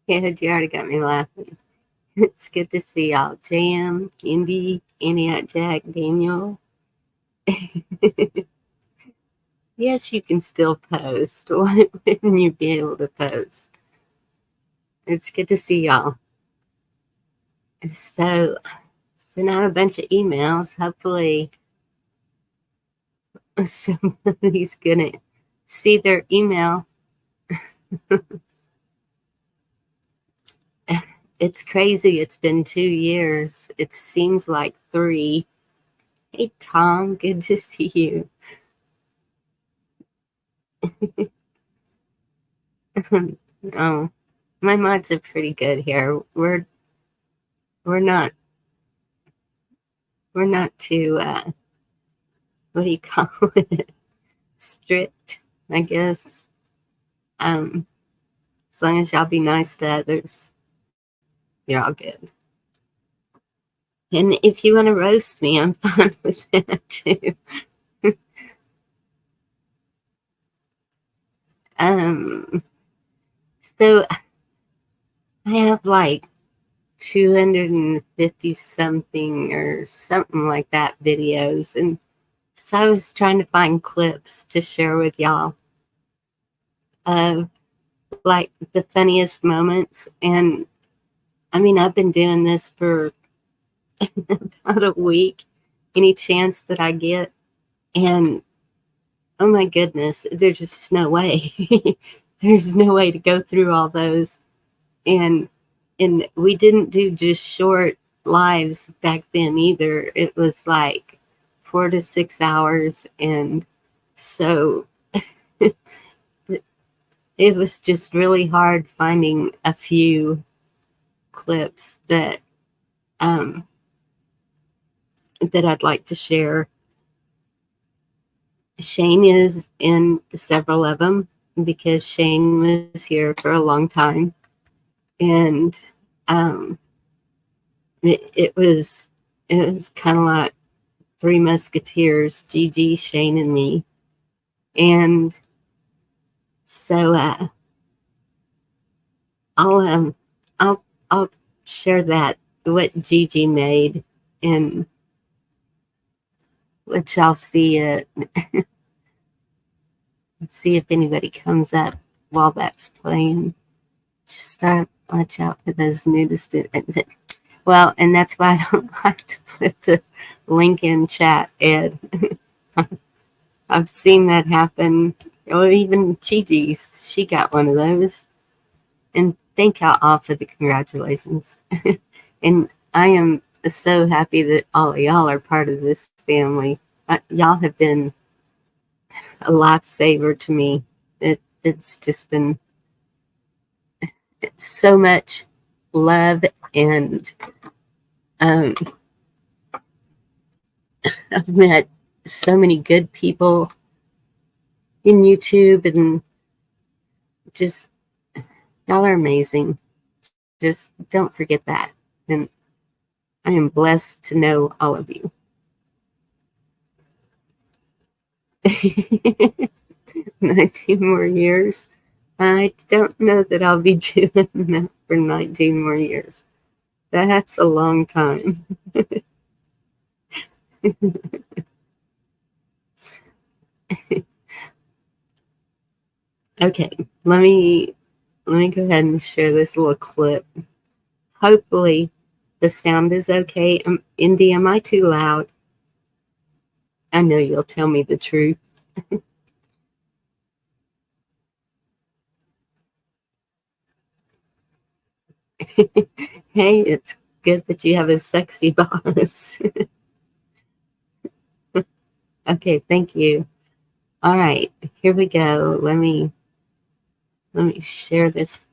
Yeah, you already got me laughing. It's good to see y'all. Jam, Indy, Antioch Jack, Daniel. Yes, you can still post. Why wouldn't you be able to post? It's good to see y'all. So, sent out a bunch of emails. Hopefully, somebody's gonna see their email. It's crazy. It's been 2 years. It seems like 3. Hey, Tom, good to see you. Oh, my mods are pretty good here. We're not we're not too what do you call it? Strict, I guess. Um, as long as y'all be nice to others, you're all good. And if you want to roast me, I'm fine with that too. Um, so I have like 250 something or something like that videos, and so I was trying to find clips to share with y'all of like the funniest moments. And I mean, I've been doing this for about a week, any chance that I get. And oh my goodness, there's just no way. There's no way to go through all those. And we didn't do just short lives back then either. It was like 4 to 6 hours. And so it was just really hard finding a few clips um, that I'd like to share. Shane is in several of them because Shane was here for a long time, and um, it was kind of like Three Musketeers, Gigi, Shane, and me, and so I'll um I'll share that what Gigi made and let y'all see it. Let's see if anybody comes up while that's playing. Just watch out for those nudist. Well, and that's why I don't like to put the link in chat, Ed. I've seen that happen. Or even Gigi's, she got one of those. And thank y'all all for the congratulations. And I am so happy that all of y'all are part of this family. Y'all have been a lifesaver to me. It's just been so much love, and um, I've met so many good people in YouTube, and just y'all are amazing. Just don't forget that. And I am blessed to know all of you. 19 more years. I don't know that I'll be doing that for 19 more years. That's a long time. Okay, let me go ahead and share this little clip. Hopefully the sound is okay. Indy, am I too loud? I know you'll tell me the truth. Hey, it's good that you have a sexy boss. Okay, thank you. All right, here we go. Let me share this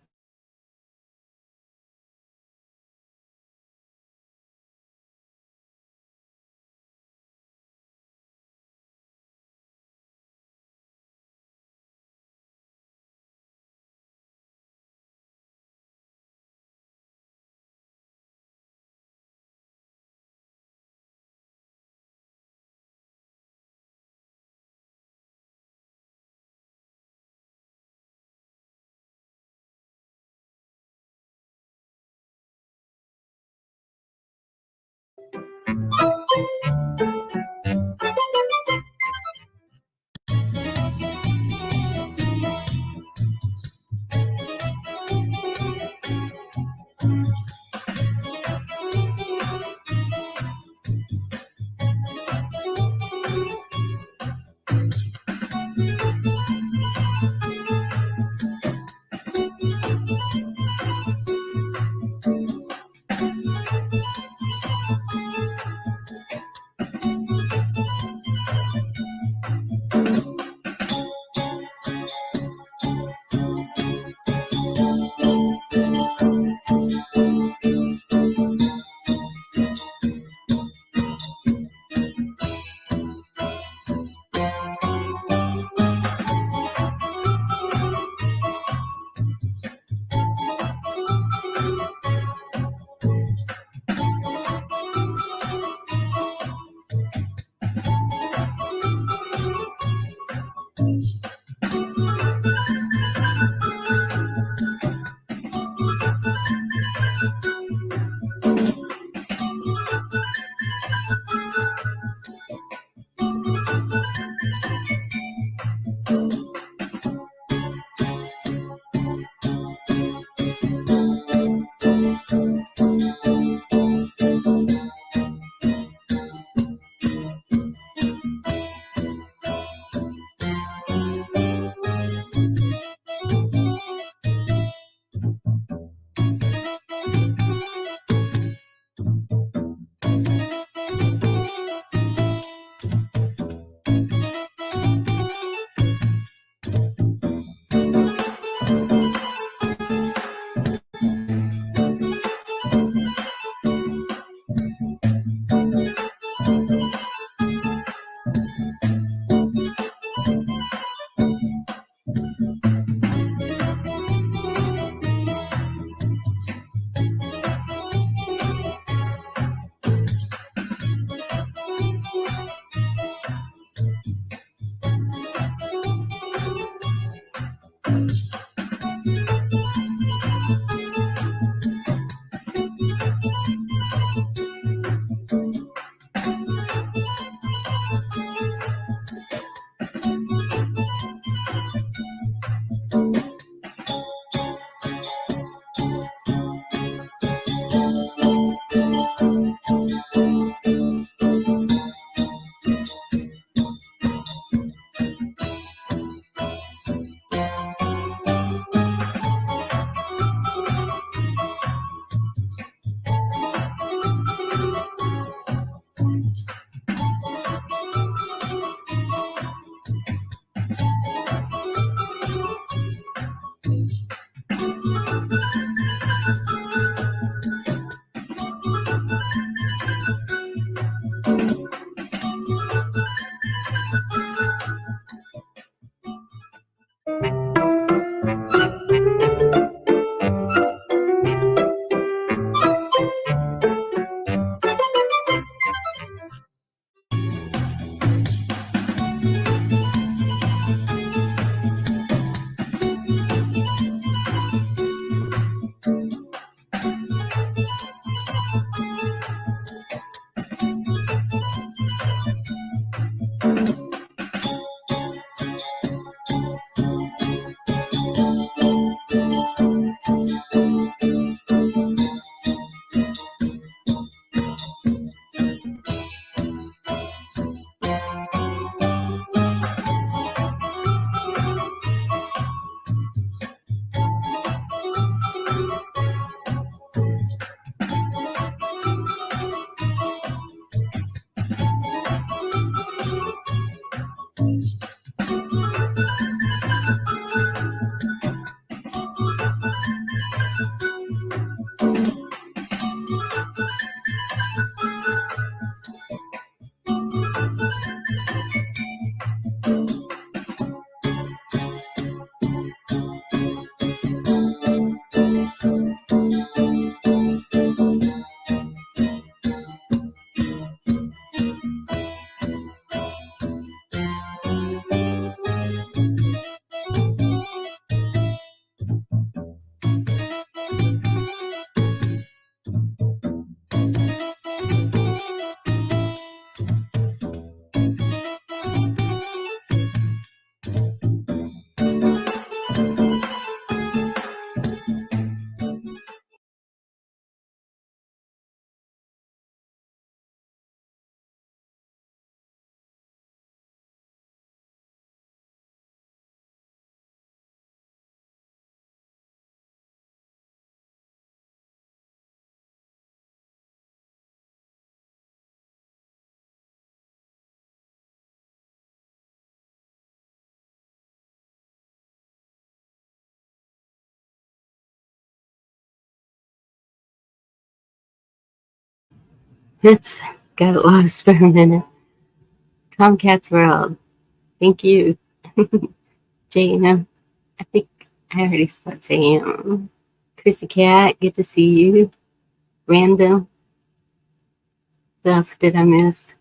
It's got lost for a minute. Tomcats World. Thank you. JM. I think I already saw JM. Chrissy Cat, good to see you. Random. What else did I miss?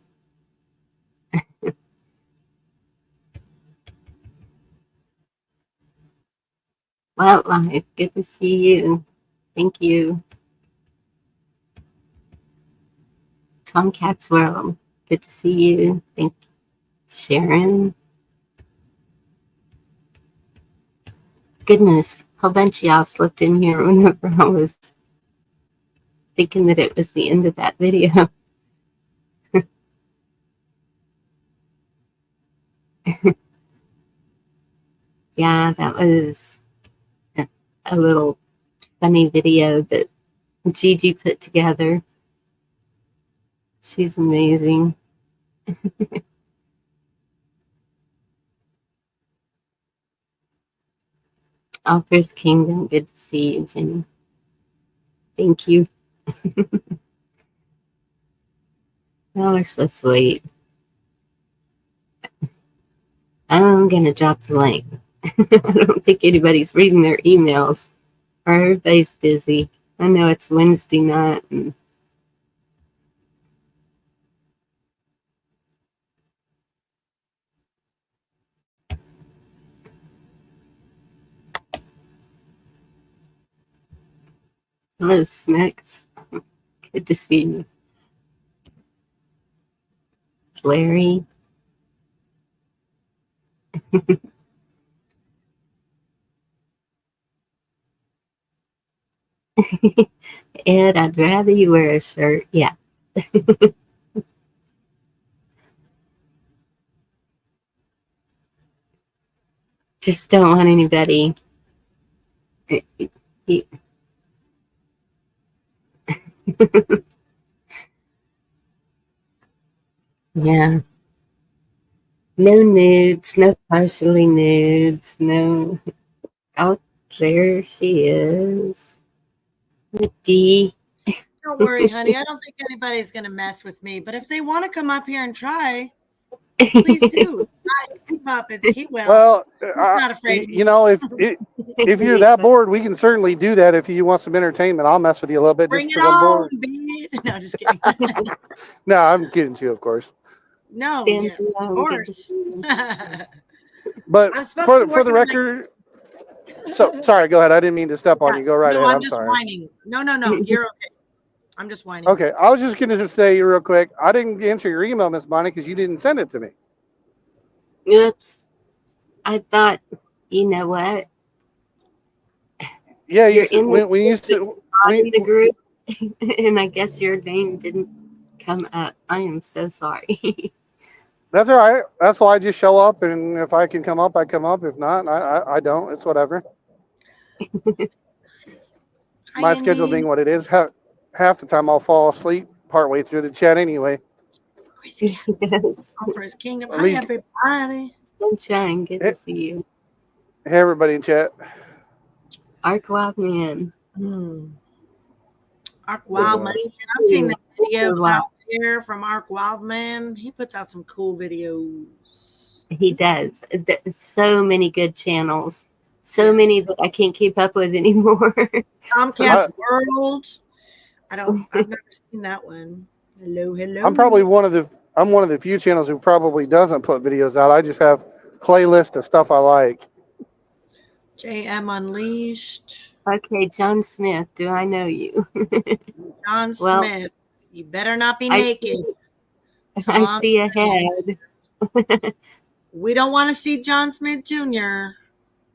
Wildlife, good to see you. Thank you. Tomcats World, good to see you. Thank you. Sharon. Goodness, a whole bunch of y'all slipped in here whenever I was thinking that it was the end of that video. Yeah, that was a little funny video that Gigi put together. She's amazing. Author's Kingdom, good to see you, Jenny. Thank you. Y'all are so sweet. I'm going to drop the link. I don't think anybody's reading their emails, or everybody's busy. I know it's Wednesday night. And hello, Snacks. Good to see you. Larry. Ed, I'd rather you wear a shirt. Yeah. Just don't want anybody. Yeah. No nudes, no partially nudes, no. Oh, there she is. D. Don't worry, honey. I don't think anybody's going to mess with me. But if they want to come up here and try, please do. Puppets, he will. Well, He's not afraid. you know, if you're that bored, we can certainly do that. If you want some entertainment, I'll mess with you a little bit. Bring just it because I'm on, bored. bitch. No, just kidding. No, I'm kidding too, of course. No, Stand yes, alone, of course. But for the record, so sorry. Go ahead. I didn't mean to step on you. Go right no, ahead. I'm I'm just sorry. whining. No, you're okay. I'm just whining. Okay, I was just going to say real quick. I didn't answer your email, Miss Bonnie, because you didn't send it to me. Oops. I thought, you know what? Yeah, You're in the group, and I guess your name didn't come up. I am so sorry. That's all right. That's why I just show up, and if I can come up, I come up. If not, I don't. It's whatever. My schedule being what it is, half the time I'll fall asleep partway through the chat anyway. Yes. Emperor's Kingdom. Hi, everybody. Sunshine, good to see you. Hey, everybody in chat. Arc Wild Man. Arc Wildman. I've seen the video out there from Arc Wildman. He puts out some cool videos. He does. So many good channels. So many that I can't keep up with anymore. Tomcats World. I've never seen that one. Hello. I'm probably one of the few channels who probably doesn't put videos out. I just have playlists of stuff I like. JM Unleashed. Okay, John Smith, do I know you? John Smith, you better not be naked. I see a head. We don't want to see John Smith Jr.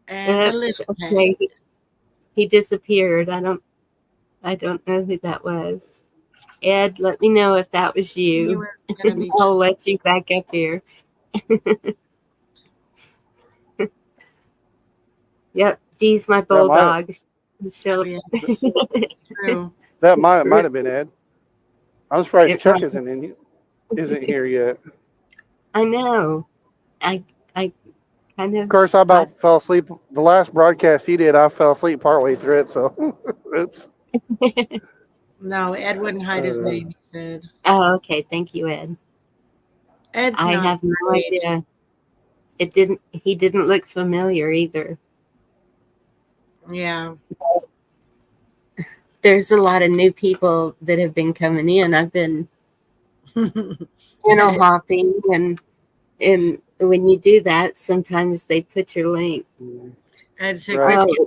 and the little head. He disappeared. I don't know who that was. Ed, let me know if that was you. I'll let you back up here. Yep, Dee's my bulldog. True. That might have been Ed. I'm surprised Chuck isn't here yet. I know. I kind of. Of course, I about fell asleep. The last broadcast he did, I fell asleep partway through it. So, oops. No, Ed wouldn't hide his name, he said. Oh, okay. Thank you, Ed. Ed's I not have no afraid. idea. He didn't look familiar either. Yeah. There's a lot of new people that have been coming in. I've been hopping, and when you do that, sometimes they put your link. Ed said, Right. Chrissy,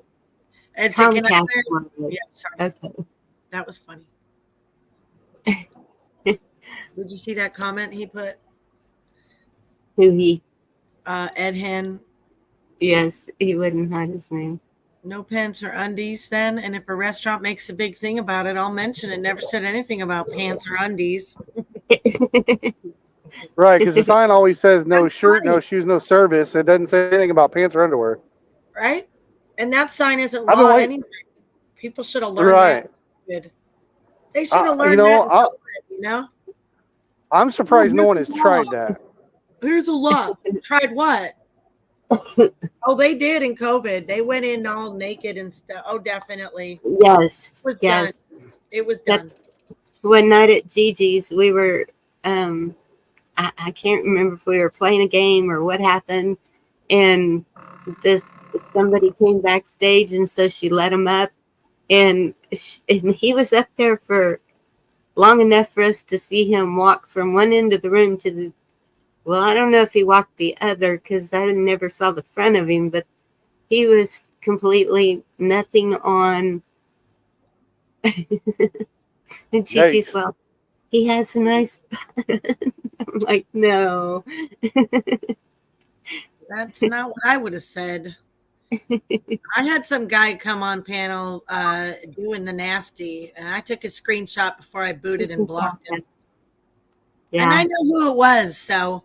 Ed said, can I Comcast clear? one. Yeah, sorry. Okay. That was funny. Did you see that comment he put? Who he? Ed Hen. Yes, he wouldn't hide his name. No pants or undies then. And if a restaurant makes a big thing about it, I'll mention it. Never said anything about pants or undies. Right, because the sign always says no That's shirt, funny. no shoes, no service. It doesn't say anything about pants or underwear. Right? And that sign isn't I've been law waiting. anyway. People should have learned Right. that. They should have learned You know, that in COVID, you know? I'm surprised no one has here's the tried law. that. Here's a law. Tried what? Oh, they did in COVID. They went in all naked and stuff. Oh, definitely. Yes. It was Yes. done. It was done. One night at Gigi's, we were, I can't remember if we were playing a game or what happened, and somebody came backstage, and so she let him up, and he was up there for long enough for us to see him walk from one end of the room to the, well, I don't know if he walked the other because I never saw the front of him, but he was completely nothing on. And Gigi's, well, he has a nice butt. I'm like, no. That's not what I would have said. I had some guy come on panel doing the nasty, and I took a screenshot before I booted and blocked him. Yeah. And I know who it was, so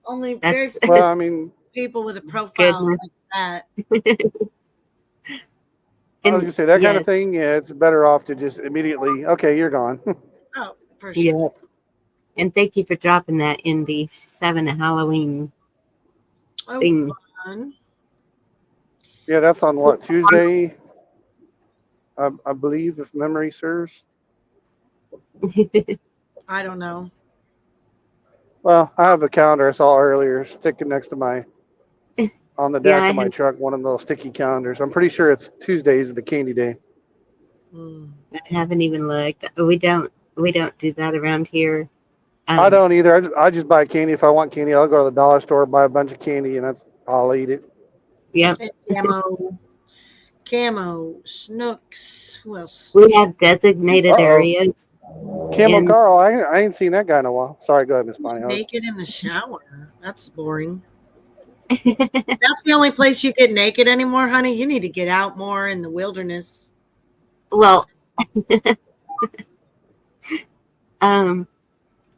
only very few Well, I mean, people with a profile like that. I was gonna say that kind of thing. Yeah, it's better off to just immediately. Okay, you're gone. Oh, for sure. Yeah. And thank you for dropping that in the 7 Halloween thing. Fun. Yeah, that's on what, Tuesday? I believe, if memory serves. I don't know. Well, I have a calendar I saw earlier sticking next to my, on the dash of my truck, one of those sticky calendars. I'm pretty sure it's Tuesdays of the candy day. I haven't even looked. We don't do that around here. I don't either. I just buy candy. If I want candy, I'll go to the dollar store, buy a bunch of candy, and I'll eat it. Yep. Camo, Snooks. Who else? We have designated areas. Camo Carl, I ain't seen that guy in a while. Sorry, go ahead, Miss Bonnie. Naked in the shower. That's boring. That's the only place you get naked anymore, honey. You need to get out more in the wilderness. Well,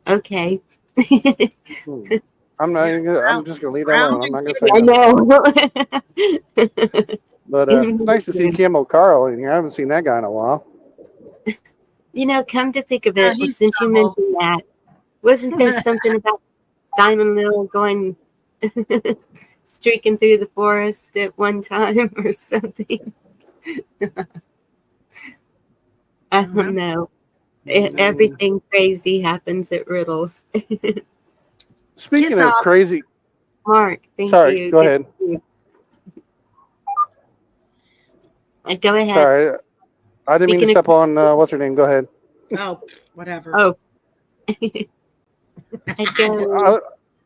okay. I'm not even gonna, I'm just gonna leave that alone. I'm not gonna say I know. But it's nice to see Camo Carl in here. I haven't seen that guy in a while. You know, come to think of it, since you mentioned that, wasn't there something about Diamond Lil going streaking through the forest at one time or something? I don't know. Everything crazy happens at Riddles. Speaking of crazy, Mark, thank sorry, you. go ahead. Go ahead. Sorry, I didn't mean to step on what's her name. Go ahead. Oh, whatever. Oh.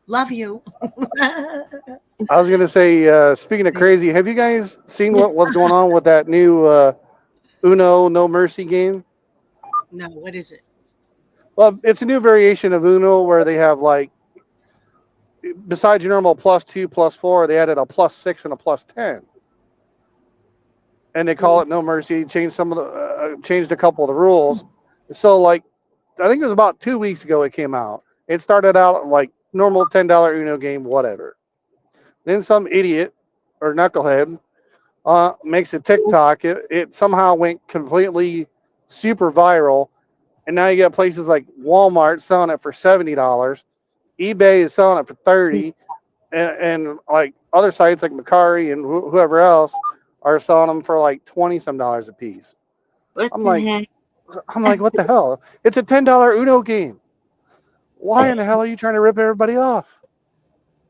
Love you. I was gonna say, speaking of crazy, have you guys seen what's going on with that new Uno No Mercy game? No, what is it? Well, it's a new variation of Uno where they have, like, besides your normal +2, +4, they added a +6 and a +10. And they call it No Mercy. Changed changed a couple of the rules. So, like, I think it was about 2 weeks ago it came out. It started out like normal $10 Uno game, whatever. Then some idiot or knucklehead makes a TikTok. It somehow went completely super viral, and now you got places like Walmart selling it for $70. eBay is selling it for $30, and like other sites like Macari and whoever else are selling them for like $20 some a piece. What I'm the like, heck? what the hell? It's a $10 Uno game. Why in the hell are you trying to rip everybody off?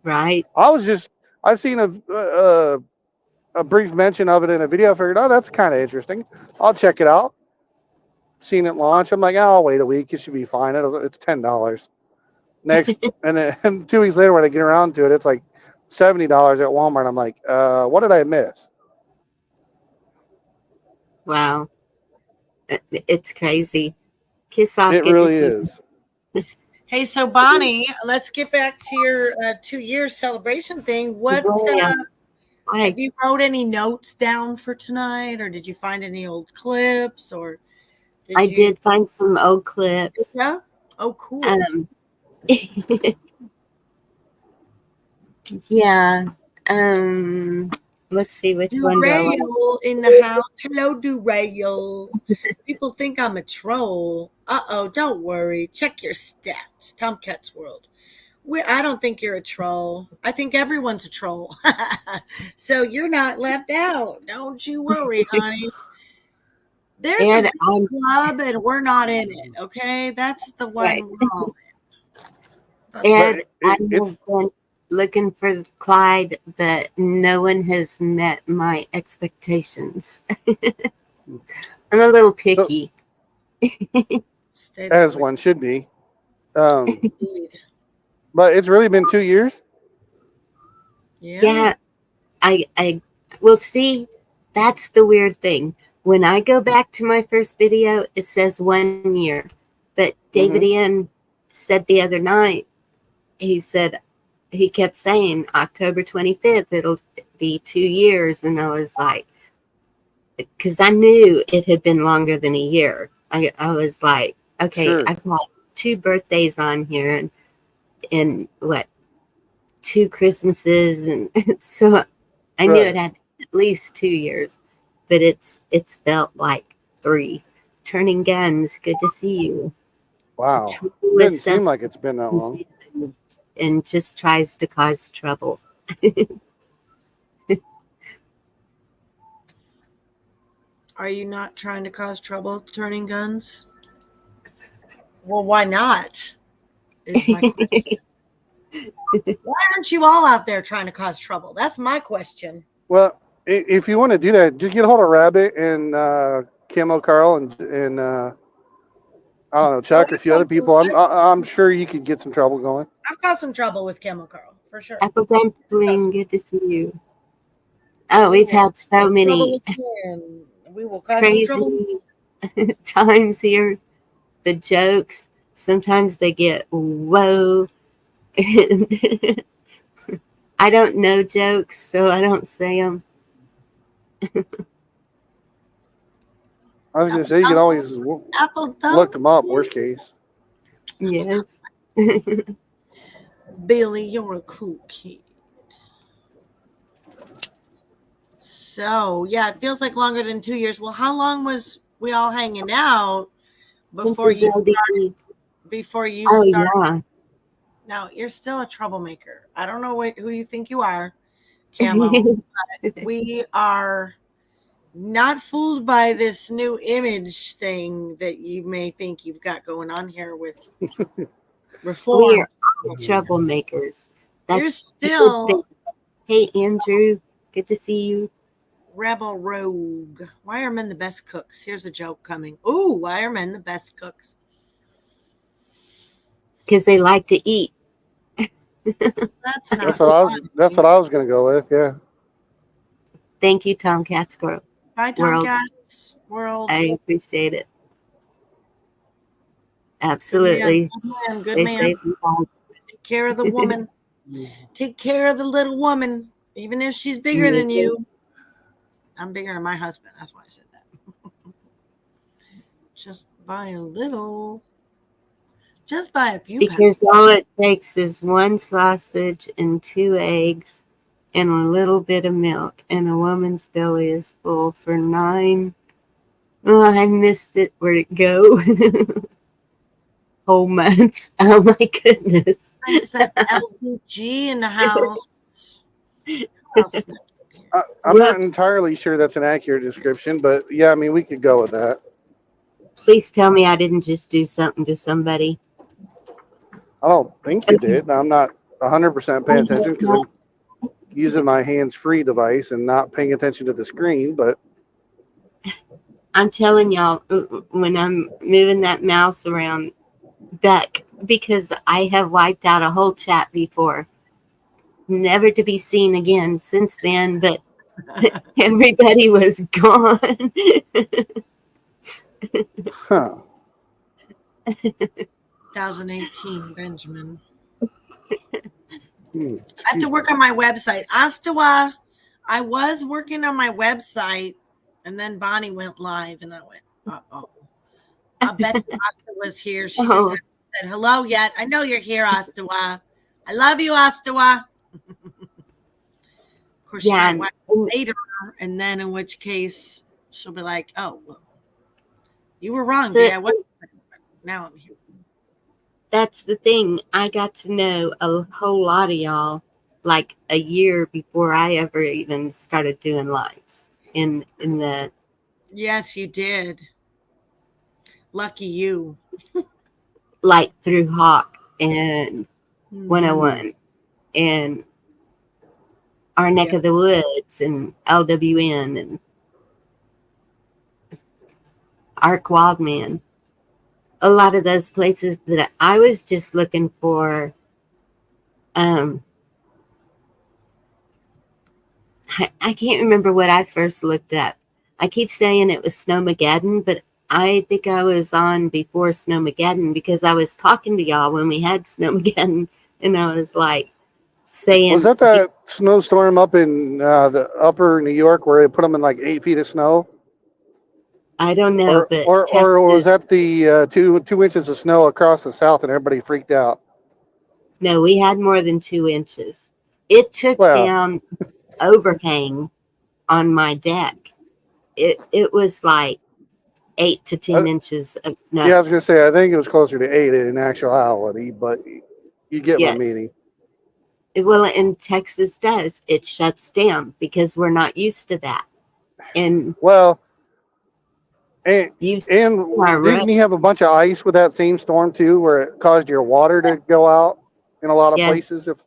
Right? I seen a brief mention of it in a video. I figured, oh, that's kind of interesting. I'll check it out. Seen it launch. I'm like, oh, I'll wait a week. It should be fine. It's $10. Next, and then and 2 weeks later, when I get around to it, it's like $70 at Walmart. I'm like, what did I miss? Wow. It's crazy. Kiss off. It Good to really see is. you. Hey, so Bonnie, let's get back to your 2-year celebration thing. What Yeah. have you wrote any notes down for tonight, or did you find any old clips, or I did find some old clips. Yeah. Oh, cool. Yeah. Let's see which one do I want. Durail in the house. Hello, Durail. People think I'm a troll. Uh-oh, don't worry. Check your stats. Tomcat's World. I don't think you're a troll. I think everyone's a troll. So you're not left out. Don't you worry, honey. There's And a club and we're not in it, okay? That's the one Right. we're all in. And I've been looking for Clyde, but no one has met my expectations. I'm a little picky. As one should be. But it's really been 2 years. Yeah. I will see. That's the weird thing. When I go back to my first video, it says 1 year. But David Ian said the other night, he kept saying October 25th, it'll be 2 years. And I was like, because I knew it had been longer than a year. I was like, okay, sure. I've got 2 birthdays on here and what, 2 Christmases. And so I knew it had at least 2 years, but it's felt like 3. Turning Guns, good to see you. Wow. It doesn't seem like it's been that long. And just tries to cause trouble. Are you not trying to cause trouble, Turning Guns? Well, why not? Is my question. Why aren't you all out there trying to cause trouble? That's my question. Well, if you want to do that, just get a hold of Rabbit and Camo Carl and I don't know, Chuck or a few other people. I'm sure you could get some trouble going. I've got some trouble with Camo Carl for sure. Apple Dumpling, good to see you. Oh, we've had so many we will cause crazy some trouble. times here. The jokes, sometimes they get whoa. I don't know jokes, so I don't say them. I was going to say, you can always look them up, worst case. Yes. Billy, you're a cool kid. So, yeah, it feels like longer than 2 years. Well, how long was we all hanging out before you started? Yeah. Now, you're still a troublemaker. I don't know who you think you are, Camo. But we are not fooled by this new image thing that you may think you've got going on here with reform. We are all troublemakers. You're still. Hey, Andrew, good to see you. Rebel rogue. Why are men the best cooks? Here's a joke coming. Ooh, why are men the best cooks? Because they like to eat. That's what I was going to go with. Yeah. Thank you, Tomcat's World. Bye, Tomcat's World. I appreciate it. Absolutely. Good man. Take care of the woman. Take care of the little woman, even if she's bigger than you. I'm bigger than my husband. That's why I said that. Just by a little. Just by a few because pounds. All it takes is 1 sausage and 2 eggs and a little bit of milk, and a woman's belly is full for 9. Oh, I missed it. Where'd it go? Whole months. Oh my goodness. It's an LPG in the house. I'm not Whoops. entirely sure that's an accurate description, but yeah, I mean, we could go with that. Please tell me I didn't just do something to somebody. I don't think you did. I'm not 100% paying attention because I'm using my hands-free device and not paying attention to the screen. But I'm telling y'all, when I'm moving that mouse around, duck, because I have wiped out a whole chat before, never to be seen again since then, but everybody was gone. huh? 2018, Benjamin. Hmm, I have to work on my website. Astawa, I was working on my website, and then Bonnie went live, and I went, uh-oh. I bet Astawa's here. She just hasn't said hello yet. I know you're here, Astawa. I love you, Astawa. Of course, she might watch it later, and then in which case she'll be like, "Oh, well, you were wrong, Dad. Now I'm here." That's the thing. I got to know a whole lot of y'all like a year before I ever even started doing lives in the. Yes, you did. Lucky you. Like through Hawk and 101 and our neck of the woods and LWN and Ark Wildman. A lot of those places that I was just looking for. I can't remember what I first looked up. I keep saying it was Snowmageddon, but I think I was on before Snowmageddon because I was talking to y'all when we had Snowmageddon, and I was like saying, was that snowstorm up in the upper New York where they put them in like 8 feet of snow? I don't know, but or was that the 2 inches of snow across the south and everybody freaked out? No, we had more than 2 inches. It took down overhang on my deck. It was like 8 to 10 inches of snow. Yeah, I was gonna say I think it was closer to 8 in actuality, but you get my meaning. Well, and Texas does. It shuts down because we're not used to that. And didn't you have a bunch of ice with that same storm too, where it caused your water to go out in a lot of places, if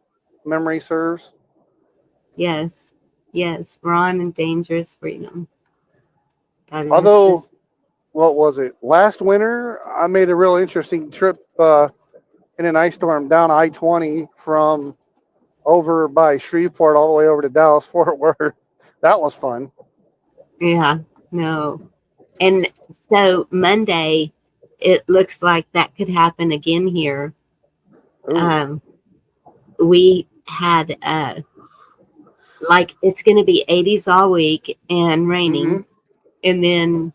memory serves? Yes. Ron and Dangerous Freedom. Although, what was it? Last winter, I made a real interesting trip in an ice storm down I-20 from over by Shreveport all the way over to Dallas Fort Worth. That was fun. Yeah, no. And so Monday, it looks like that could happen again here. We had like it's going to be 80s all week and raining, and then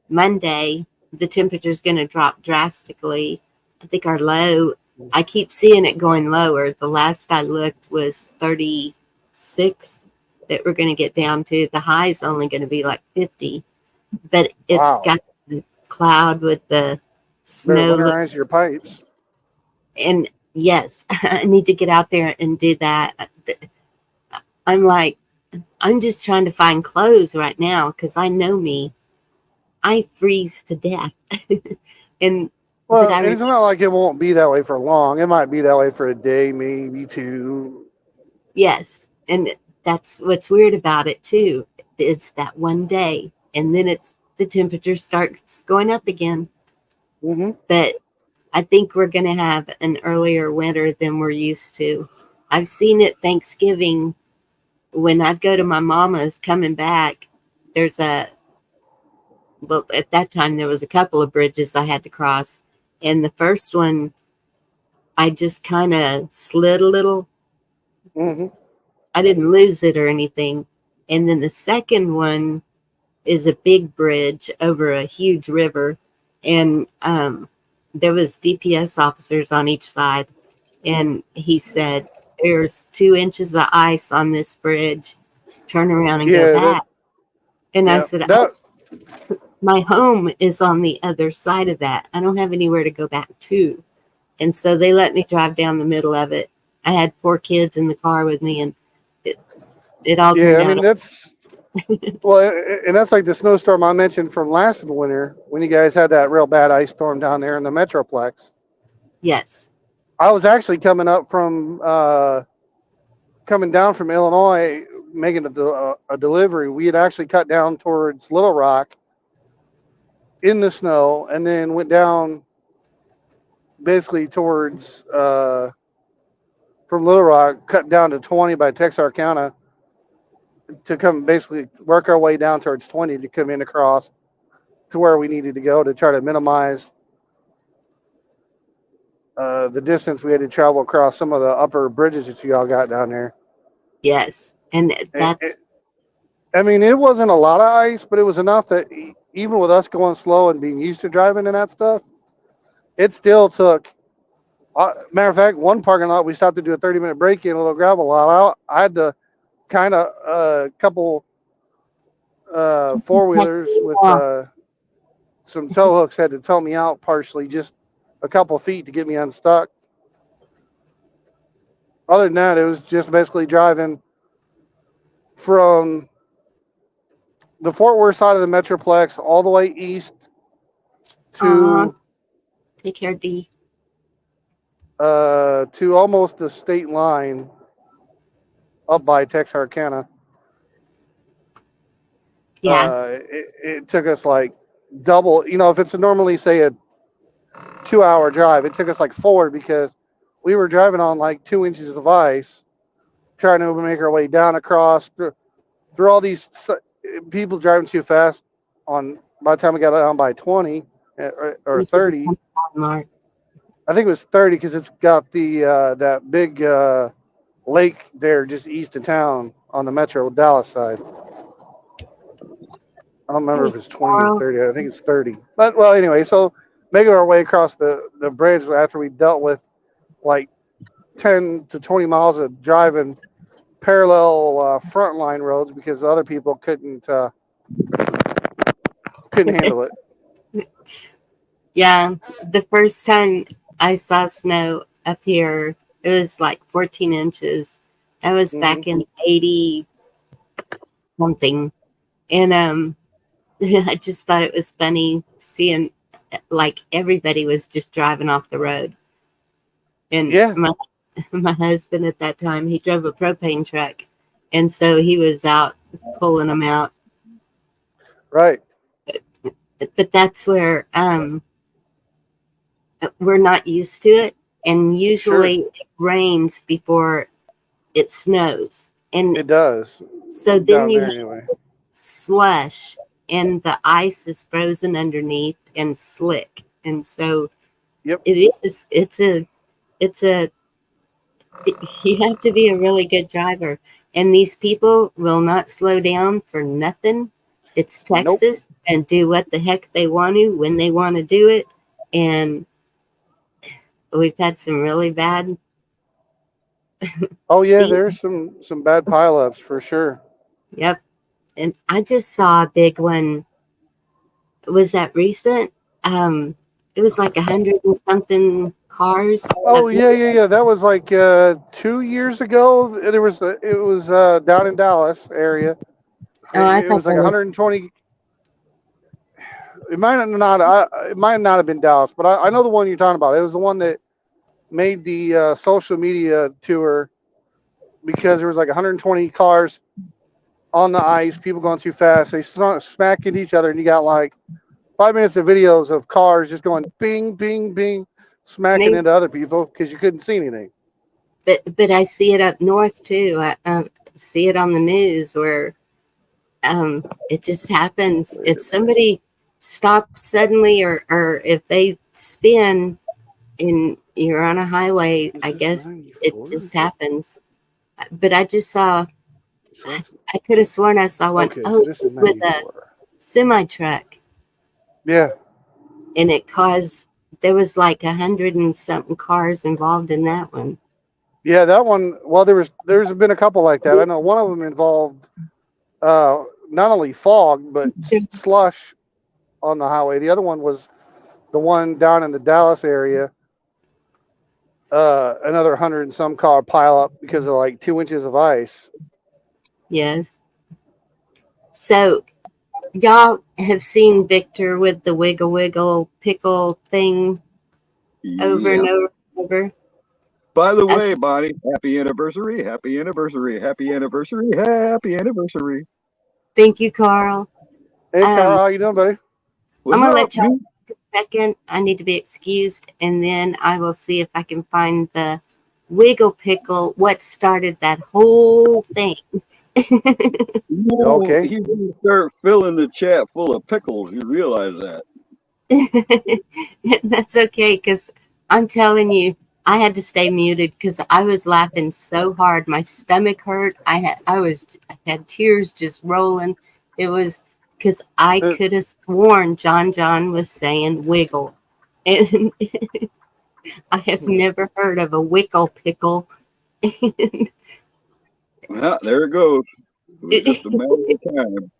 Monday the temperature is going to drop drastically. I think our low, I keep seeing it going lower. The last I looked was 36 that we're going to get down to. The high is only going to be like 50, but it's got the cloud with the snow. Winterize your pipes. And yes, I need to get out there and do that. I'm like, I'm just trying to find clothes right now because I know me. I freeze to death. And it's not like it won't be that way for long. It might be that way for a day, maybe 2. Yes, and that's what's weird about it too. It's that one day, and then the temperature starts going up again. But I think we're going to have an earlier winter than we're used to. I've seen it Thanksgiving when I'd go to my mama's coming back. There's at that time there was a couple of bridges I had to cross, and the first one I just kind of slid a little. I didn't lose it or anything. And then the second one is a big bridge over a huge river, and there was DPS officers on each side, and he said, "There's 2 inches of ice on this bridge. Turn around and go back." I said, my home is on the other side of that. I don't have anywhere to go back to. And so they let me drive down the middle of it. I had 4 kids in the car with me, and it all Yeah, turned I out. mean that's well, and that's like the snowstorm I mentioned from last winter when you guys had that real bad ice storm down there in the Metroplex. Yes. I was actually coming down from Illinois, making a delivery. We had actually cut down towards Little Rock in the snow, and then went down basically towards from Little Rock, cut down to 20 by Texarkana to come basically work our way down towards 20 to come in across to where we needed to go to try to minimize the distance we had to travel across some of the upper bridges that you all got down there. Yes. And that's I mean, it wasn't a lot of ice, but it was enough that even with us going slow and being used to driving in that stuff, it still took. Matter of fact, one parking lot we stopped to do a 30-minute break in a little gravel lot. I had to kind of a couple four wheelers with some tow hooks had to tow me out partially, just a couple feet to get me unstuck. Other than that, it was just basically driving from the Fort Worth side of the Metroplex all the way east to take care, D. to almost the state line up by Texarkana. Yeah. It took us like double. You know, if it's normally say a 2-hour drive, it took us like 4 because we were driving on like 2 inches of ice, trying to make our way down across through all these people driving too fast. On by the time we got down by 20 or 30, Mark. I think it was 30 because it's got the that big lake there just east of town on the Metro Dallas side. I don't remember if it's 20 or 30. I think it's 30. But well, anyway, so making our way across the bridge after we dealt with like 10 to 20 miles of driving parallel front line roads because other people couldn't handle it. Yeah. The first time I saw snow up here, it was like 14 inches. That was back in 80 something. And I just thought it was funny seeing like everybody was just driving off the road. And Yeah. my husband at that time, he drove a propane truck. And so he was out pulling them out. Right. But that's where we're not used to it. And usually it rains before it snows. And it does. So then you have anyway. slush and the ice is frozen underneath and slick. And so Yep. You have to be a really good driver. And these people will not slow down for nothing. It's Texas and do what the heck they want to when they want to do it. And we've had some really bad. Oh yeah, there's some bad pileups for sure. Yep. And I just saw a big one. Was that recent? It was like 100 and something cars. Oh yeah. That was like 2 years ago. It was down in Dallas area. It was like 120. It might not have been Dallas, but I know the one you're talking about. It was the one that made the social media tour because there was like 120 cars on the ice, people going too fast. They smack into each other, and you got like 5 minutes of videos of cars just going bing, bing, bing, smacking into other people because you couldn't see anything. But I see it up north too. I see it on the news where it just happens. If somebody stops suddenly or if they spin and you're on a highway, I guess it just happens. But I just saw, I could have sworn I saw one. Okay, oh, this is with a semi truck. Yeah. And there was like 100 and something cars involved in that one. Yeah, that one. Well, there's been a couple like that. I know one of them involved not only fog but slush on the highway. The other one was the one down in the Dallas area. Another 100 and some car pile up because of like 2 inches of ice. Yes. So y'all have seen Victor with the wiggle wiggle pickle thing over and Yeah. over and over. By the Okay. way, Bonnie, happy anniversary, happy anniversary, happy anniversary, happy anniversary. Thank you, Carl. Hey, Carl, Um, how you doing, buddy? I'm What's gonna up, let y'all me? take a second. I need to be excused, and then I will see if I can find the wiggle pickle. What started that whole thing? No, Okay. he's gonna start filling the chat full of pickles. You realize that? That's okay, because I'm telling you, I had to stay muted because I was laughing so hard. My stomach hurt. I had tears just rolling. It was because I Uh, could have sworn John was saying wiggle. And I have never heard of a wickle pickle. Yeah, there it goes. It was just a matter of time.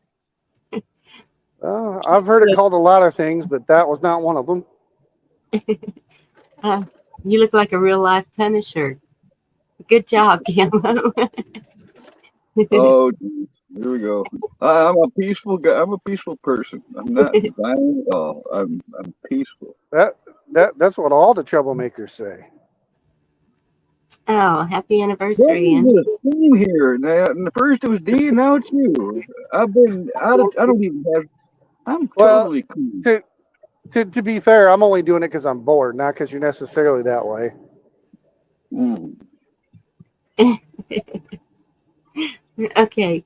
I've heard it called a lot of things, but that was not one of them. Uh, you look like a real life Punisher. Good job, Camo. Oh, geez. Here we go. I'm a peaceful guy. I'm a peaceful person. I'm not violent at all. I'm peaceful. That that's what all the troublemakers say. Oh, happy What anniversary, is Andy. this theme here? Now, and the first it was D, now it's you. I've been out of. I don't even have. I'm Well, totally cool. to be fair, I'm only doing it because I'm bored, not because you're necessarily that way. Mm. Okay,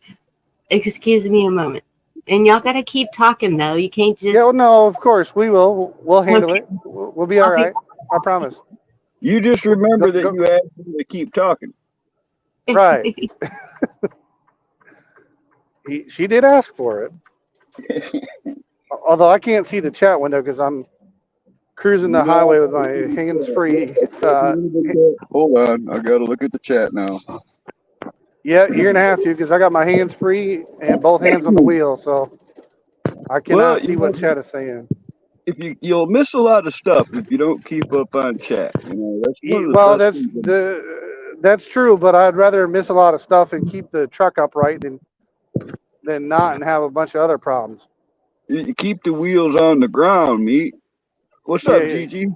excuse me a moment. And y'all gotta keep talking though. You can't Yeah, well, just. no, of course we will. We'll handle Okay, it. We'll be all I'll be. right. I promise. You just Go, remember that go. you asked me to keep talking. Right. She did ask for it. Although I can't see the chat window because I'm cruising the No, highway with my hands free. hold on, I gotta look at the chat now. Yeah, you're gonna have to because I got my hands free and both hands on the wheel, so I Well, cannot see what chat is saying. if you'll miss a lot of stuff if you don't keep up on chat. That's one of the Well, best things. that's true, but I'd rather miss a lot of stuff and keep the truck upright than not and have a bunch of other problems. You keep the wheels on the ground, meat. What's Yeah, up, yeah. Gigi?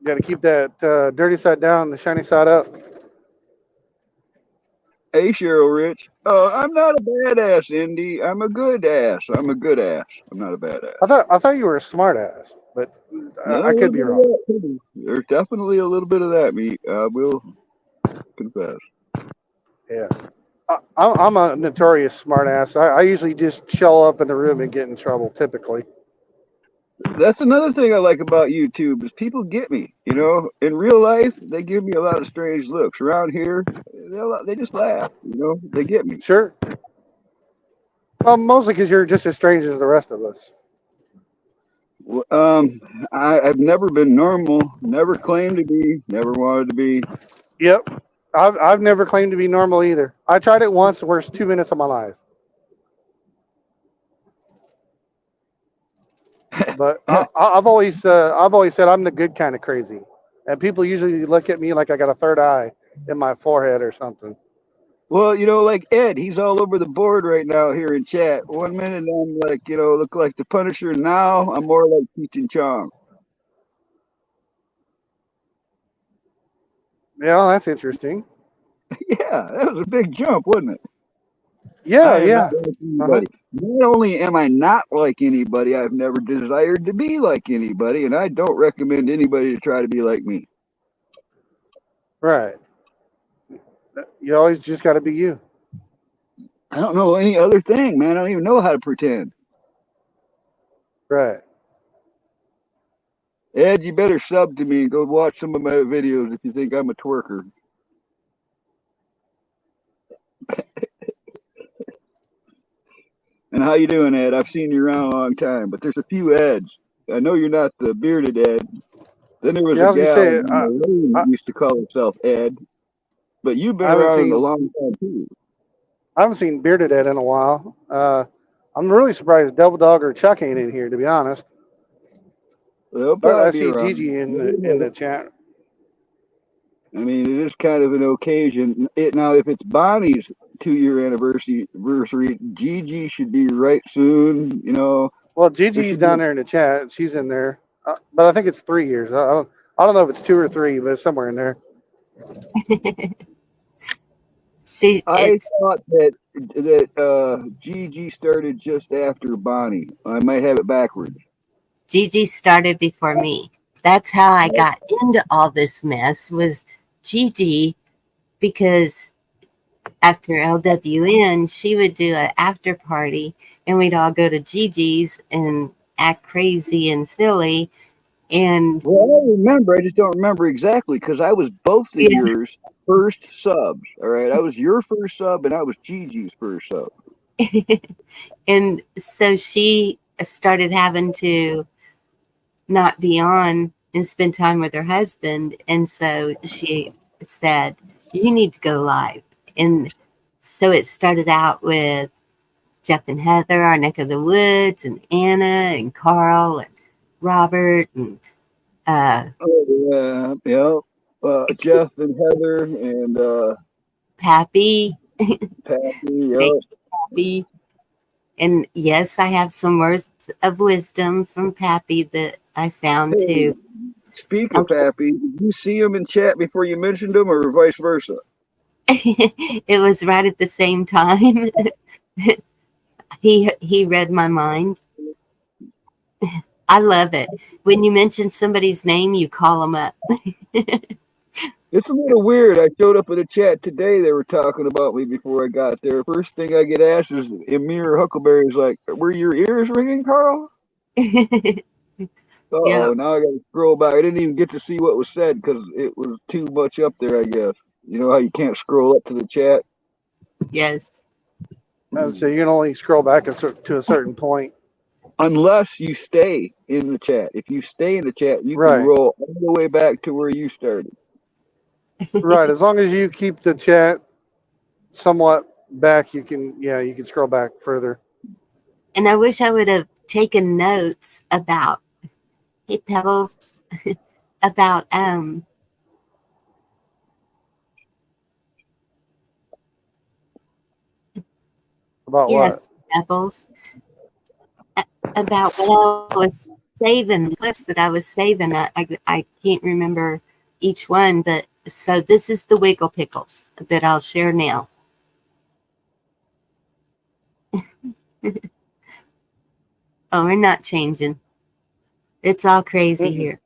Got to keep that dirty side down, the shiny side up. Hey, Cheryl Rich. Oh, I'm not a badass, Indy. I'm a good ass. I'm a good ass. I'm not a badass. I thought you were a smart ass, but No, a I little could be bit of wrong. that too. There's definitely a little bit of that, meat. I will confess. Yeah. I'm a notorious smart ass. I usually just show up in the room and get in trouble, typically. That's another thing I like about YouTube is people get me. In real life, they give me a lot of strange looks. Around here, they just laugh. They get me. Sure. Well, mostly because you're just as strange as the rest of us. I've never been normal. Never claimed to be. Never wanted to be. Yep. I've never claimed to be normal either. I tried it once, the worst 2 minutes of my life. But I've always said I'm the good kind of crazy, and people usually look at me like I got a third eye in my forehead or something. Well, like Ed, he's all over the board right now here in chat. One minute I'm like, look like the Punisher. Now I'm more like Cheech and Chong. Yeah, that's interesting. Yeah, that was a big jump, wasn't it? Yeah, I am not yeah. like Uh-huh. anybody. Not only am I not like anybody, I've never desired to be like anybody, and I don't recommend anybody to try to be like me. Right. You always just got to be you. I don't know any other thing, man. I don't even know how to pretend. Right. Ed, you better sub to me and go watch some of my videos if you think I'm a twerker. And how you doing, Ed? I've seen you around a long time, but there's a few Eds. I know you're not the bearded Ed. Then there was Yeah, a I was gonna gal say in the lane I, that used to call herself Ed, but you've been I haven't around a seen long time too. I haven't seen Bearded Ed in a while. I'm really surprised Devil Dog or Chuck ain't in here, to be honest. They'll But probably I be see around. Gigi in the chat. I mean, it is kind of an occasion. Now, if it's Bonnie's 2-year anniversary. Gigi should be right soon. You know, Well, there Gigi's should be. down there in the chat. She's in there, but I think it's 3 years. I don't know if it's 2 or 3, but it's somewhere in there. I thought that Gigi started just after Bonnie. I might have it backwards. Gigi started before me. That's how I got into all this mess, was Gigi, because after LWN, she would do an after party and we'd all go to Gigi's and act crazy and silly. And Well, I remember. I just don't remember exactly because I was both of yeah, yours first subs. All right, I was your first sub, and I was Gigi's first sub. and so she started having to not be on and spend time with her husband. And so she said, "You need to go live." And so it started out with Jeff and Heather, our neck of the woods, and Anna and Carl and Robert and Oh yeah. Jeff and Heather and Pappy. Patty. Thank Yep. you, Pappy. And yes, I have some words of wisdom from Pappy that I found Hey, too. speak of Pappy, did you see him in chat before you mentioned him, or vice versa? It was right at the same time. He read my mind. I love it. When you mention somebody's name, you call them up. It's a little weird. I showed up in the chat today. They were talking about me before I got there. First thing I get asked is Emir Huckleberry's like, "Were your ears ringing, Carl?" Yep. Now I got to scroll back. I didn't even get to see what was said because it was too much up there, I guess. You know how you can't scroll up to the chat? Yes. So you can only scroll back to a certain point. Unless you stay in the chat. If you stay in the chat, you can Right. roll all the way back to where you started. Right. As long as you keep the chat somewhat back, you can scroll back further. And I wish I would have taken notes about, hey Pebbles, about About yes, Pebbles, about what I was saving, the clips that I was saving. I can't remember each one, but so this is the Wiggle Pickles that I'll share now. Oh, we're not changing. It's all crazy here.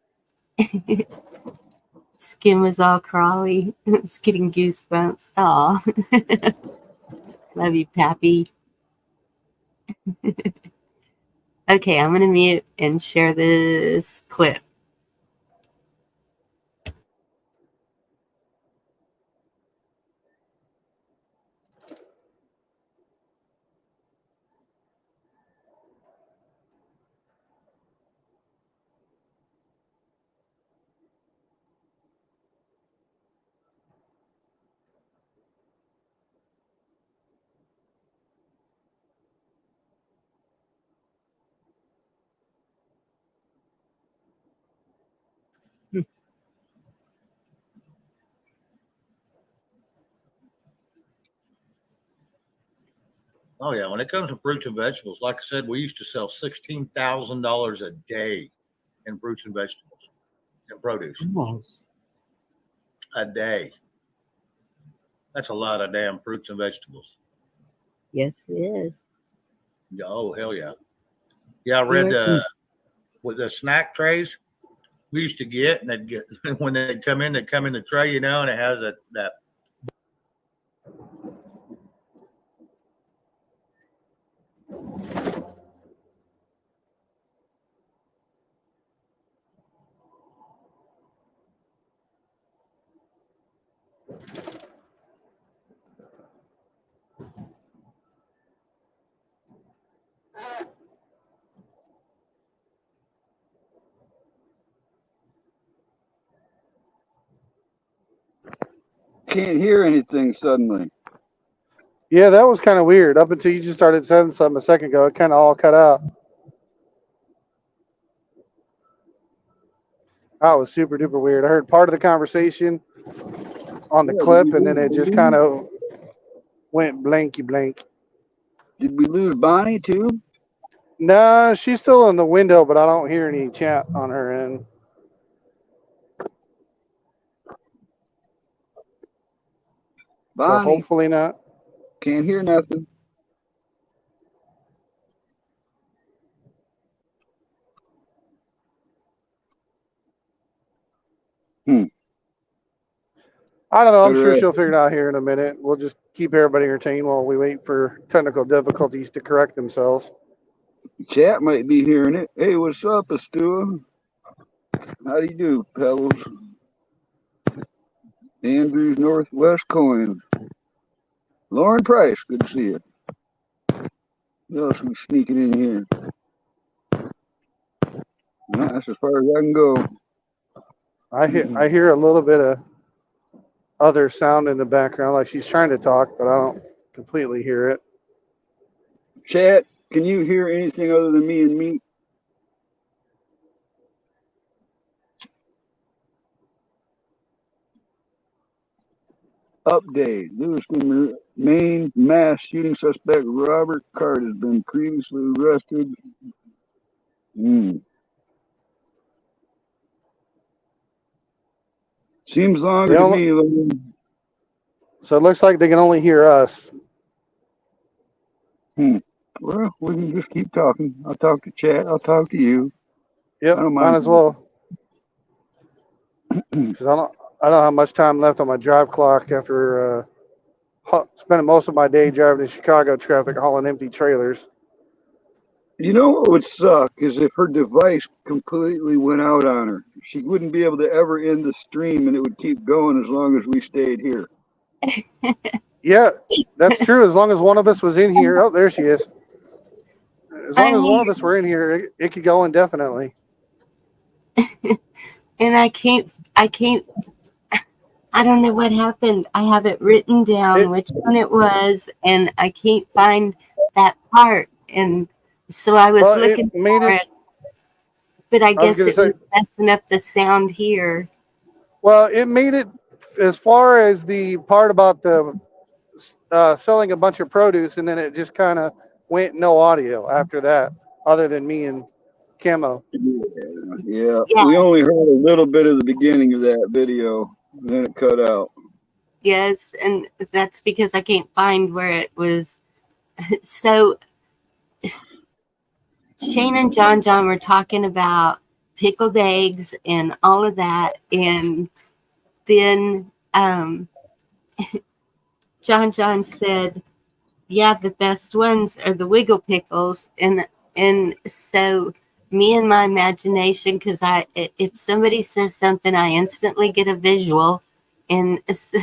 Skin was all crawly. It's getting goosebumps. Aw. Love you, Pappy. Okay, I'm going to mute and share this clip. Oh yeah, when it comes to fruits and vegetables, like I said, we used to sell $16,000 a day in fruits and vegetables and produce Yes. a day. That's a lot of damn fruits and vegetables. Yes, it is. Oh hell yeah, yeah. I read with the snack trays we used to get, and they'd get when they come in the tray, you know, and it has that. Can't hear anything suddenly. Yeah, that was kind of weird. Up until you just started saying something a second ago, it kind of all cut out. That was super duper weird. I heard part of the conversation on the clip, and then it just kind of went blanky blank. Did we lose Bonnie too? Nah, she's still in the window, but I don't hear any chat on her end. So Bonnie, hopefully not. can't hear nothing. I don't know. I'm Better sure ask. she'll figure it out here in a minute. We'll just keep everybody entertained while we wait for technical difficulties to correct themselves. Chat might be hearing it. Hey, what's up, Astua? How do you do, Pebbles? Andrews Northwest Coin. Lauren Price, good to see you. Who else is sneaking in here? No, that's as far as I can go. I hear a little bit of other sound in the background, like she's trying to talk, but I don't completely hear it. Chat, can you hear anything other than me and me? Update. Lewiston, Maine mass shooting suspect Robert Card has been previously arrested. Seems longer to me. So it looks like they can only hear us. Well, we can just keep talking. I'll talk to chat. I'll talk to you. Yep, I don't might mind. as well. Because I don't have much time left on my drive clock after spending most of my day driving in Chicago traffic, hauling empty trailers. You know what would suck is if her device completely went out on her. She wouldn't be able to ever end the stream, and it would keep going as long as we stayed here. Yeah, that's true. As long as one of us was in here. Oh, there she is. As long as one of us were in here, it could go indefinitely. And I don't know what happened. I have it written down which one it was, and I can't find that part. And so I was looking for it, but I guess it was messing up the sound here. Well, it made it as far as the part about the selling a bunch of produce, and then it just kind of went no audio after that, other than me and Camo. Yeah, we only heard a little bit of the beginning of that video, and then it cut out. Yes, and that's because I can't find where it was. So Shane and John were talking about pickled eggs and all of that, and then John said, yeah, the best ones are the wiggle pickles. And so me and my imagination, because if somebody says something, I instantly get a visual, and so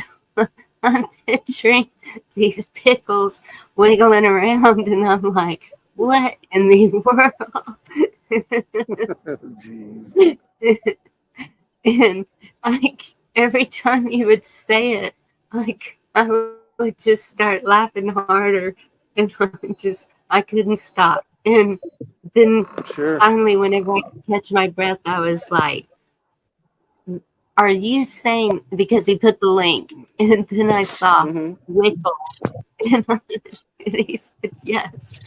I'm picturing these pickles wiggling around, and I'm like, what in the world? Jeez. And like every time you would say it, like I would just start laughing harder, and I couldn't stop. And then finally, whenever I could catch my breath, I was like, are you saying, because he put the link, and then I saw Wickle, and he said yes.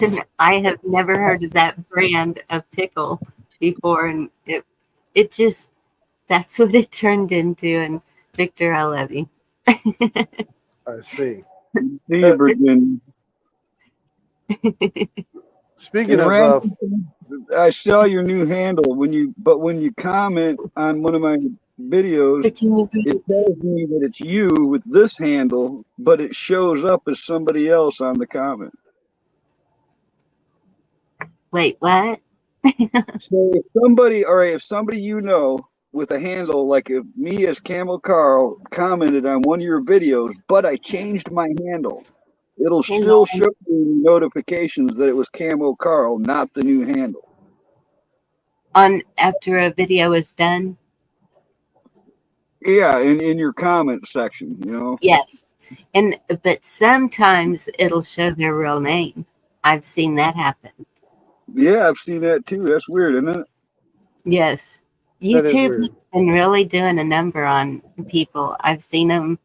And I have never heard of that brand of pickle before, and it just, that's what it turned into. And Victor, I love you. I see. Speaking of, I saw your new handle when you comment on one of my videos, it tells me that it's you with this handle, but it shows up as somebody else on the comment. Wait, what? So if somebody you know with a handle like if me as Camel Carl commented on one of your videos, but I changed my handle, it'll still show you notifications that it was Camo Carl, not the new handle. On after a video is done? Yeah, in your comment section, you know. Yes. But sometimes it'll show their real name. I've seen that happen. Yeah, I've seen that too. That's weird, isn't it? Yes. YouTube has been really doing a number on people. I've seen them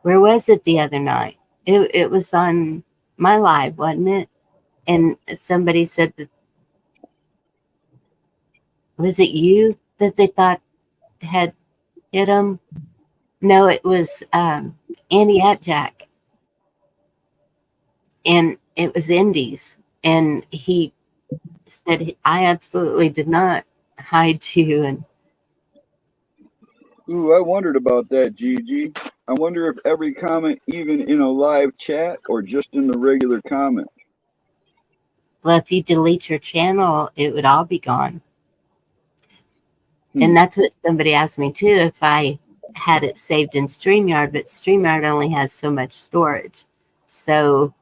where was it the other night? It was on my live, wasn't it? And somebody said that, was it you that they thought had hit him? No, it was Andy at Jack, and it was Indy's, and he said, I absolutely did not hide you. And Ooh, I wondered about that, Gigi. I wonder if every comment, even in a live chat or just in the regular comment. well, if you delete your channel, it would all be gone. And that's what somebody asked me too, if I had it saved in StreamYard, but StreamYard only has so much storage. So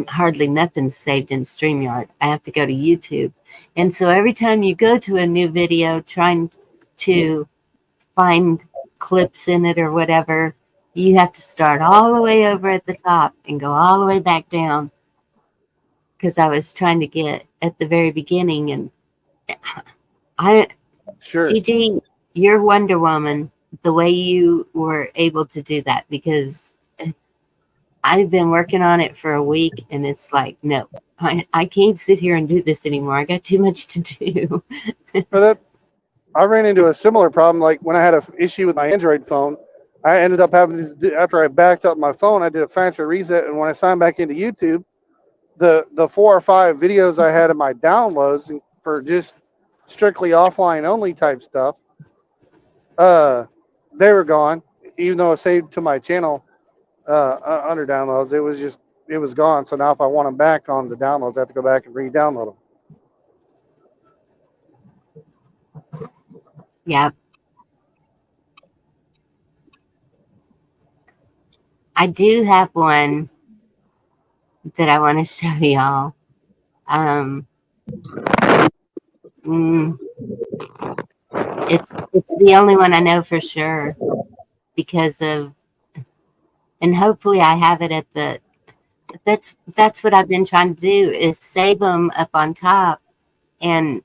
hardly nothing's saved in StreamYard. I have to go to YouTube. And so every time you go to a new video trying to find clips in it or whatever, you have to start all the way over at the top and go all the way back down, because I was trying to get at the very beginning. And Sure. Gigi, you're Wonder Woman, the way you were able to do that, because I've been working on it for a week and it's like, no, I can't sit here and do this anymore. I got too much to do. But I ran into a similar problem. Like when I had an issue with my Android phone, I ended up having to do, after I backed up my phone, I did a factory reset. And when I signed back into YouTube, the 4 or 5 videos I had in my downloads for just strictly offline only type stuff, they were gone. Even though it saved to my channel under downloads, it was gone. So now if I want them back on the downloads, I have to go back and re-download them. Yeah. I do have one that I want to show y'all. It's the only one I know for sure because of, and hopefully I have it at the, that's what I've been trying to do, is save them up on top and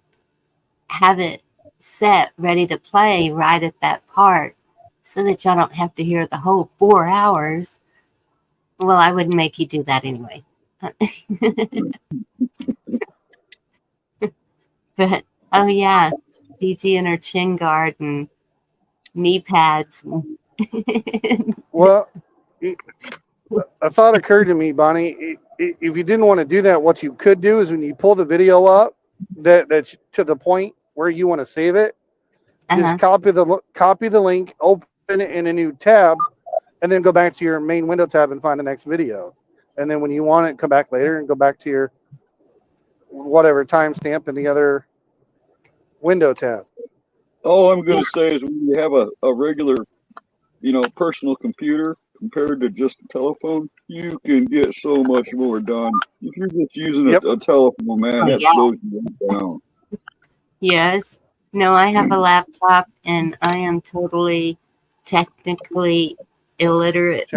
have it set ready to play right at that part so that y'all don't have to hear the whole 4 hours. Well, I wouldn't make you do that anyway. But oh yeah, Gigi and her chin guard and knee pads. Well, a thought occurred to me, Bonnie. If you didn't want to do that, what you could do is when you pull the video up, that's to the point where you want to save it, just copy the link, open it in a new tab, and then go back to your main window tab and find the next video. And then when you want it, come back later and go back to your whatever timestamp in the other window tab. All I'm going to say is when you have a regular, personal computer compared to just a telephone, you can get so much more done. If you're just using a telephone, man, that slows you down. Yes. No, I have a laptop and I am totally technically illiterate.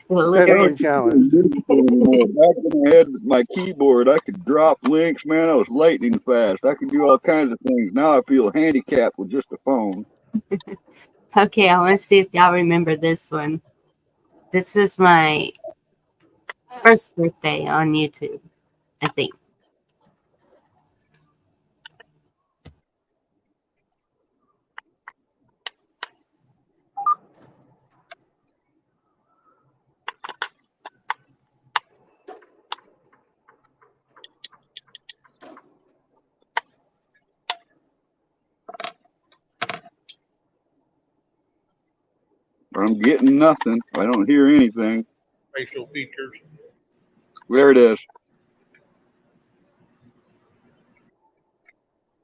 Illiterate challenge. Back when I had my keyboard, I could drop links, man. I was lightning fast. I could do all kinds of things. Now I feel handicapped with just a phone. Okay, I want to see if y'all remember this one. This was my first birthday on YouTube, I think. I'm getting nothing. I don't hear anything. Facial features. There it is.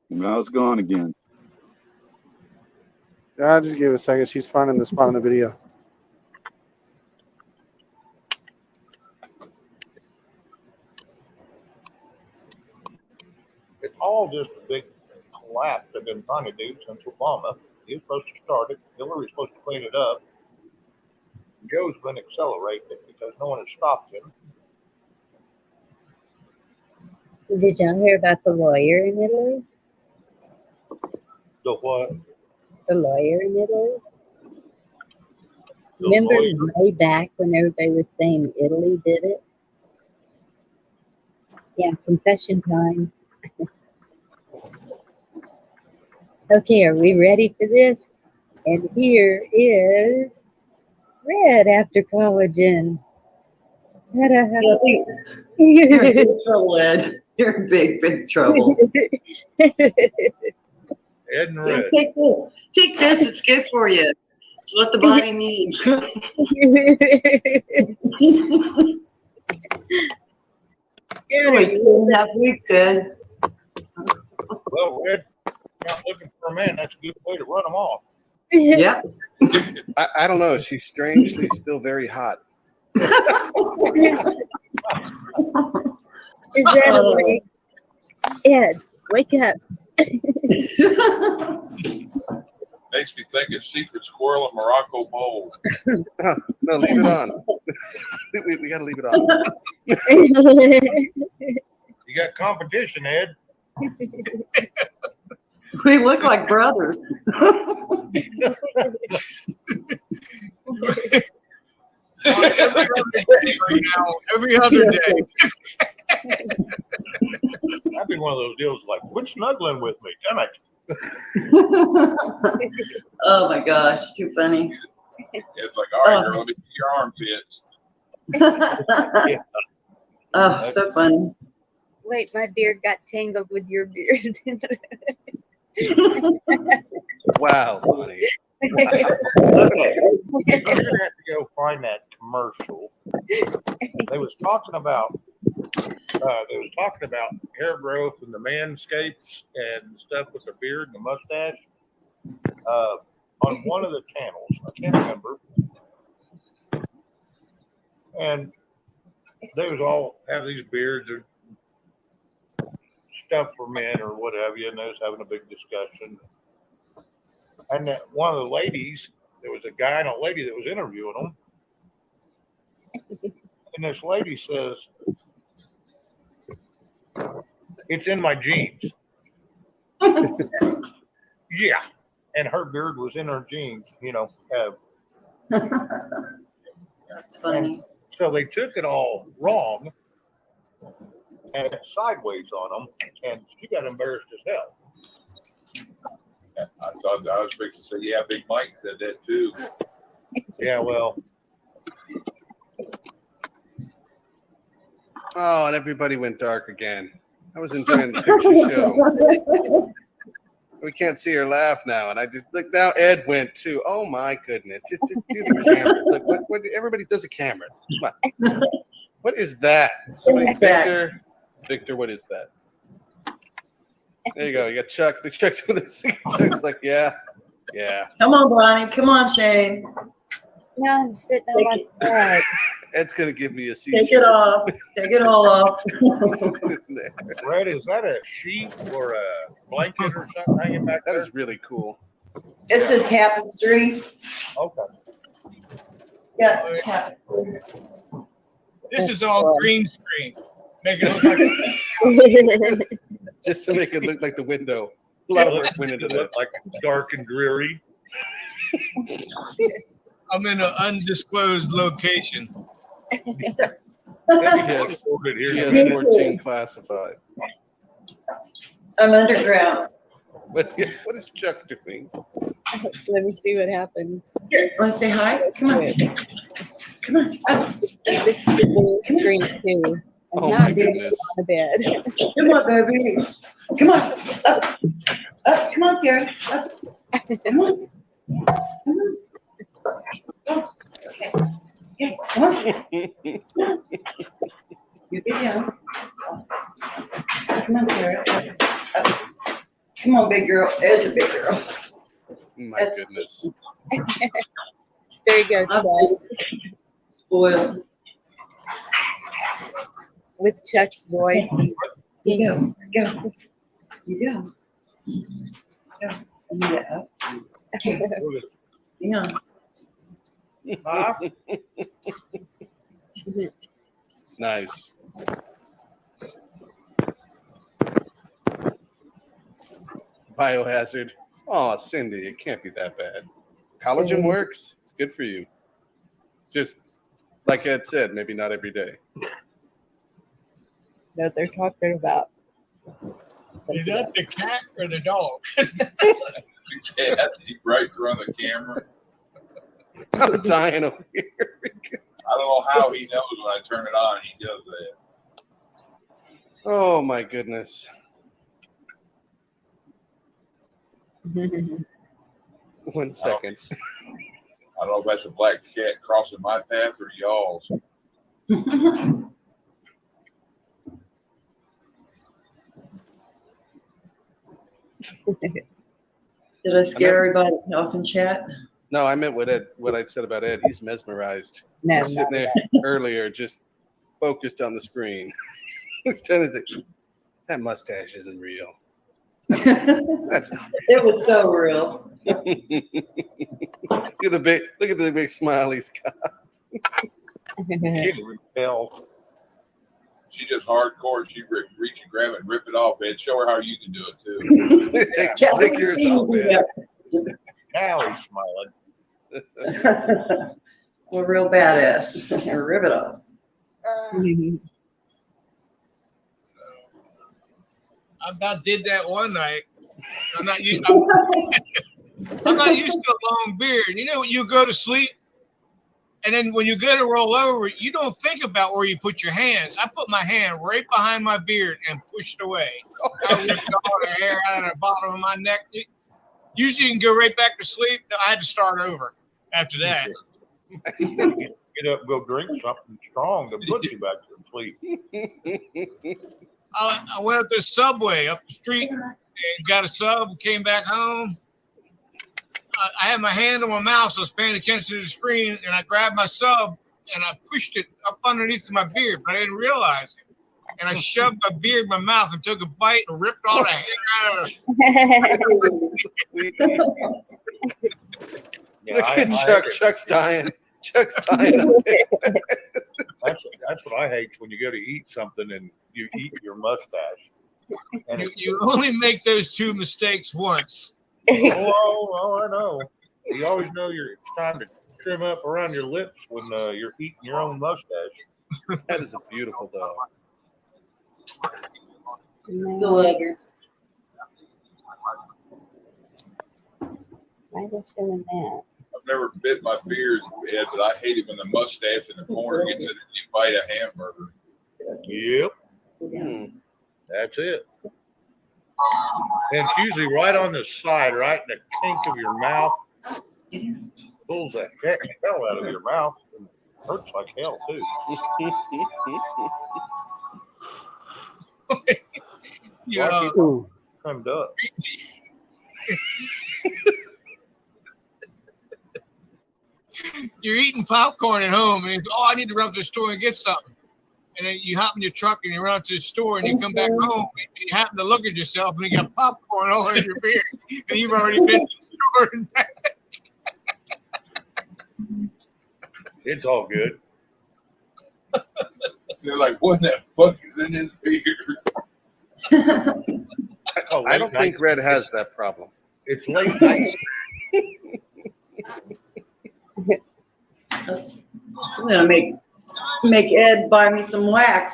Now it's gone again. I'll just give it a second. She's finding the spot in the video. It's all just a big collapse they've been trying to do since Obama. He was supposed to start it. Hillary's supposed to clean it up. Joe's been accelerating it because no one has stopped him. Did y'all hear about the lawyer in Italy? The what? the lawyer in Italy? The Remember lawyer? way back when everybody was saying Italy did it? Yeah, confession time. Okay, are we ready for this? And here is Red after collagen. Ta-da. You're in big trouble, Ed. You're in big, big trouble. Ed and Red. Take this. Take this. It's good for you. It's what the body needs. Only 2.5 weeks, Ed. Well, Red, not looking for a man. That's a good way to run them off. Yep. I don't know. She's strangely still very hot. Is that a way? Ed, wake up. Makes me think of Secret Squirrel and Morocco Bowl. No, leave it on. we got to leave it on. You got competition, Ed. We look like brothers. Every other day. That'd be one of those deals like, quit snuggling with me. Damn it. Oh my gosh, too funny. It's like, all right, girl, let me see your armpits. Oh, so funny. Wait, my beard got tangled with your beard. Wow, buddy. Okay. You're gonna have to go find that commercial. They was talking about hair growth and the manscapes and stuff with the beard and the mustache on one of the channels. I can't remember. And they was all have these beards or stuff for men or what have you, and they was having a big discussion. And that one of the ladies, there was a guy and a lady that was interviewing them. And this lady says, it's in my jeans. Yeah. And her beard was in her jeans, you know. That's funny. So they took it all wrong and sideways on them, and she got embarrassed as hell. I thought I was fixing to say, yeah, Big Mike said that too. Yeah, well, Oh, and everybody went dark again. I was enjoying the picture show. We can't see her laugh now, and I just look now. Ed went too. Oh my goodness! Just do the camera. Look, what? Everybody does a camera. Come on. What is that? Somebody, Victor. Victor, what is that? There you go. You got Chuck. The Chuck's with his. Chuck's like, yeah. Come on, Bonnie. Come on, Shane. No, I'm sitting on my bed. Ed's gonna give me a seizure. Take it off. Take it all off. Red, is that a sheet or a blanket or something hanging back That there? is really cool. It's a tapestry. Okay. Yeah, tapestry. This is all green screen. Make it look like Just to make it look like the window. A lot of work went into It that. looked like dark and dreary. I'm in an undisclosed location. Yes. Good here. GS-14 classified. I'm underground. What is Chuck doing? Let me see what happens. Here, want to say hi? Come on. Come on. Up. This is the screen too. I'm Oh not my doing goodness. on the bed. Come on, baby. Come on. Up. Up. Come on, Sierra. Up. Come on. Come on. Oh, okay. Okay. Come on. Come on. You get down. Come on, Sierra. Up. Come on, big girl. There's a big girl. My goodness. There you go, I'm Chuck. spoiled. With Chuck's voice. You go. Go. You go. Go. And you get up. Okay. Yeah. Huh? Nice. Biohazard. Oh, Cindy, it can't be that bad. Collagen works. It's good for you. Just like Ed said, maybe not every day. That they're talking about. Is that the cat or the dog? Cat, he right around the camera. I'm dying over here. I don't know how he knows when I turn it on. He does that. Oh my goodness. 1 second. I don't know if that's a black cat crossing my path or y'all's. Did I scare everybody off in chat? No, I meant what I said about Ed. He's mesmerized. No, He's sitting there earlier, just focused on the screen. He's trying to think, that mustache isn't real. That's not It was so real. look at the big smile he's got. Kid repel. She just hardcore. She reach and grab it and rip it off, Ed. Show her how you can do it too. Take yours off, man. Now he's smiling. We're real badass. Rip it off. I about did that one night. I'm not used to a long beard. You know, when you go to sleep, and then when you go to roll over, you don't think about where you put your hands. I put my hand right behind my beard and pushed away. I ripped all the hair out of the bottom of my neck. Usually you can go right back to sleep. No, I had to start over after that. Get up and go drink something strong to put you back to sleep. I went up to the Subway up the street and got a sub, came back home. I had my hand on my mouth, so I was paying attention to the screen, and I grabbed my sub and I pushed it up underneath my beard, but I didn't realize it. And I shoved my beard in my mouth and took a bite and ripped all the hair out of it. Yeah, Look at Chuck. Chuck's dying. Chuck's dying. That's what I hate when you go to eat something and you eat your mustache. And You only make those two mistakes once. oh, I know. You always know it's time to trim up around your lips when you're eating your own mustache. That is a beautiful dog. Deliver. Why are they showing that? I've never bit my beard, Ed, but I hate it when the mustache in the corner gets in and you bite a hamburger. Yep. That's it. And it's usually right on the side, right in the kink of your mouth. Pulls the hell out of your mouth and hurts like hell, too. Yeah. Trimmed up. You're eating popcorn at home, and it's, I need to run to the store and get something. And then you hop in your truck and you run to the store and you come back home and you happen to look at yourself and you got popcorn all over your beard and you've already been to the store and back. It's all good. They're like, what the fuck is in his beard? I don't think Red has that problem. It's late night. I'm gonna make Ed buy me some wax.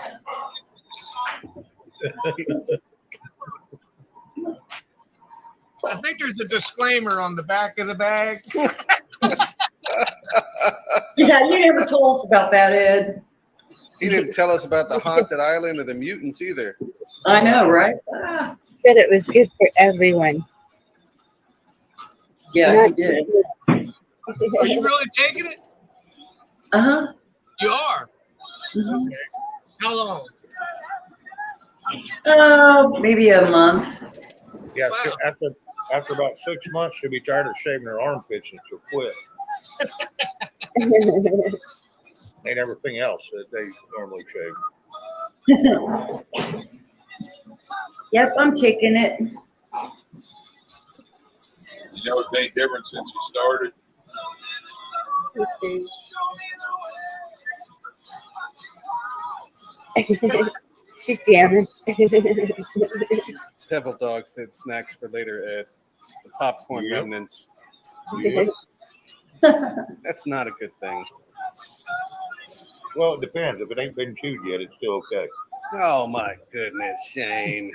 I think there's a disclaimer on the back of the bag. Yeah, you never told us about that, Ed. He didn't tell us about the haunted island or the mutants either. I know, right? Said it was good for everyone. Yeah, he did. Are you really taking it? Uh-huh. You are. Mhm. Okay. How long? Maybe a month. Yeah, Wow. after about 6 months, she'll be tired of shaving her armpits and she'll quit. And everything else that they normally shave. Yep, I'm taking it. You know it's made difference since you started? She's jamming. Devil Dog said snacks for later, Ed. The popcorn Yep. remnants. Yeah. That's not a good thing. Well, it depends. If it ain't been chewed yet, it's still okay. Oh my goodness, Shane.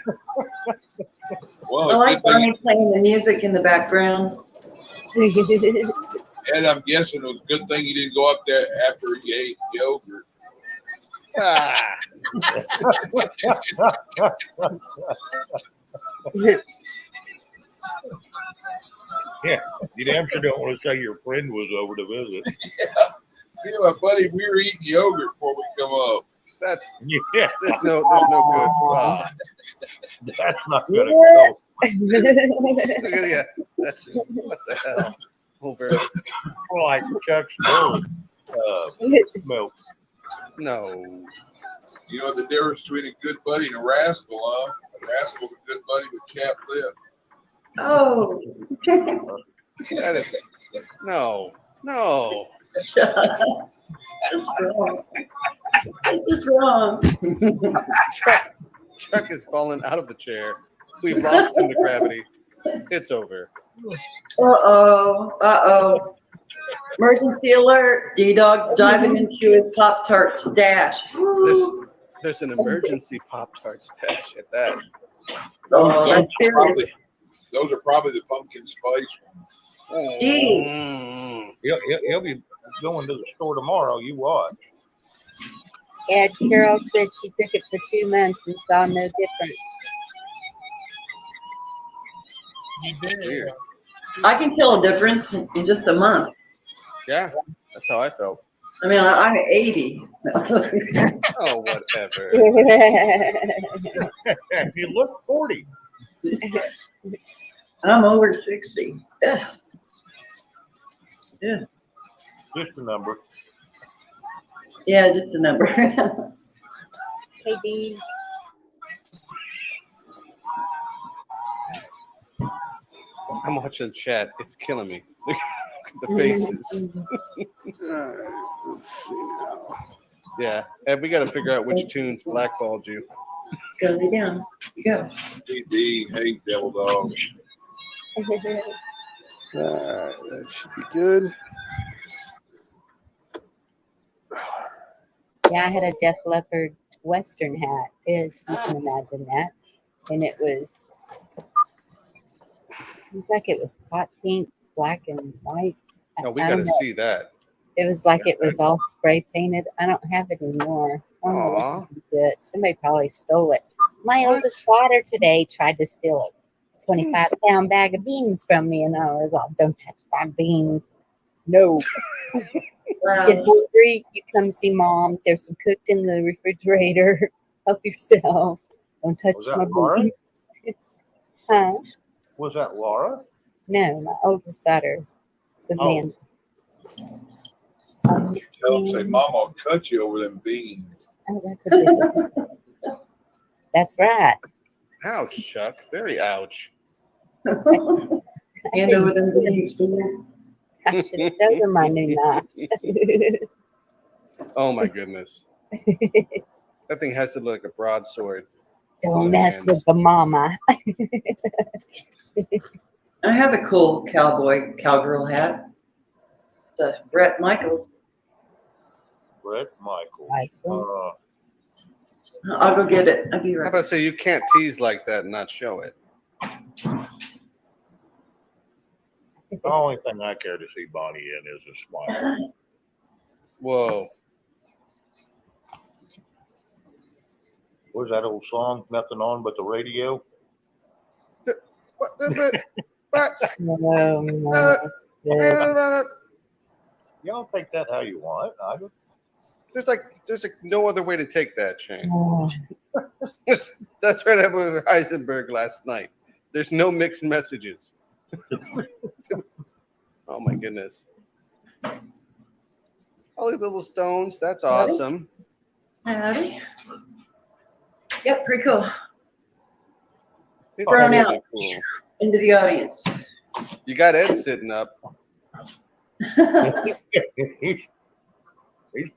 Well, I it's like good thing, Barney playing the music in the background. and I'm guessing it was a good thing you didn't go up there after you ate yogurt. Ah, Yeah, you damn sure don't want to say your friend was over to visit. Me and my buddy, we were eating yogurt before we come up. that's Yeah, there's no good. Ah, that's not gonna go. look at yeah. That's what the hell. Over. Like Chuck's bird milk. No. You know the difference between a good buddy and a rascal, huh? A rascal's a good buddy with chapped lip. Oh. That is no. That's wrong. This is wrong. Chuck has fallen out of the chair. We've lost him to gravity. It's over. Uh-oh. Emergency alert. D-Dog's diving into his Pop-Tart stash. There's an emergency Pop-Tart stash at that. Oh, that's serious. Those are probably the pumpkin spice ones. Gee. Mm. He'll be going to the store tomorrow. You watch. Yeah, Carol said she took it for 2 months and saw no difference. You did. Weird. I can tell a difference in just a month. Yeah, that's how I felt. I mean, I'm 80. Oh, whatever. You look 40. I'm over 60. Yeah. Just a number. Yeah, just a number. Hey, Dee. I'm watching chat. It's killing me. Look at the faces. Let's see now. Yeah, and we got to figure out which tunes blackballed you. Go lay down. Go. DD, hey, devil dog. That should be good. Yeah, I had a Def Leppard Western hat, if you can imagine that. And it was, seems like it was hot pink, black, and white. Oh, we I got don't to know. see that. It was like it was all spray painted. I don't have it anymore. I don't know what Aw. happened to it. Somebody probably stole it. My What? oldest daughter today tried to steal a 25-pound bag of beans from me, and I was all, "Don't touch my beans." No. Wow. Get hungry, you come see mom. There's some cooked in the refrigerator. Help yourself. Don't touch Was that my Laura? beans. Huh? Was that Laura? No, my oldest daughter. The Oh. man. Tell them, say, Mama will cut you over them beans. Oh, that's a good one. That's right. Ouch, Chuck. Very ouch. Hand over them beans, Peter. I should have showed her my new knife. Oh my goodness. That thing has to look like a broadsword. Don't mess with the mama. I have a cool cowgirl hat. It's a Brett Michaels. Brett Michael. Awesome. I'll go get it. I'll be How right about say you can't tease like that and not show it? The only thing I care to see Bonnie in is a smile. Whoa. What's that old song? Nothing on but the radio. No. Y'all take that how you want. I just There's like no other way to take that, Shane. Oh, That's right up with Heisenberg last night. There's no mixed messages. Oh my goodness. All these little stones. That's awesome. Howdy. Yep, pretty cool. It's Thrown really out. cool. Into the audience. You got Ed sitting up. he's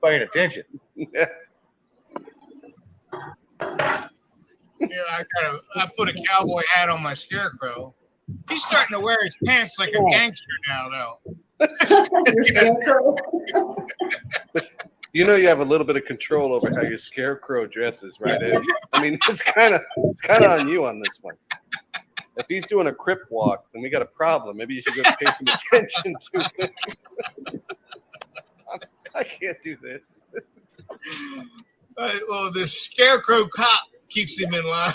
paying attention. Yeah. Yeah, I put a cowboy hat on my scarecrow. He's starting to wear his pants like a gangster now, though. You know, you have a little bit of control over how your scarecrow dresses, right, Ed? I mean, it's kind of on you on this one. If he's doing a crip walk, then we got a problem. Maybe you should go pay some attention to it. I can't do this. Well, the scarecrow cop keeps him in line.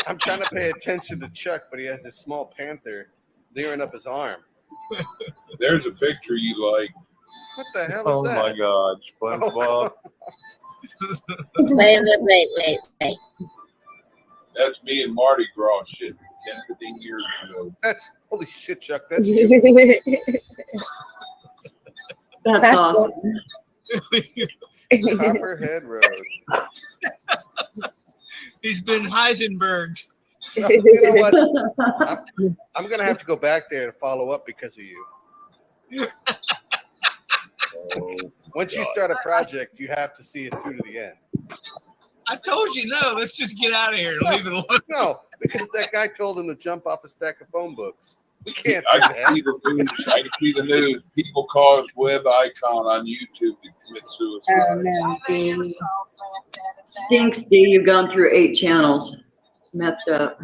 I'm trying to pay attention to Chuck, but he has this small panther leering up his arm. There's a picture you like. What the hell is Oh that? my God, SpongeBob. Wait. That's me and Mardi Gras shit 10, 15 years ago. That's holy shit, Chuck. That's you. That's awesome. Copperhead Road. He's been Heisenberged. You know what? I'm going to have to go back there and follow up because of you. Oh, Once you start a project, you have to see it through to the end. I told you, no, let's just get out of here and leave it alone. No, because that guy told him to jump off a stack of phone books. We can't I do can that. see the news. I can see the news. People cause web icon on YouTube to commit suicide. Oh no, Dee. Stinks, Dee. You've gone through 8 channels. It's messed up.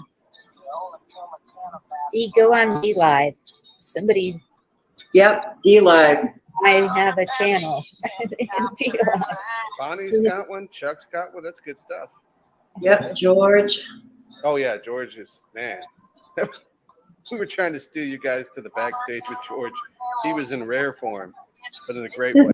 Dee, go on D Live. Somebody Yep, D Live. might have a channel. D Live. Bonnie's got one. Chuck's got one. That's good stuff. Yep, George. Oh, yeah. George is, man. We were trying to steal you guys to the backstage with George. He was in rare form, but in a great way.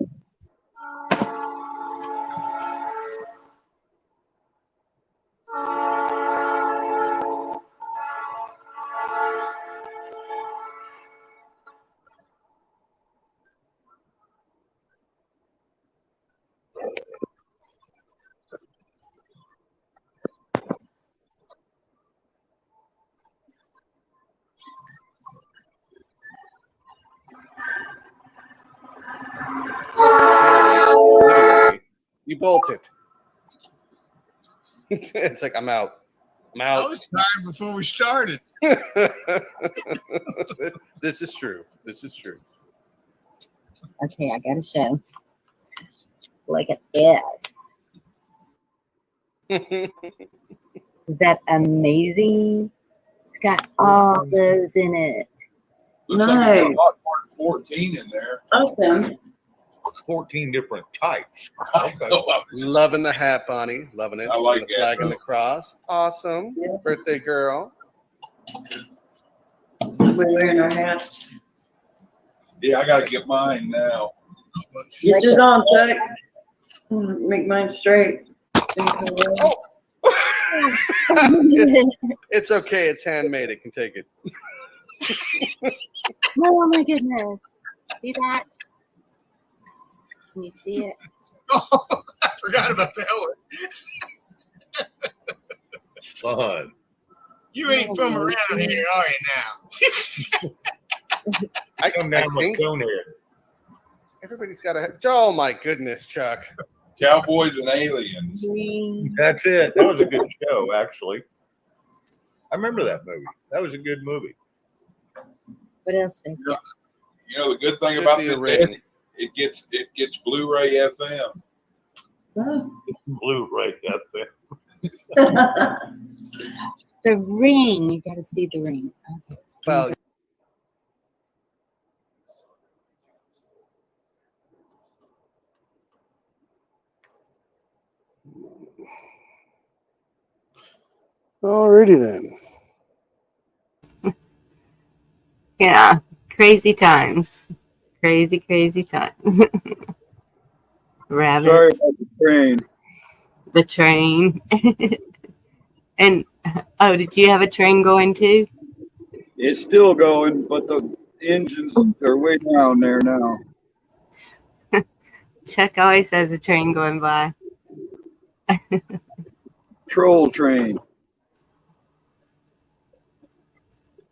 Literally, you bolted. It's like, I'm out. I'm I out. was tired before we started. This is true. This is true. Okay, I got to show. Look at this. Is that amazing? It's got all those in it. Looks like it's got a Nice. lot more than 14 in there. Awesome. 14 different types. I know, I was just- Loving the hat, Bonnie. Loving it. I like the flag that. and the cross. Awesome. Yeah. Birthday girl. We're wearing our hats. Yeah, I gotta get mine now. Get yours on, Chuck. Make mine straight. It's okay. It's handmade. It can take it. Oh my goodness. See that? Can you see it? Oh, I forgot about that one. Fun. You ain't from around here, are you now? I Come down with think Conehead. everybody's got a. Oh my goodness, Chuck. Cowboys and aliens. Green. That's it. That was a good show, actually. I remember that movie. That was a good movie. What else? They got? You know the good thing Should about be this a ring. bed, it gets Blu-ray FM. Blu-ray up there. The ring. You got to see the ring. Okay. Well, Alrighty then. Yeah. Crazy times. Crazy times. Rabbits. Sorry about the train. The train. And oh, did you have a train going too? It's still going, but the engines are way down there now. Chuck always has a train going by. Troll train.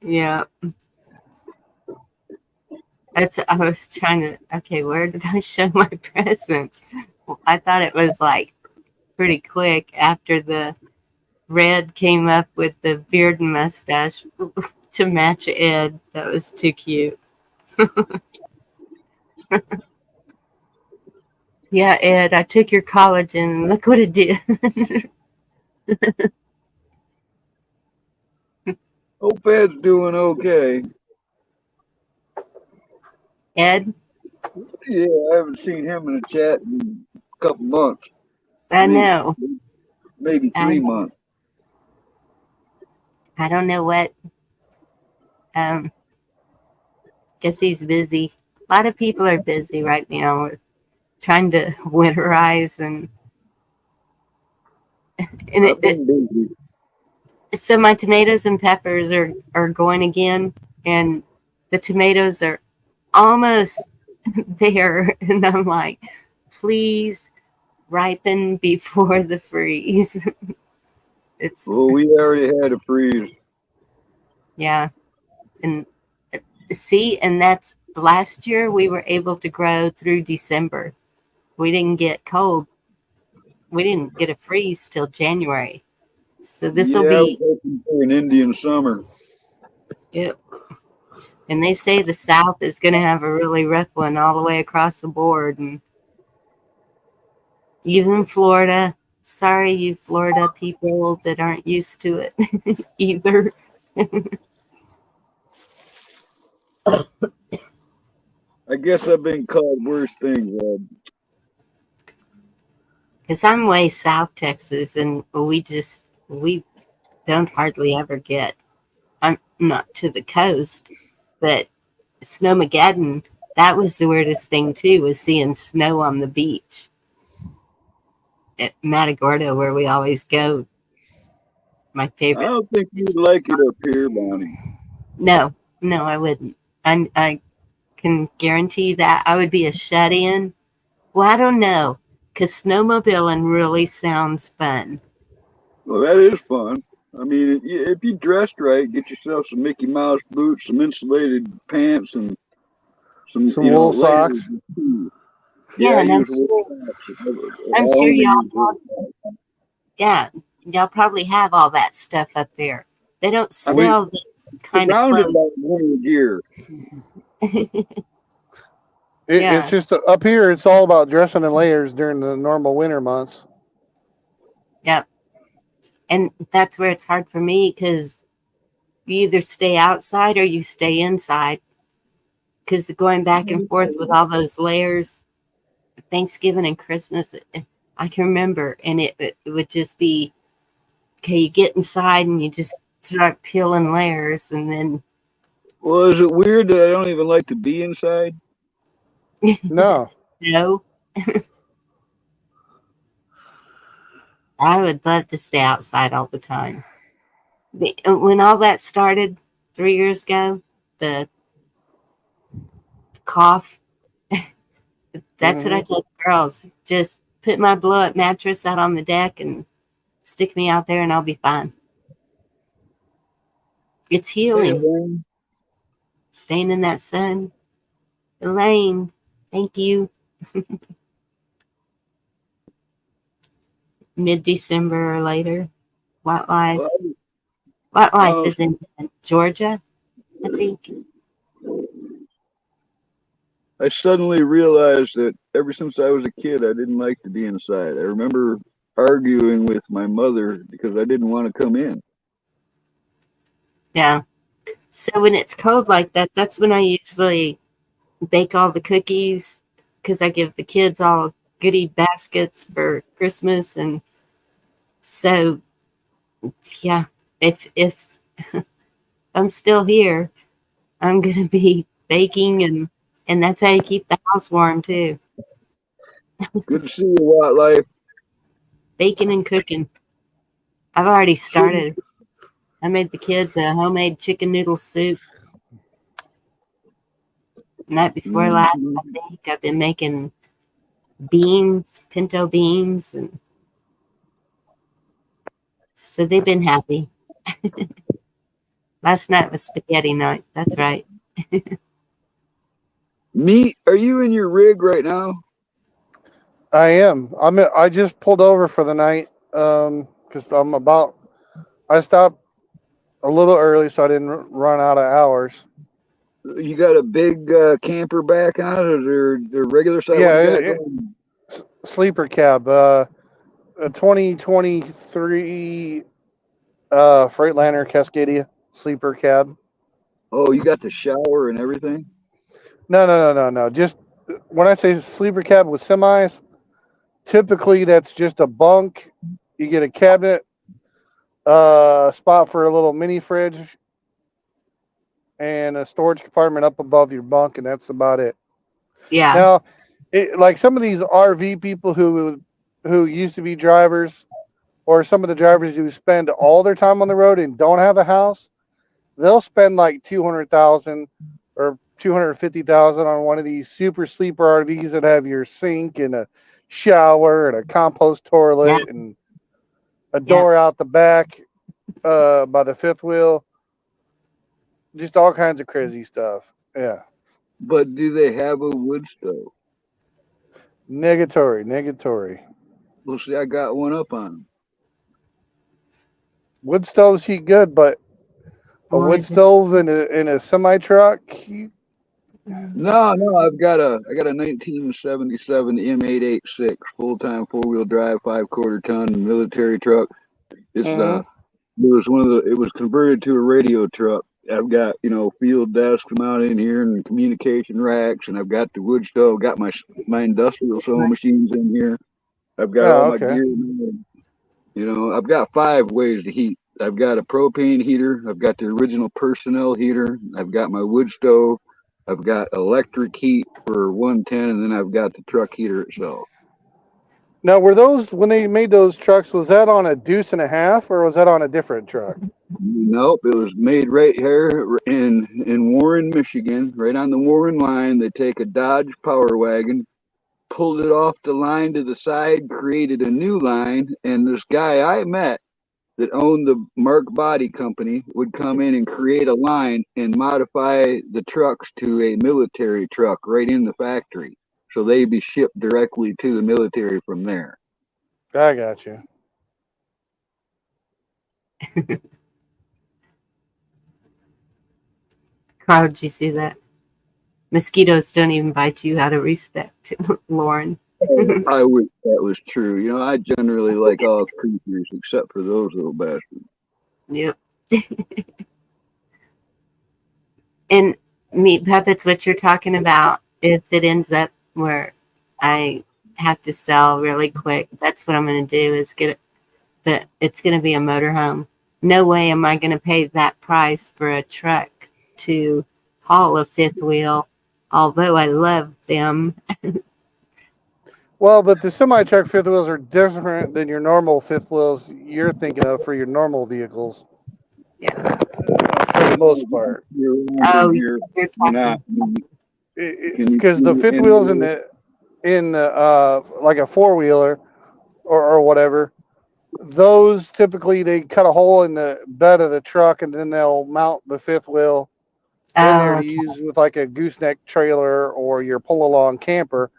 Yeah. I was trying to, okay, where did I show my presents? Well, I thought it was like pretty quick after the Red came up with the beard and mustache to match Ed. That was too cute. Yeah, Ed, I took your collagen and look what it did. Hope Ed's doing okay. Ed, Yeah, I haven't seen him in a chat in a couple months. I know. Maybe I 3 know. months. I don't know what. Guess he's busy. A lot of people are busy right now trying to winterize and I've been busy. so my tomatoes and peppers are going again, and the tomatoes are almost there, and I'm like, please ripen before the freeze. It's Well, we already had a freeze. yeah, and see, and that's last year we were able to grow through December. We didn't get cold. We didn't get a freeze till January. So this will Yeah, I was be hoping for an Indian summer. yep. And they say the South is going to have a really rough one all the way across the board, and even Florida. Sorry, you Florida people that aren't used to it either. I guess I've been called worse things, Ed. Because I'm way South Texas, and we don't hardly ever get. I'm not to the coast, but Snowmageddon. That was the weirdest thing too, was seeing snow on the beach at Matagorda, where we always go. My I favorite. don't think you'd like it up here, Bonnie. No, I wouldn't. I can guarantee that I would be a shut-in. Well, I don't know, because snowmobiling really sounds fun. Well, that is fun. I mean, if you dressed right, get yourself some Mickey Mouse boots, some insulated pants, and some wool layers. socks. Yeah, and I'm use wool sure, socks. I'm I sure only y'all, use wool socks. yeah, y'all probably have all that stuff up there. They don't I mean, sell this kind of surrounded clothes. by winter gear. Yeah. It's just up here. It's all about dressing in layers during the normal winter months. Yep. And that's where it's hard for me, because you either stay outside or you stay inside. Because going back and forth with all those layers, Thanksgiving and Christmas, I can remember, and it would just be, okay, you get inside and you just start peeling layers, and then. Well, is it weird that I don't even like to be inside? No. No. I would love to stay outside all the time. When all that started 3 years ago, the cough, that's what I told the girls. Just put my blow-up mattress out on the deck and stick me out there and I'll be fine. It's healing. Hey, Staying in that sun. Elaine, thank you. Mid-December or later. What life? What life is in Georgia, I think. I suddenly realized that ever since I was a kid, I didn't like to be inside. I remember arguing with my mother because I didn't want to come in. Yeah. So when it's cold like that, that's when I usually bake all the cookies, because I give the kids all goodie baskets for Christmas. And so, yeah, if I'm still here, I'm going to be baking, and that's how you keep the house warm too. Good to see you, Wildlife. Baking and cooking. I've already started. I made the kids a homemade chicken noodle soup. Night before last, I think. I've been making beans, pinto beans, and so they've been happy. Last night was spaghetti night. That's right. Meat, are you in your rig right now? I am. I just pulled over for the night because I'm about I stopped a little early so I didn't run out of hours. You got a big camper back on it, or the regular size? Yeah, What you got going? sleeper cab, a 2023 Freightliner Cascadia sleeper cab. Oh, you got the shower and everything? No. Just when I say sleeper cab with semis, typically that's just a bunk. You get a cabinet, spot for a little mini fridge, and a storage compartment up above your bunk, and that's about it. Yeah. Now, like some of these RV people who used to be drivers, or some of the drivers who spend all their time on the road and don't have a house, they'll spend like 200,000 or 250,000 on one of these super sleeper RVs that have your sink and a shower and a compost toilet and a door out the back by the fifth wheel. Just all kinds of crazy stuff. Yeah. But do they have a wood stove? Negatory. Well, see, I got one up on them. Wood stoves heat good, but a wood stove in a semi truck. No, I got a 1977 M886 full-time 4-wheel drive 5/4 ton military truck. It's it was converted to a radio truck. I've got, field desk mounted in here and communication racks, and I've got the wood stove, got my industrial sewing machines in here. I've got all my gear in there. I've got 5 ways to heat. I've got a propane heater. I've got the original personnel heater. I've got my wood stove. I've got electric heat for 110, and then I've got the truck heater itself. Now, were those, when they made those trucks, was that on a deuce and a half, or was that on a different truck? Nope, it was made right here in Warren, Michigan, right on the Warren line. They take a Dodge Power Wagon, pulled it off the line to the side, created a new line, and this guy I met that owned the Mark Body Company would come in and create a line and modify the trucks to a military truck right in the factory. So they'd be shipped directly to the military from there. I got you. Carl, did you see that? Mosquitoes don't even bite you out of respect, Lauren. I wish that was true. I generally like all creatures except for those little bastards. Yep. And meat puppets, what you're talking about, if it ends up where I have to sell really quick, that's what I'm going to do is get it. But it's going to be a motorhome. No way am I going to pay that price for a truck to haul a fifth wheel, although I love them. Well, but the semi-truck fifth wheels are different than your normal fifth wheels you're thinking of for your normal vehicles. Yeah. For the most part. Oh, you're talking. Because the fifth wheels in the like a four-wheeler or whatever, those typically they cut a hole in the bed of the truck and then they'll mount the fifth wheel in there to use with like a gooseneck trailer or your pull-along camper.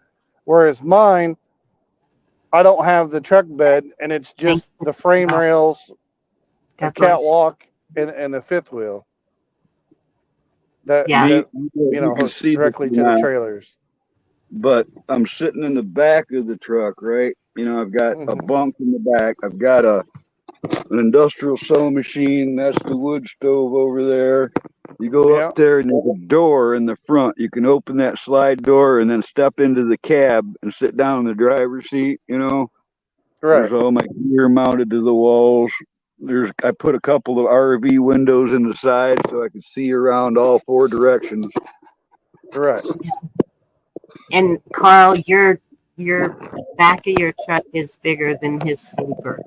Whereas mine, I don't have the truck bed, and it's just the frame rails, a catwalk, and the fifth wheel. That hooks directly to the trailers. But I'm sitting in the back of the truck, right? I've got a bunk in the back. I've got an industrial sewing machine. That's the wood stove over there. You go up there and there's a door in the front. You can open that slide door and then step into the cab and sit down in the driver's seat, Right. There's all my gear mounted to the walls. I put a couple of RV windows in the side so I can see around all 4 directions. Right. And Carl, your back of your truck is bigger than his sleeper.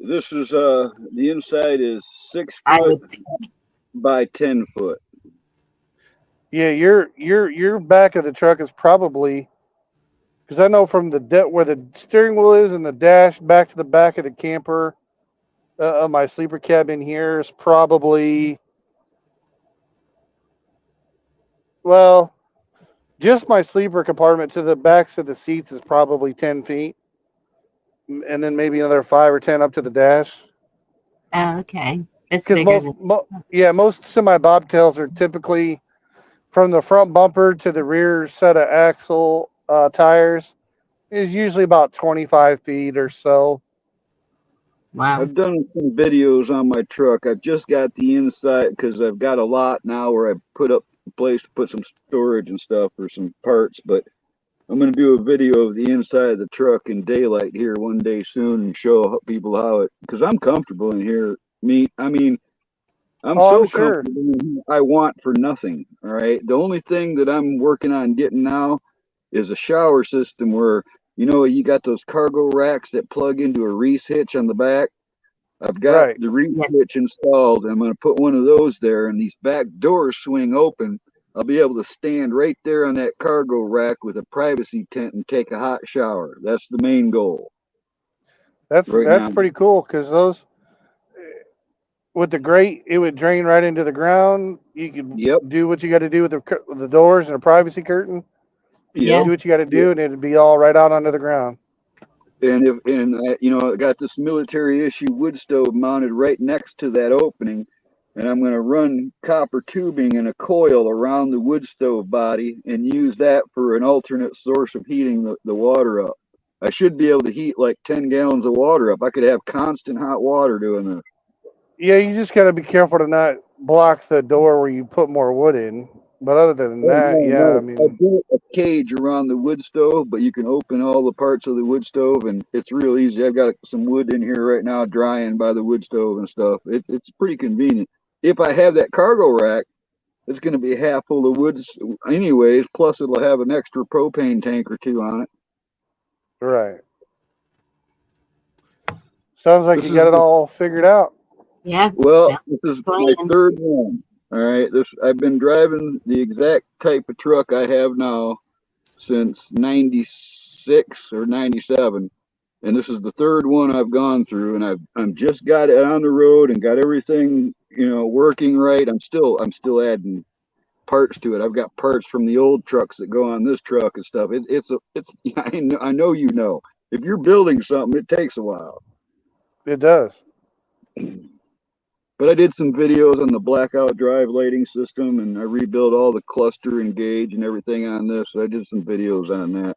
This is the inside is 6 foot by 10 foot. Yeah, your back of the truck is probably, because I know from the where the steering wheel is and the dash back to the back of the camper of my sleeper cabin here is probably, well, just my sleeper compartment to the backs of the seats is probably 10 feet, and then maybe another 5 or 10 up to the dash. Oh, okay. It's Because bigger than. most semi bobtails are typically from the front bumper to the rear set of axle tires is usually about 25 feet or so. Wow. I've done some videos on my truck. I've just got the inside because I've got a lot now where I put up a place to put some storage and stuff for some parts. But I'm going to do a video of the inside of the truck in daylight here one day soon and show people how it, because I'm comfortable in here. I mean, I'm Oh, I'm so sure. comfortable in here, I want for nothing. All right. The only thing that I'm working on getting now is a shower system where, you got those cargo racks that plug into a Reese hitch on the back. I've got Right. the Reese Yes. hitch installed. I'm going to put one of those there, and these back doors swing open. I'll be able to stand right there on that cargo rack with a privacy tent and take a hot shower. That's the main goal right That's now. pretty cool because those with the grate, it would drain right into the ground. You could Yep, do what you got to do with the doors and a privacy curtain. yep. Yeah. Do what you got to Yep. do, and it'd be all right out under the ground. I got this military issue wood stove mounted right next to that opening, and I'm going to run copper tubing in a coil around the wood stove body and use that for an alternate source of heating the water up. I should be able to heat like 10 gallons of water up. I could have constant hot water doing this. Yeah, you just got to be careful to not block the door where you put more wood in. But other than Oh, that, no, yeah, I no. I mean, built a cage around the wood stove, but you can open all the parts of the wood stove, and it's real easy. I've got some wood in here right now drying by the wood stove and stuff. It's pretty convenient. If I have that cargo rack, it's going to be half full of wood anyways, plus it'll have an extra propane tank or two on it. right. Sounds like This you is got it all figured out. Yeah. Well, Sounds this is my plan. third one. All right, I've been driving the exact type of truck I have now since 96 or 97, and this is the third one I've gone through, and I'm just got it on the road and got everything working right. I'm still adding parts to it. I've got parts from the old trucks that go on this truck and stuff. It's I know if you're building something, it takes a while. It does. But I did some videos on the blackout drive lighting system, and I rebuilt all the cluster and gauge and everything on this. So I did some videos on that.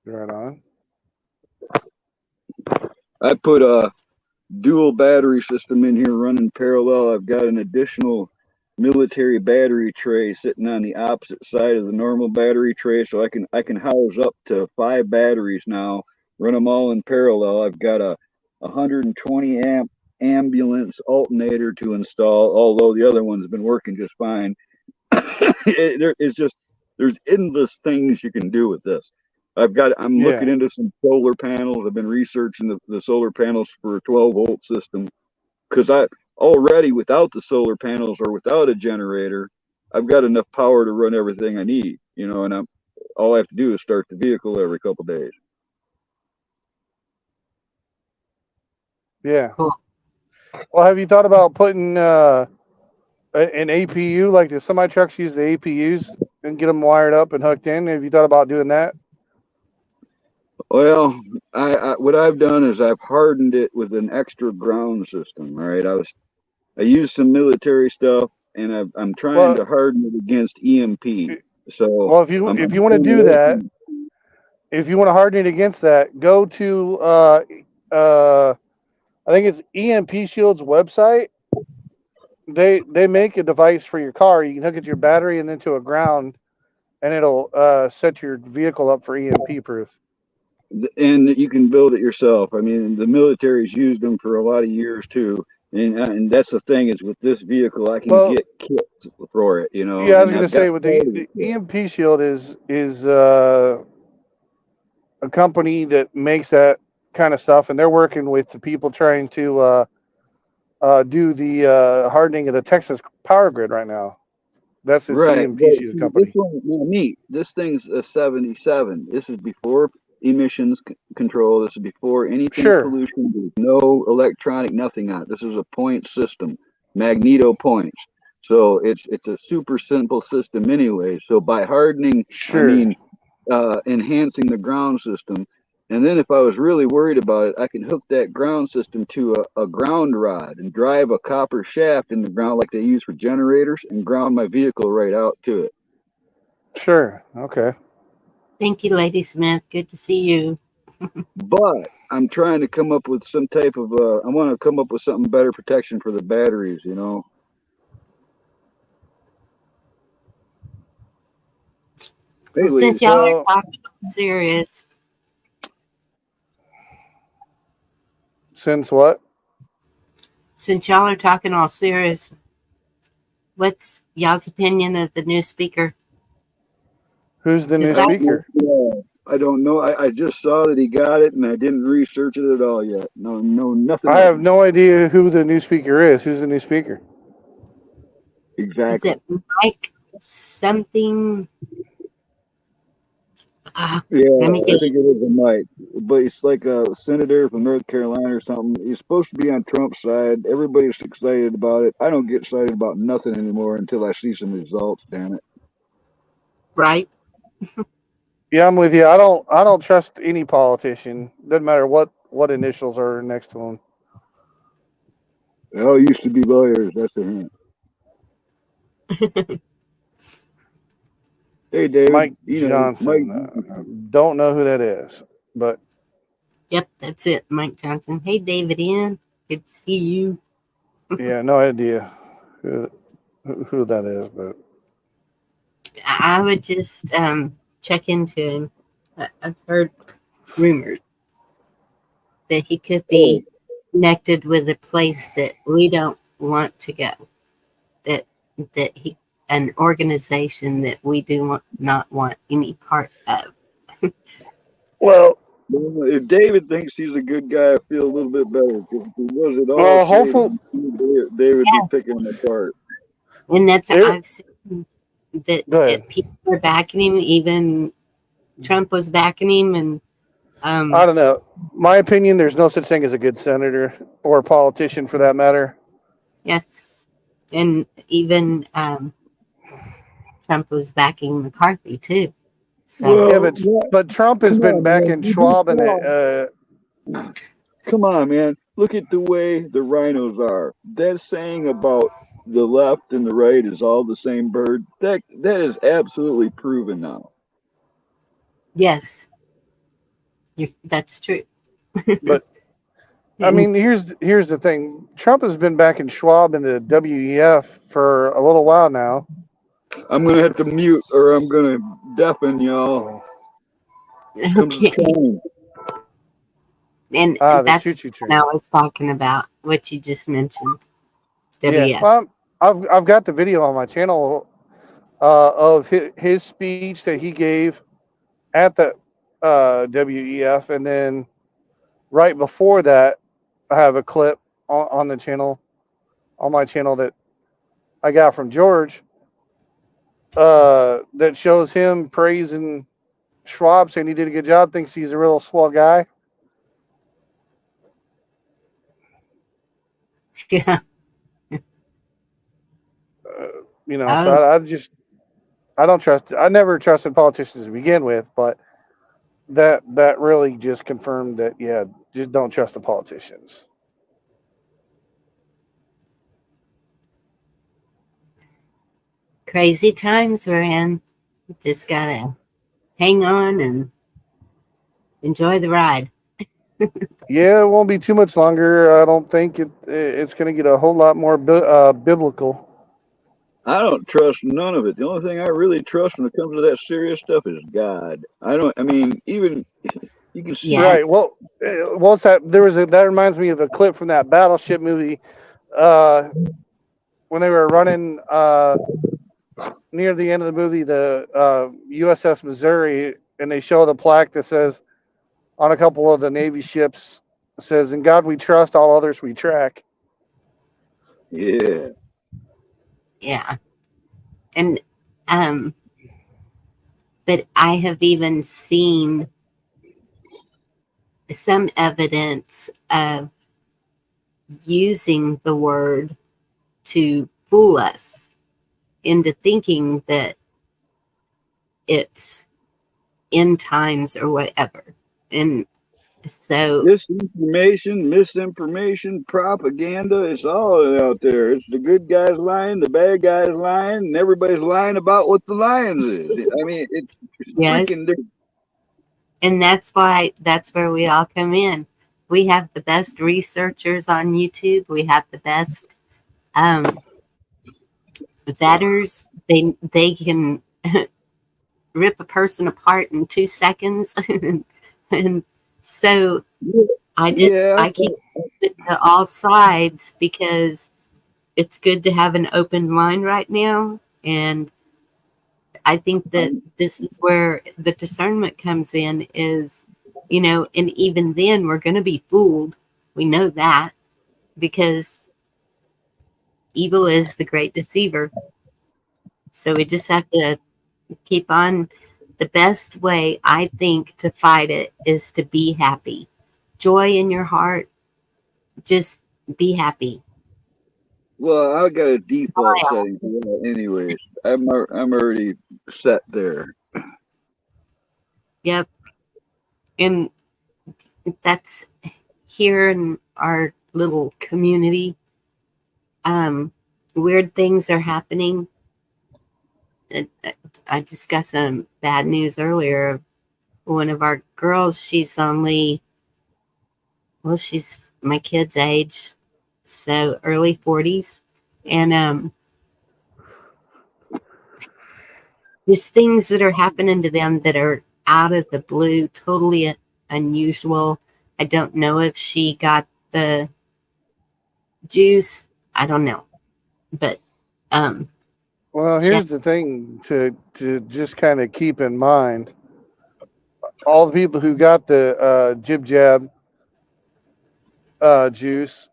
Right on. I put a dual battery system in here running parallel. I've got an additional military battery tray sitting on the opposite side of the normal battery tray, so I can house up to 5 batteries now, run them all in parallel. I've got a 120 amp ambulance alternator to install, although the other one's been working just fine. There's endless things you can do with this. I'm looking Yeah. into some solar panels. I've been researching the solar panels for a 12-volt system because I already, without the solar panels or without a generator, I've got enough power to run everything I need, and all I have to do is start the vehicle every couple days. Yeah. Cool. Well, have you thought about putting an APU like the semi trucks use the APUs and get them wired up and hooked in? Have you thought about doing that? Well, what I've done is I've hardened it with an extra ground system. All right, I used some military stuff, and I'm trying Well, to harden it against EMP. So well, if you I'm if you want to staying do away that, from. if you want to harden it against that, go to I think it's EMP Shield's website. They make a device for your car. You can hook it to your battery and then to a ground, and it'll set your vehicle up for EMP proof. And you can build it yourself. I mean, the military's used them for a lot of years too, and that's the thing is with this vehicle, I can Well, get kits for it, yeah, I was and gonna I've got say with part of the it. EMP Shield is a company that makes that kind of stuff, and they're working with the people trying to do the hardening of the Texas power grid right now. That's this Right. EMP Well, Shield see, this company. one, neat. This thing's a 77. This is before emissions control. This is before anything Sure, pollution. There's no electronic, nothing on it. This is a point system, magneto points. So it's a super simple system anyway. So by hardening, I sure. mean enhancing the ground system, And then if I was really worried about it, I can hook that ground system to a ground rod and drive a copper shaft in the ground like they use for generators and ground my vehicle right out to it. Sure. Okay. Thank you, Lady Smith. Good to see you. But I'm trying to come up with some type of, I want to come up with something better protection for the batteries, you know? Hey, Well, since ladies. y'all are Well, talking serious, since what? since y'all are talking all serious, what's y'all's opinion of the new speaker? Who's the new Is that- speaker? I don't know. I just saw that he got it, and I didn't research it at all yet. No, nothing. I have no idea who the new speaker is. Who's the new speaker? Exactly. Is it Mike something? Yeah, Let me I get- think it is a Mike, but he's like a senator from North Carolina or something. He's supposed to be on Trump's side. Everybody's excited about it. I don't get excited about nothing anymore until I see some results. Damn it! Right? Yeah, I'm with you. I don't trust any politician. Doesn't matter what initials are next to them. They all used to be lawyers. That's a hint. Hey, David. Mike you know, Johnson. Mike, Don't know who that is, but Yep, that's it, Mike Johnson. Hey, David N. Good to see you. yeah, no idea who that is. But I would just check into him. I've heard rumors that he could be connected with a place that we don't want to go. That he an organization that we do not want any part of. well, if David thinks he's a good guy, I feel a little bit better. Because if he was at all, well, hopefully, they would be picking him apart. And that's There- I've seen that Go ahead. people are backing him. Even Trump was backing him, and I don't know. My opinion: there's no such thing as a good senator or politician, for that matter. yes, and even Trump was backing McCarthy too. So Yeah, but Trump has been backing Schwab and Come on, man. Look at the way the rhinos are. That saying about the left and the right is all the same bird. That is absolutely proven now. yes, that's true. But I mean, here's the thing. Trump has been backing Schwab and the WEF for a little while now. I'm gonna have to mute or I'm gonna deafen y'all. Okay. And The that's choo-choo train. what I was talking about, what you just mentioned. WF. Yeah, well, I've got the video on my channel of his speech that he gave at the WEF, and then right before that, I have a clip on the channel, on my channel that I got from George, that shows him praising Schwab, saying he did a good job, thinks he's a real swell guy. Yeah. You know, so I don't trust. I never trusted politicians to begin with, but that really just confirmed that. Yeah, just don't trust the politicians. Crazy times we're in. Just gotta hang on and enjoy the ride. Yeah, it won't be too much longer. I don't think it's going to get a whole lot more biblical. I don't trust none of it. The only thing I really trust when it comes to that serious stuff is God. I mean, even you can see. Yes. Right. Well, what's that? That reminds me of a clip from that Battleship movie, when they were running near the end of the movie, the USS Missouri, and they show the plaque that says on a couple of the Navy ships, it says, "In God we trust, all others we track." Yeah. Yeah. And but I have even seen some evidence of using the word to fool us into thinking that it's end times or whatever. And So Disinformation, misinformation, propaganda, it's all out there. It's the good guys lying, the bad guys lying, and everybody's lying about what the lying is. I mean, it's yes, freaking different. and that's where we all come in. We have the best researchers on YouTube. We have the best vetters. They can rip a person apart in 2 seconds. And so Yeah, I keep it to all sides because it's good to have an open mind right now. And I think that this is where the discernment comes in is, and even then we're going to be fooled. We know that because evil is the great deceiver. So we just have to keep on. The best way, I think, to fight it is to be happy. Joy in your heart. Just be happy. well, I got a default setting for that anyways. I'm already set there. Yep. And that's here in our little community. Weird things are happening. I just got some bad news earlier. One of our girls, she's my kid's age, so early 40s. And there's things that are happening to them that are out of the blue, totally unusual. I don't know if she got the juice. I don't know. But Well, here's the thing to just kind of keep in mind. All the people who got the jib jab juice,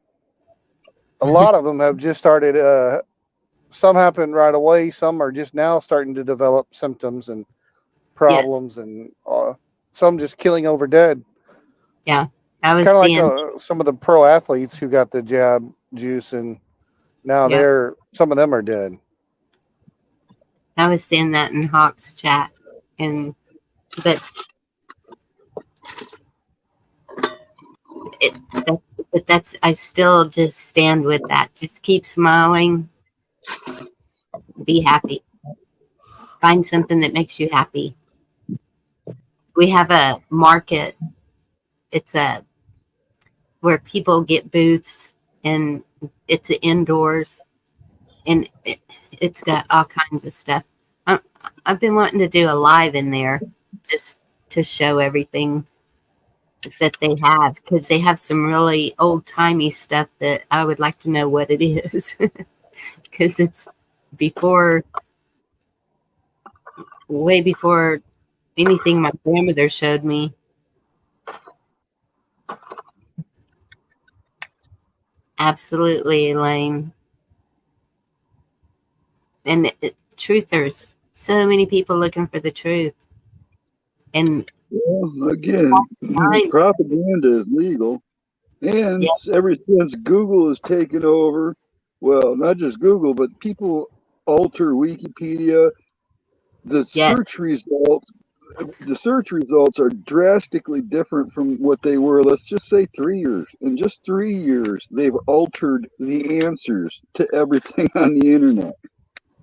a lot of them have just started. Some happened right away. Some are just now starting to develop symptoms and problems, and some just killing over dead. Yeah, I was kind of seeing like some of the pro athletes who got the jab juice, and now some of them are dead. I was seeing that in Hawk's chat, but that's I still just stand with that. Just keep smiling, be happy, find something that makes you happy. We have a market. It's where people get booths, and it's indoors, and it's got all kinds of stuff. I've been wanting to do a live in there just to show everything that they have, because they have some really old-timey stuff that I would like to know what it is, because it's way before anything my grandmother showed me. Absolutely, Elaine. And truthers, so many people looking for the truth. And well, again, propaganda is legal. And ever since Google has taken over, well, not just Google, but people alter Wikipedia. The search results are drastically different from what they were, let's just say 3 years. In just 3 years, they've altered the answers to everything on the internet.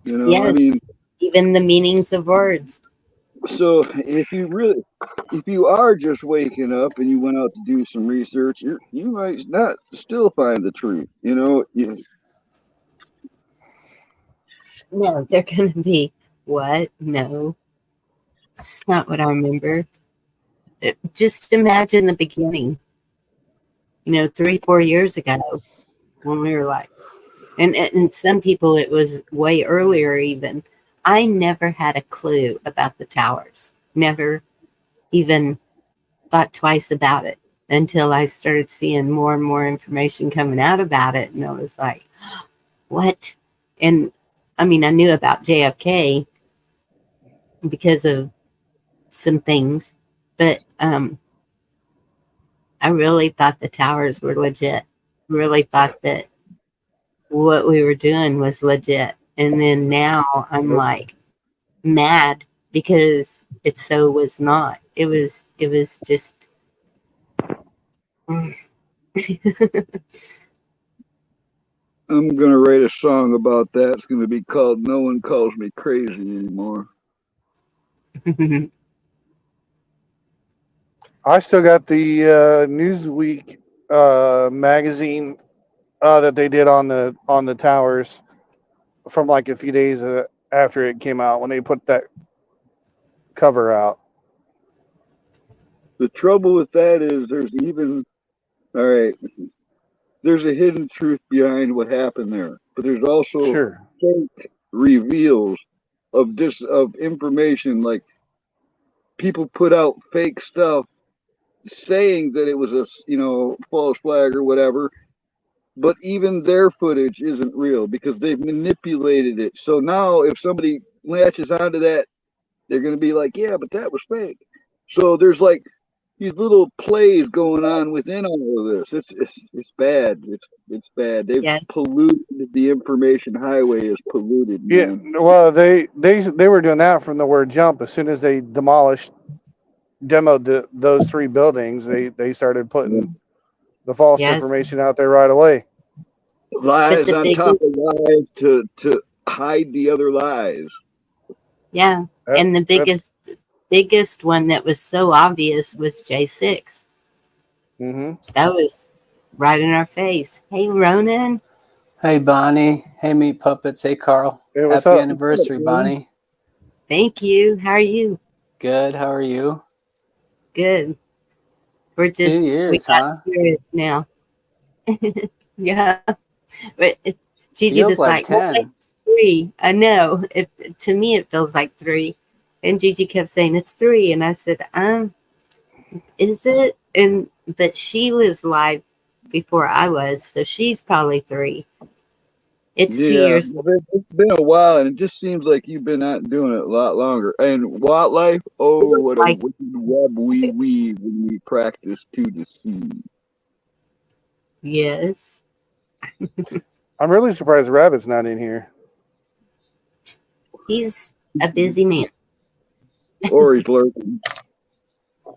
I mean, even the meanings of words. So if you are just waking up and you went out to do some research, you might not still find the truth. No, they're going to be, what? No, it's not what I remember. Just imagine the beginning, 3-4 years ago, when we were like, and some people, it was way earlier even. I never had a clue about the towers. Never even thought twice about it until I started seeing more and more information coming out about it. And I was like, what? And I mean, I knew about JFK because of some things, but I really thought the towers were legit. Really thought that what we were doing was legit. And then now I'm like mad because it so was not. It was just I'm going to write a song about that. It's going to be called No One Calls Me Crazy Anymore. I still got the Newsweek magazine that they did on the towers from like a few days after it came out when they put that cover out. The trouble with that is all right, there's a hidden truth behind what happened there, but there's also Sure. fake reveals of information. Like people put out fake stuff saying that it was a false flag or whatever, but even their footage isn't real because they've manipulated it. So now if somebody latches onto that, they're going to be like, yeah, but that was fake. So there's like these little plays going on within all of this. It's bad. It's bad. They've Yes. polluted the information highway is polluted, Yeah. man. Well, they were doing that from the word jump. As soon as they demoed those 3 buildings, they started putting the false Yes. information out there right away. Lies the on top of lies to hide the other lies. Yeah. And the biggest one that was so obvious was J6. Mm-hmm. That was right in our face. Hey, Ronan. Hey, Bonnie. Hey, Meat Puppets. Hey, Carl. Hey, what's Happy up? anniversary, Bonnie. Thank you. How are you? Good. How are you? Good. We're 2 just, years, we got huh? spirits now. Yeah. But Gigi Feels was like like, well, 10. it's 3. I know. To me, it feels like 3. And Gigi kept saying, it's 3. And I said, is it? But she was live before I was, so she's probably 3. It's 2 years. It's been a while, and it just seems like you've been out doing it a lot longer. And wildlife, oh, what a Like- wicked web we weave when we practice to deceive. Yes. I'm really surprised Rabbit's not in here. He's a busy man. Or he's lurking,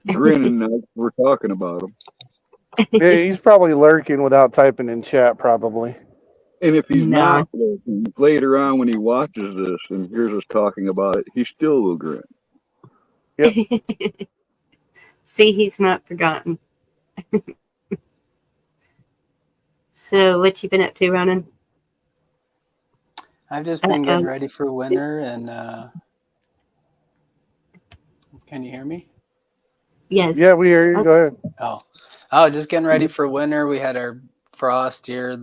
grinning now we're talking about him. Yeah, he's probably lurking without typing in chat, probably. And if he's No. not lurking, later on when he watches this and hears us talking about it, he still will grin. See, he's not forgotten. So, what you been up to, Ronan? I've just been getting ready for winter, and can you hear me? Yes. Yeah, we hear you. Go ahead. Oh, just getting ready for winter. We had our frost here a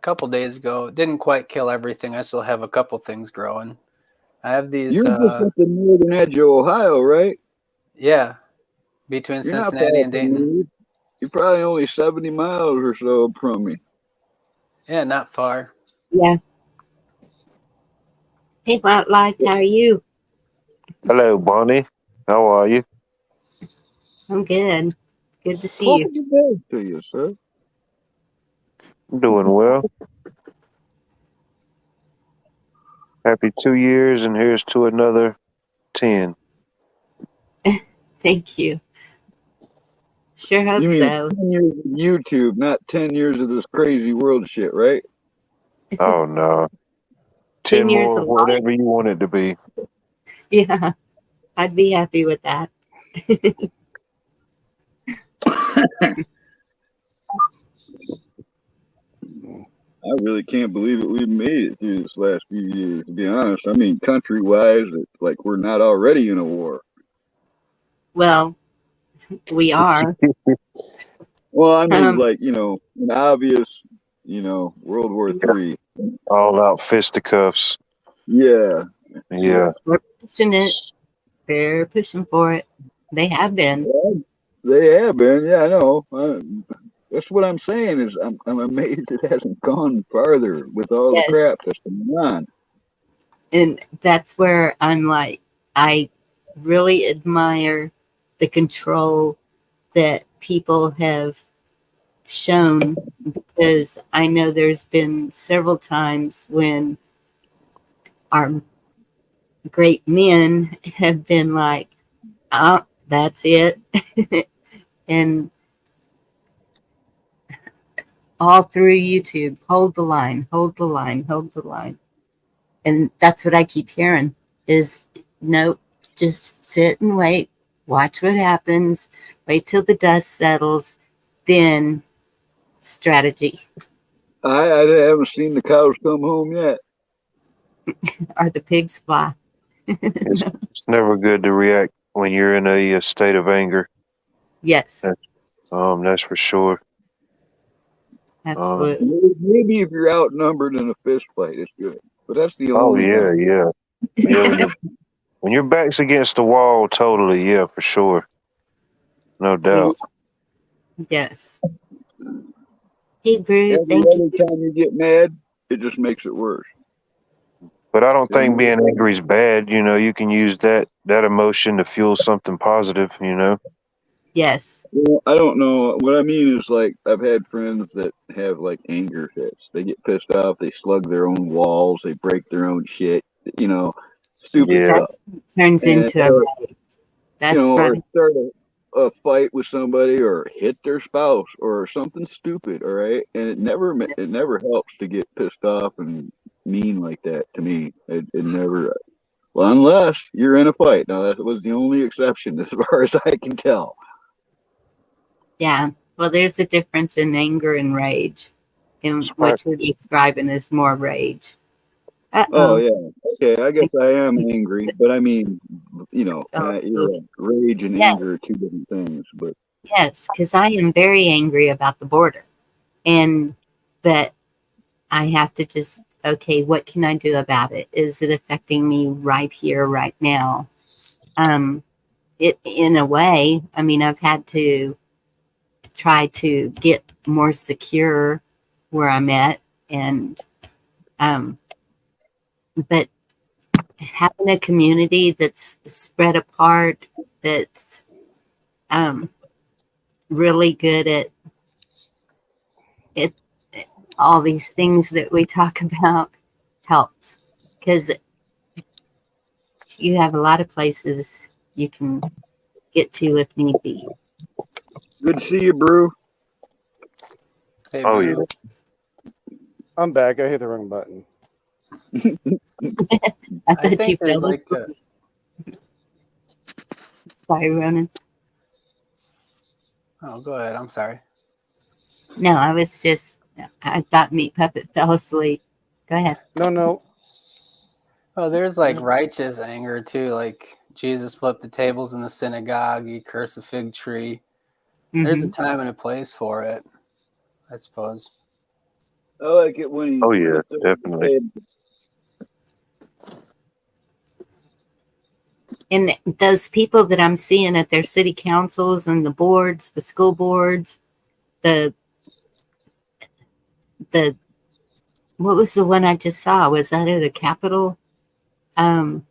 couple days ago. It didn't quite kill everything. I still have a couple things growing. I have these. You're just at the northern edge of Ohio, right? Yeah, between You're not Cincinnati far and from Dayton. me. You're probably only 70 miles or so from me. Yeah, not far. Yeah. Hey, Wildlife, how are you? Hello, Bonnie. How are you? I'm good. Good to see Happy you. day to you, sir. I'm doing well. Happy 2 years, and here's to another 10. Thank you. Sure hope You mean so. 10 years of YouTube, not 10 years of this crazy world shit, right? Oh, no. 10 10 years more, of life. whatever you want it to be. Yeah, I'd be happy with that. I really can't believe it. We've made it through this last few years, to be honest. I mean, country-wise, it's like we're not already in a war. Well, we are. Well, I mean, like, an obvious, World War III. All out fisticuffs. Yeah. Yeah. We're pushing it. They're pushing for it. They have been. Yeah, they have been. Yeah, I know. That's what I'm saying is I'm amazed it hasn't gone farther with all the crap that's going on. And that's where I'm like, I really admire the control that people have shown, because I know there's been several times when our great men have been like, oh, that's it. And all through YouTube. Hold the line, hold the line, hold the line. And that's what I keep hearing is, nope, just sit and wait, watch what happens, wait till the dust settles, then strategy. I haven't seen the cows come home yet. Or the pigs fly. It's never good to react when you're in a state of anger. Yes, That's for sure. absolutely. Maybe if you're outnumbered in a fist fight, it's good. But that's the Oh only yeah, time. yeah. When your back's against the wall, totally, yeah, for sure, no doubt. Yes. Hey, Brew, Every thank other you. time you get mad, it just makes it worse. But I don't think being angry is bad. You know, you can use that emotion to fuel something positive. You know. Yes. Well, I don't know. What I mean is, like, I've had friends that have like anger fits. They get pissed off. They slug their own walls. They break their own shit. You know, stupid Yeah. stuff. That turns And into a rage. That's or not. start a fight with somebody, or hit their spouse, or something stupid. All right, and it never helps to get pissed off and mean like that. To me, it never. Well, unless you're in a fight. Now that was the only exception, as far as I can tell. Yeah. Well, there's a difference in anger and rage. And what you're describing is more rage. Oh Uh-oh. yeah, okay. I guess I am angry, but I mean, you know, Oh, you're rage and yes. anger are two different things. But Yes, because I am very angry about the border. And that I have to just, okay, what can I do about it? Is it affecting me right here, right now? It, in a way, I mean, I've had to try to get more secure where I'm at, and but having a community that's spread apart, that's really good at it, all these things that we talk about helps, because you have a lot of places you can get to if need be. good to see you, Brew. Hey, Oh Brew. yeah. I'm back. I hit the wrong button. I I thought you think there's fell like asleep. Sorry, Ronan. oh, go ahead. I'm sorry. No, I was just, I thought Meat Puppet fell asleep. Go ahead. No. Oh, there's like righteous anger too. Like Jesus flipped the tables in the synagogue. He cursed a fig tree. There's a Mm-hmm. time and a place for it, I suppose. I like it when he. Oh yeah, definitely. And those people that I'm seeing at their city councils and the boards, the school boards, the what was the one I just saw? Was that at a Capitol? Or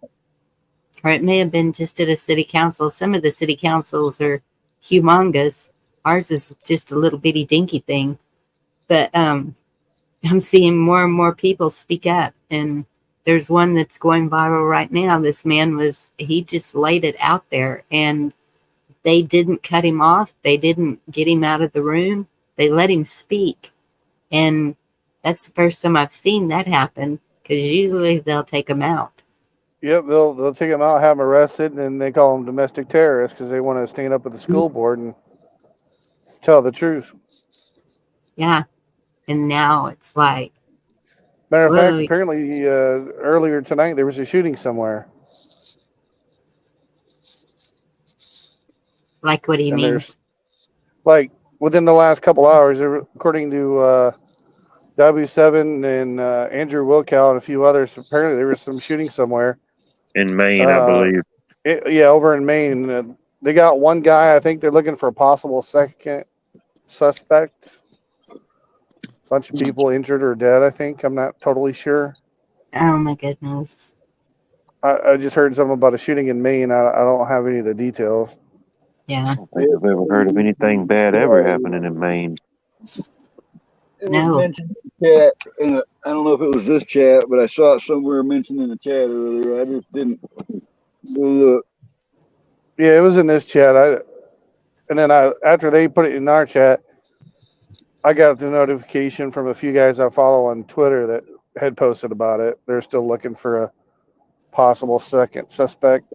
it may have been just at a city council. Some of the city councils are humongous. Ours is just a little bitty dinky thing. But I'm seeing more and more people speak up. And there's one that's going viral right now. This man he just laid it out there, and they didn't cut him off. They didn't get him out of the room. They let him speak. And that's the first time I've seen that happen, because usually they'll take him out. Yep, they'll take them out, have them arrested, and then they call them domestic terrorists because they want to stand up at the school board and tell the truth. Yeah. And now it's like, Matter of fact, whoa, apparently earlier tonight there was a shooting somewhere. like, what do you And mean? there's, like, within the last couple hours, according to W7 and Andrew Wilkow and a few others, apparently there was some shooting somewhere. In Maine, I believe. Yeah, over in Maine. They got one guy. I think they're looking for a possible second suspect. Bunch of people injured or dead, I think. I'm not totally sure. Oh my goodness. I just heard something about a shooting in Maine. I don't have any of the details. Yeah. I don't think I've ever heard of anything bad ever happening in Maine. It was No. mentioned in the chat, and I don't know if it was this chat, but I saw it somewhere mentioned in the chat earlier. I just didn't go look. Yeah, it was in this chat. And then after they put it in our chat, I got the notification from a few guys I follow on Twitter that had posted about it. They're still looking for a possible second suspect.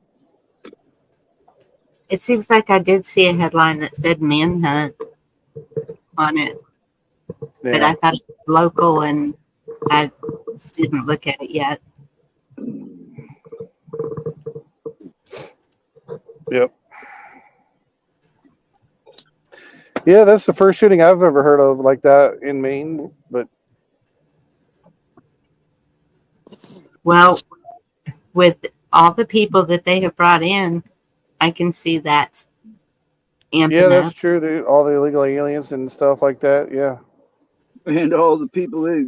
It seems like I did see a headline that said manhunt on it, but Yeah. I thought it was local and I just didn't look at it yet. Yep. Yeah, that's the first shooting I've ever heard of like that in Maine. But Well, with all the people that they have brought in, I can see that yeah, amping that's up. true. All the illegal aliens and stuff like that. Yeah. And all the people they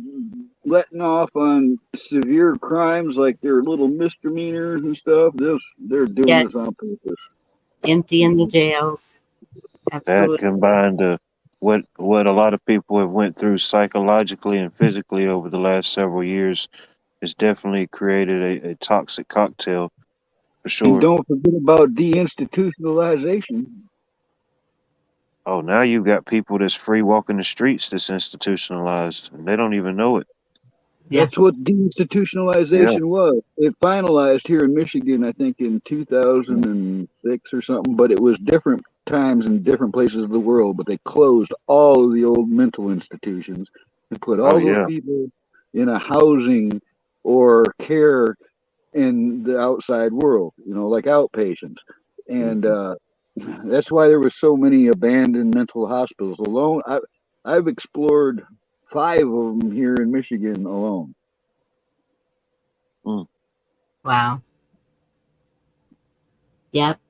letting off on severe crimes like their little misdemeanors and stuff. They're doing Yet this on purpose. emptying the jails. That Absolutely. combined to what a lot of people have went through psychologically and physically over the last several years has definitely created a toxic cocktail for And sure. don't forget about deinstitutionalization. Oh, now you've got people that's free walking the streets that's institutionalized and they don't even know it. Yeah. That's what Yeah. deinstitutionalization was. It finalized here in Michigan, I think, in 2006 or something, but it was different times in different places of the world. But they closed all of the old mental institutions and put Oh all those yeah. people in a housing or care in the outside world, like outpatients. And that's why there was so many abandoned mental hospitals alone. I've explored 5 of them here in Michigan alone. Mm. Wow. Yep.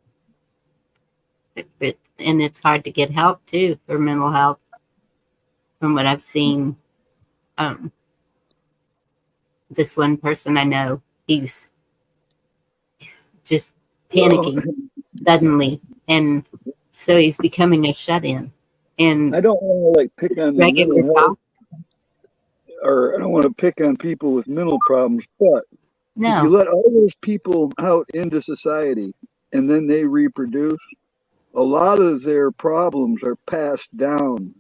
And it's hard to get help too for mental health from what I've seen. This one person I know, he's just panicking suddenly. And so he's becoming a shut-in. And I don't want to pick on the regular mental health, or I don't want to pick on people with mental problems, but if you No. let all those people out into society and then they reproduce, a lot of their problems are passed down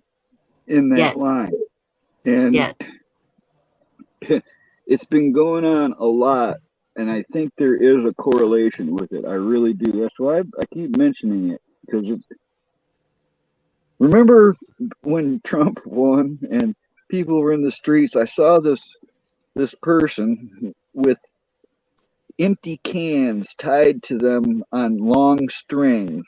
in that Yes. line. And Yes. it's been going on a lot, and I think there is a correlation with it. I really do. That's why I keep mentioning it, because remember when Trump won and people were in the streets? I saw this person with empty cans tied to them on long strings,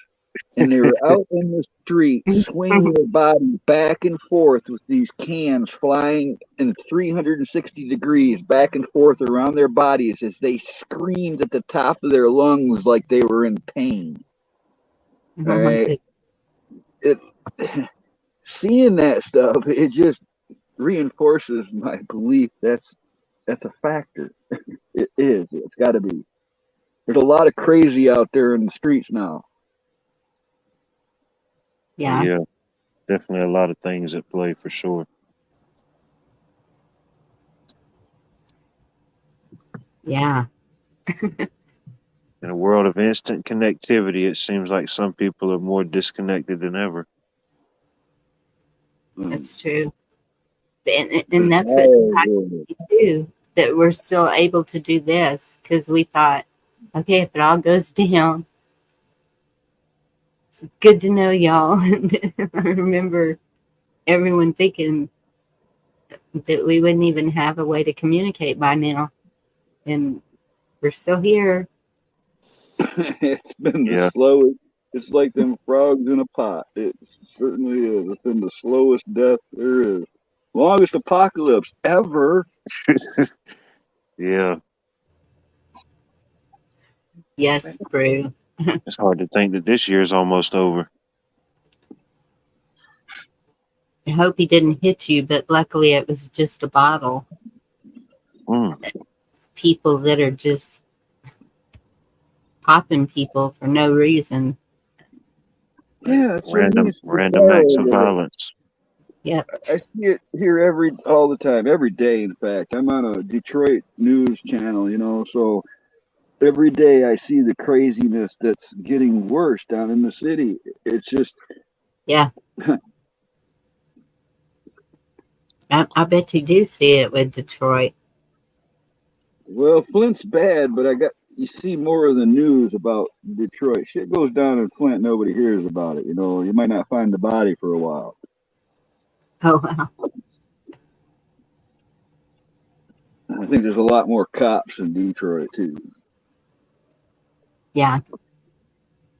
and they were out in the street swinging their body back and forth with these cans flying in 360 degrees back and forth around their bodies as they screamed at the top of their lungs like they were in pain. Oh All my right. goodness. Seeing that stuff, it just reinforces my belief that's a factor. It is. It's got to be. There's a lot of crazy out there in the streets now. Yeah. Yeah. Definitely a lot of things at play for sure. Yeah. In a world of instant connectivity, it seems like some people are more disconnected than ever. That's true. And that's what surprised me too, that we're still able to do this, because we thought, okay, if it all goes down, it's good to know y'all. I remember everyone thinking that we wouldn't even have a way to communicate by now, and we're still here. It's been the slowest. It's like them frogs in a pot. It certainly is. It's been the slowest death there is. Longest apocalypse ever. Yeah. Yes, Brew. It's hard to think that this year's almost over. I hope he didn't hit you, but luckily it was just a bottle. People that are just popping people for no reason. Yeah, it's random acts of violence. Yeah, I see it here all the time, every day. In fact, I'm on a Detroit news channel, so every day I see the craziness that's getting worse down in the city. It's just, yeah. I bet you do see it with Detroit. Well, Flint's bad, but you see more of the news about Detroit. Shit goes down in Flint, nobody hears about it. You know, you might not find the body for a while. Oh, wow. I think there's a lot more cops in Detroit too. Yeah.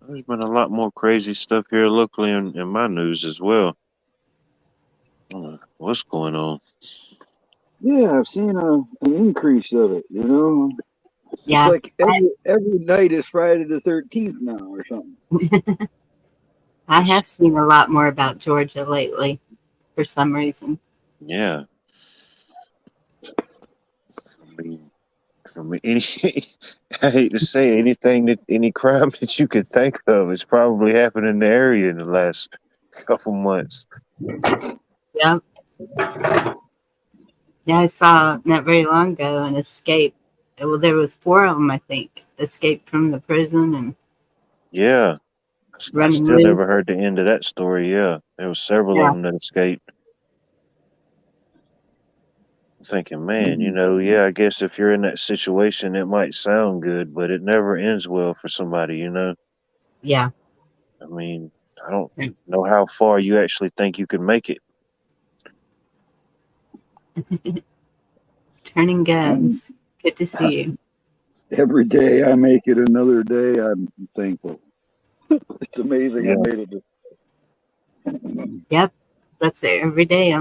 There's been a lot more crazy stuff here locally in my news as well. What's going on? Yeah, I've seen an increase of it. You know, Yeah. it's like every night is Friday the 13th now or something. I have seen a lot more about Georgia lately for some reason. Yeah. I mean, I hate to say any crime that you could think of has probably happened in the area in the last couple months. Yep. Yeah, I saw not very long ago an escape. Well, there was 4 of them, I think, escaped from the prison and Yeah. I running still loose. never heard the end of that story. Yeah. There was several of them that escaped. I'm thinking, man, yeah, I guess if you're in that situation, it might sound good, but it never ends well for somebody, Yeah. I mean, I don't know how far you actually think you can make it. Turning guns. Good to see you. Every day I make it another day, I'm thankful. It's amazing I made it. Yep. That's it every day.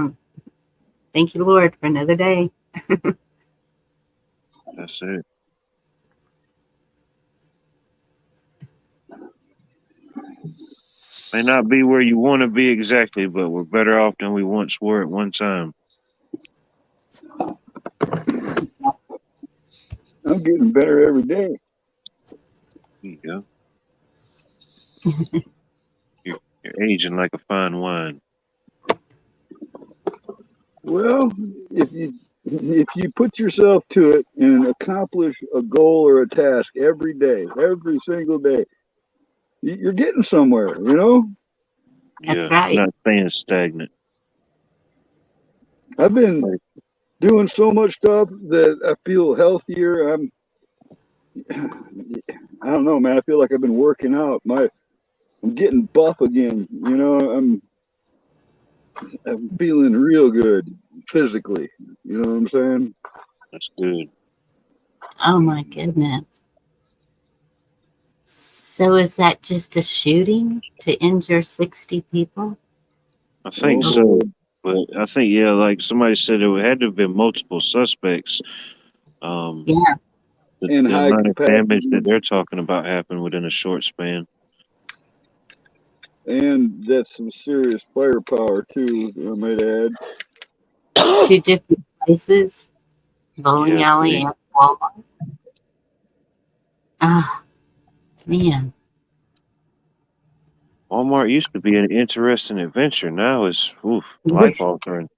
Thank you, Lord, for another day. That's it. May not be where you want to be exactly, but we're better off than we once were at one time. I'm getting better every day. There you go. You're aging like a fine wine. Well, if you put yourself to it and accomplish a goal or a task every day, every single day, you're getting somewhere, That's right. Not staying stagnant. I've been doing so much stuff that I feel healthier. I don't know, man. I feel like I've been working out. I'm getting buff again. I'm feeling real good physically. You know what I'm saying? That's good. Oh my goodness. So is that just a shooting to injure 60 people? I think so. But I think, like somebody said, it had to have been multiple suspects. Yeah. The amount of damage that they're talking about happened within a short span. And that's some serious firepower, too, I might add. 2 different places, bowling alley and Walmart. Ah, man. Walmart used to be an interesting adventure. Now it's life altering.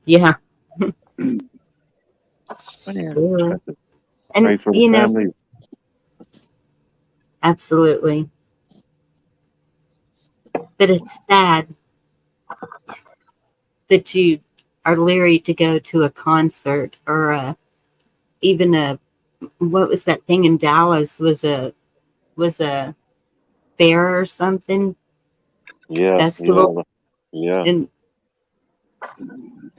Yeah. Man, And pray for the family. Absolutely. But it's sad that you are leery to go to a concert or even what was that thing in Dallas was a fair or something. Yeah. Festival. Yeah. And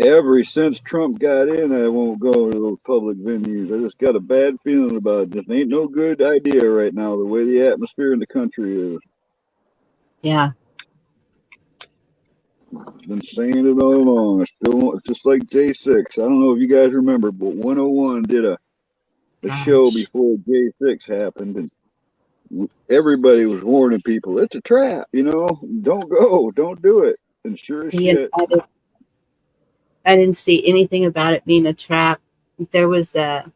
ever since Trump got in, I won't go to those public venues. I just got a bad feeling about it. Just ain't no good idea right now, the way the atmosphere in the country is. Yeah. I've been saying it all along. I still want, just like J6. I don't know if you guys remember, but 101 did a show before J6 happened, and everybody was warning people, it's a trap, don't go, don't do it. And sure as shit. I didn't see anything about it being a trap. There was a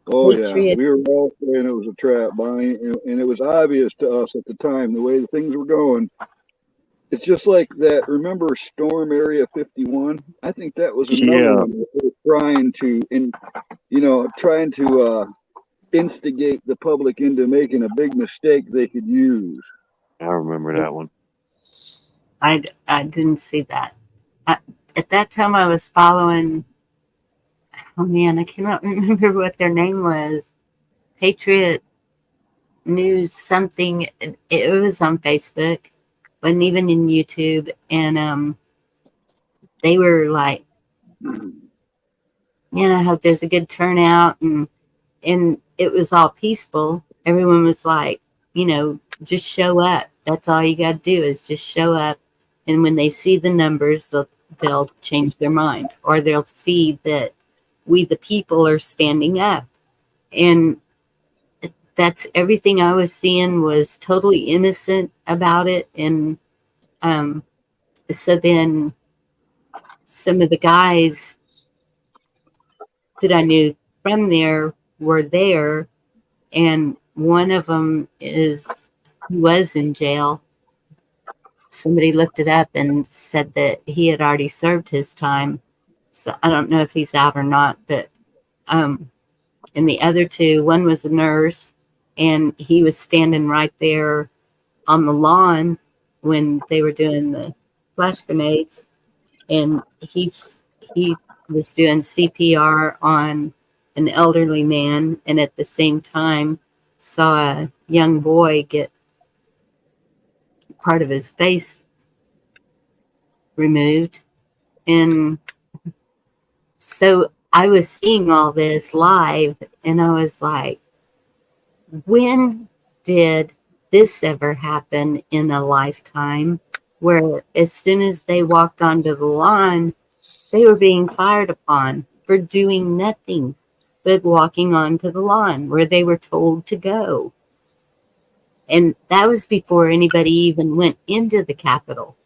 Patriot. Yeah, we were all saying it was a trap, Bonnie, and it was obvious to us at the time the way the things were going. It's just like that. Remember Storm Area 51? I think that was another one that they were trying to instigate the public into making a big mistake they could use. I remember that one. I didn't see that. at that time I was following, oh man, I cannot remember what their name was. Patriot News something. It was on Facebook, wasn't even in YouTube. And they were like, I hope there's a good turnout. And it was all peaceful. Everyone was like, just show up. That's all you got to do is just show up. And when they see the numbers, they'll change their mind, or they'll see that we, the people, are standing up. And that's everything I was seeing was totally innocent about it. And so then some of the guys that I knew from there were there, and one of them was in jail. Somebody looked it up and said that he had already served his time. So I don't know if he's out or not, but and the other two, one was a nurse, and he was standing right there on the lawn when they were doing the flash grenades, and he was doing CPR on an elderly man, and at the same time saw a young boy get part of his face removed. And so I was seeing all this live, and I was like, when did this ever happen in a lifetime, where as soon as they walked onto the lawn, they were being fired upon for doing nothing but walking onto the lawn where they were told to go? And that was before anybody even went into the Capitol.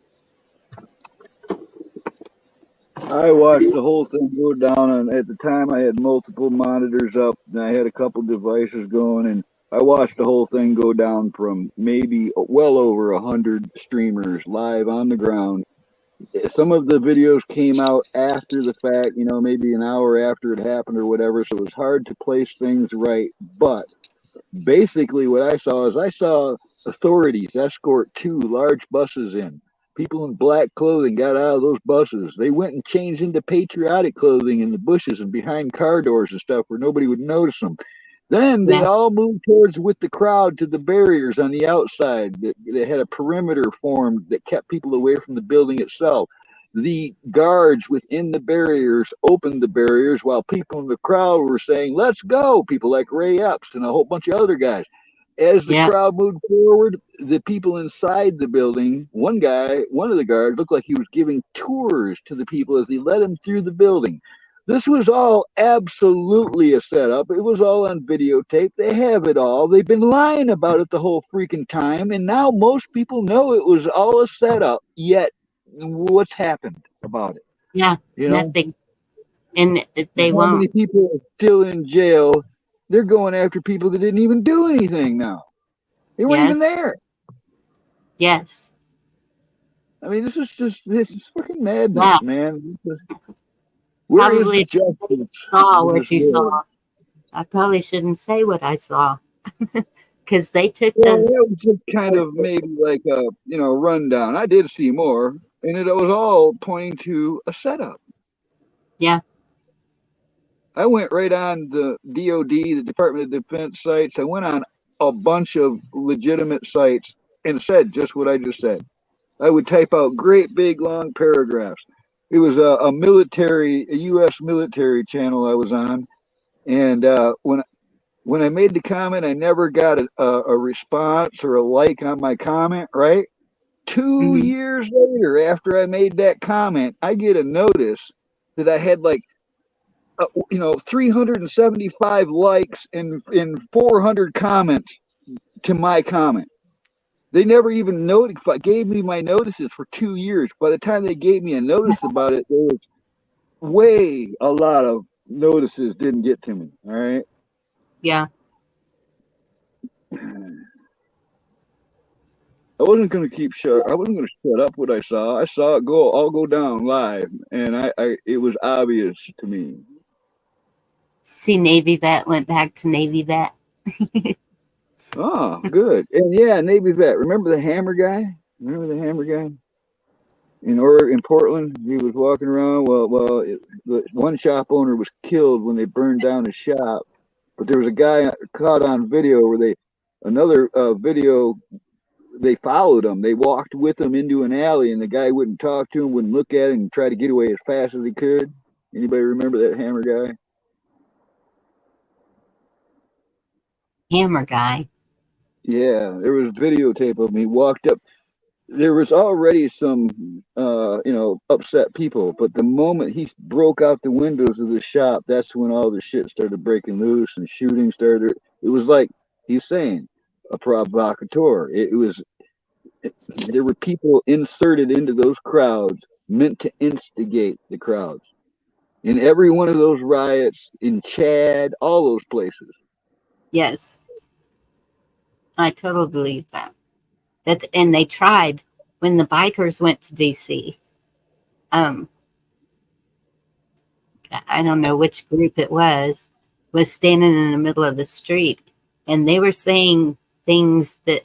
I watched the whole thing go down, and at the time I had multiple monitors up, and I had a couple devices going, and I watched the whole thing go down from maybe well over 100 streamers live on the ground. Some of the videos came out after the fact, maybe an hour after it happened or whatever, so it was hard to place things right. But basically what I saw authorities escort 2 large buses in. People in black clothing got out of those buses. They went and changed into patriotic clothing in the bushes and behind car doors and stuff where nobody would notice them. Then they all moved towards with the crowd to the barriers on the outside. They had a perimeter formed that kept people away from the building itself. The guards within the barriers opened the barriers while people in the crowd were saying, "Let's go." People like Ray Epps and a whole bunch of other guys. As the crowd moved forward, the people inside the building, one of the guards looked like he was giving tours to the people as he led them through the building. This was all absolutely a setup. It was all on videotape. They have it all. They've been lying about it the whole freaking time, and now most people know it was all a setup. Yet, what's happened about it? Yeah, nothing. And they How won't. many people are still in jail? They're going after people that didn't even do anything now. They weren't even there. Yes. I mean, this is fucking madness, man. Where is the justice? Saw what you saw. I probably shouldn't say what I saw, because they took Well, us. that was just kind of maybe like a rundown. I did see more, and it was all pointing to a setup. Yeah. I went right on the DOD, the Department of Defense sites. I went on a bunch of legitimate sites and said just what I just said. I would type out great big long paragraphs. It was a U.S. military channel I was on, and when I made the comment, I never got a response or a like on my comment. Right, 2 years later, after I made that comment, I get a notice that I had 375 likes and 400 comments to my comment. They never even gave me my notices for 2 years. By the time they gave me a notice about it, there was a lot of notices didn't get to me. All right. Yeah. I wasn't going to I wasn't going to shut up what I saw. I saw it all go down live, and it was obvious to me. See, Navy vet went back to Navy vet. Oh, good. And yeah, Navy vet. Remember the hammer guy? in Portland. He was walking around. The one shop owner was killed when they burned down his shop. But there was a guy caught on video where another video, they followed him. They walked with him into an alley, and the guy wouldn't talk to him, wouldn't look at him, and tried to get away as fast as he could. Anybody remember that Hammer guy? Hammer guy. Yeah, there was videotape of him. He walked up. There was already some, upset people, but the moment he broke out the windows of the shop, that's when all the shit started breaking loose and shooting started. It was like he's saying, a provocateur. There were people inserted into those crowds meant to instigate the crowds. In every one of those riots, in Chad, all those places. Yes, I totally believe that. And they tried when the bikers went to DC. I don't know which group it was standing in the middle of the street, and they were saying things that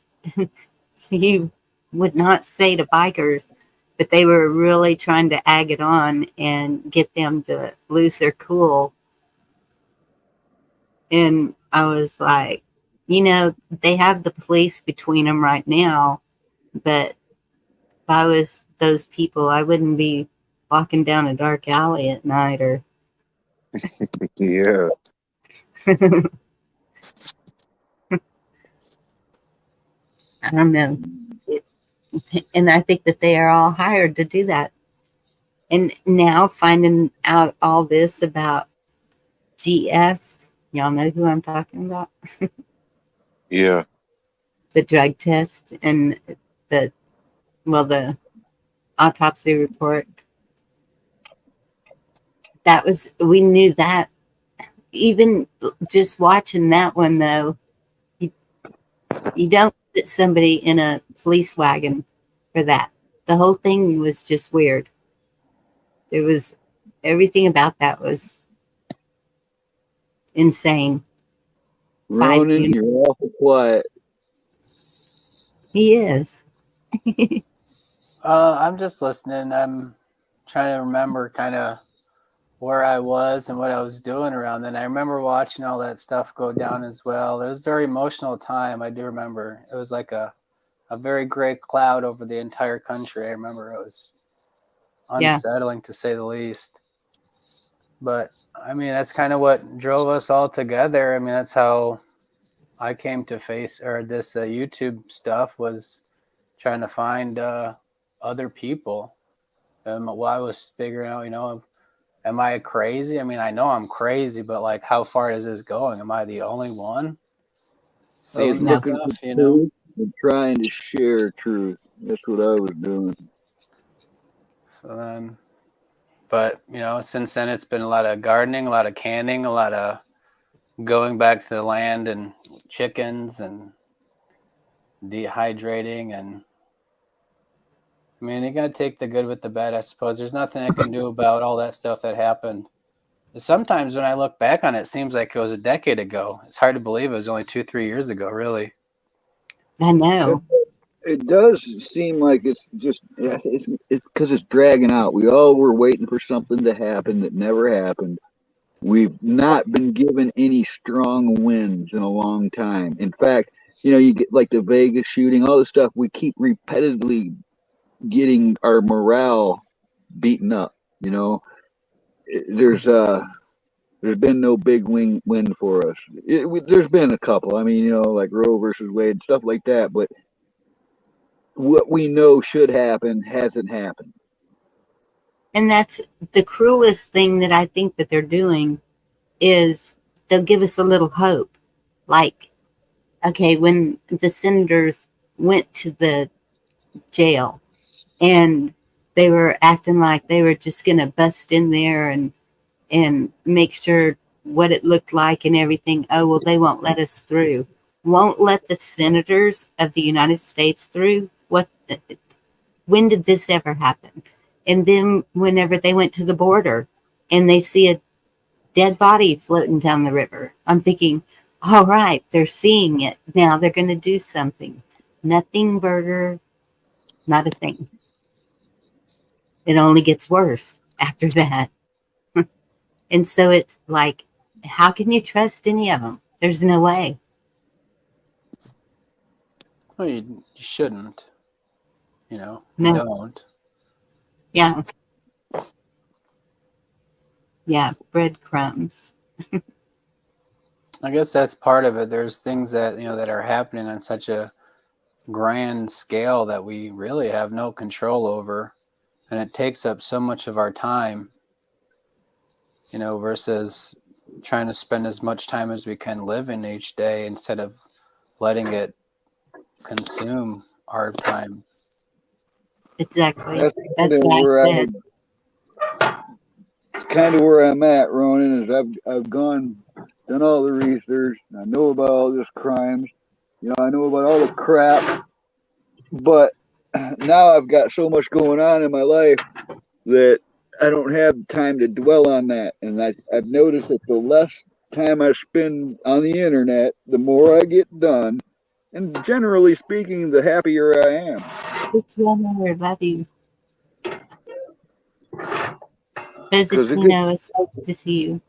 you would not say to bikers, but they were really trying to egg it on and get them to lose their cool. And I was like, they have the police between them right now, but if I was those people, I wouldn't be walking down a dark alley at night or. Yeah. I don't know. And I think that they are all hired to do that. And now finding out all this about GF, y'all know who I'm talking about? Yeah. The drug test and the autopsy report. We knew that. Even just watching that one, though, you don't put somebody in a police wagon for that. The whole thing was just weird. Everything about that was insane. Ronan, you're awful quiet. He is. I'm just listening. I'm trying to remember kind of where I was and what I was doing around then. I remember watching all that stuff go down as well. It was a very emotional time. I do remember. It was like a very gray cloud over the entire country. I remember it was unsettling to say the least. But I mean, that's kind of what drove us all together. I mean, that's how I came to face this YouTube stuff, was trying to find other people. While I was figuring out, am I crazy? I mean, I know I'm crazy, but like, how far is this going? Am I the only one seeing this stuff? And trying to share truth. That's what I was doing. So then, but since then it's been a lot of gardening, a lot of canning, a lot of going back to the land and chickens and dehydrating. And I mean, you got to take the good with the bad, I suppose. There's nothing I can do about all that stuff that happened. Sometimes when I look back on it, it seems like it was a decade ago. It's hard to believe it was only 2-3 years ago, really. I know. It does seem like it's because it's dragging out. We all were waiting for something to happen that never happened. We've not been given any strong wins in a long time. In fact, you get like the Vegas shooting, all this stuff. We keep repetitively getting our morale beaten up. There's been no big win for us. There's been a couple. I mean, like Roe versus Wade, stuff like that. But what we know should happen hasn't happened. And that's the cruelest thing that I think that they're doing, is they'll give us a little hope. Like, okay, when the senators went to the jail and they were acting like they were just going to bust in there and make sure what it looked like and everything. Oh, well, they won't let us through. Won't let the senators of the United States through? When did this ever happen? And then whenever they went to the border and they see a dead body floating down the river, I'm thinking, all right, they're seeing it. Now they're going to do something. Nothing, Burger. Not a thing. It only gets worse after that. And so it's like, how can you trust any of them? There's no way. Well, you shouldn't. You know, you No. don't. Yeah. Yeah, breadcrumbs. I guess that's part of it. There's things that, you know, that are happening on such a grand scale that we really have no control over. And it takes up so much of our time, you know, versus trying to spend as much time as we can living each day instead of letting it consume our time. Exactly. That's That's kind of what I where said. kind of where I'm at, Ronan. Is I've done all the research. I know about all this crimes. You know, I know about all the crap. But now I've got so much going on in my life that I don't have time to dwell on that. And I've noticed that the less time I spend on the internet, the more I get done. And generally speaking, the happier I am. It's I love you. Because it's so good to see you.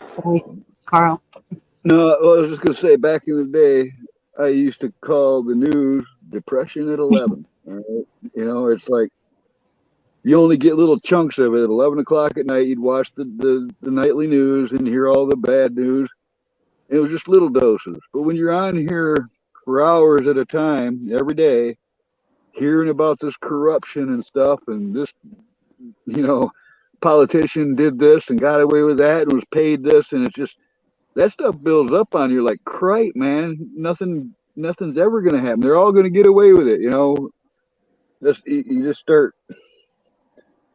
Sorry, Carl. No, I was just going to say, back in the day, I used to call the news depression at 11. All right? You know, it's like you only get little chunks of it. At 11 o'clock at night, you'd watch the nightly news and hear all the bad news. It was just little doses. But when you're on here for hours at a time, every day, hearing about this corruption and stuff, and this, you know, politician did this and got away with that and was paid this, and it's just, that stuff builds up on you like, crap, man. Nothing's ever gonna happen. They're all gonna get away with it, you know. You just start,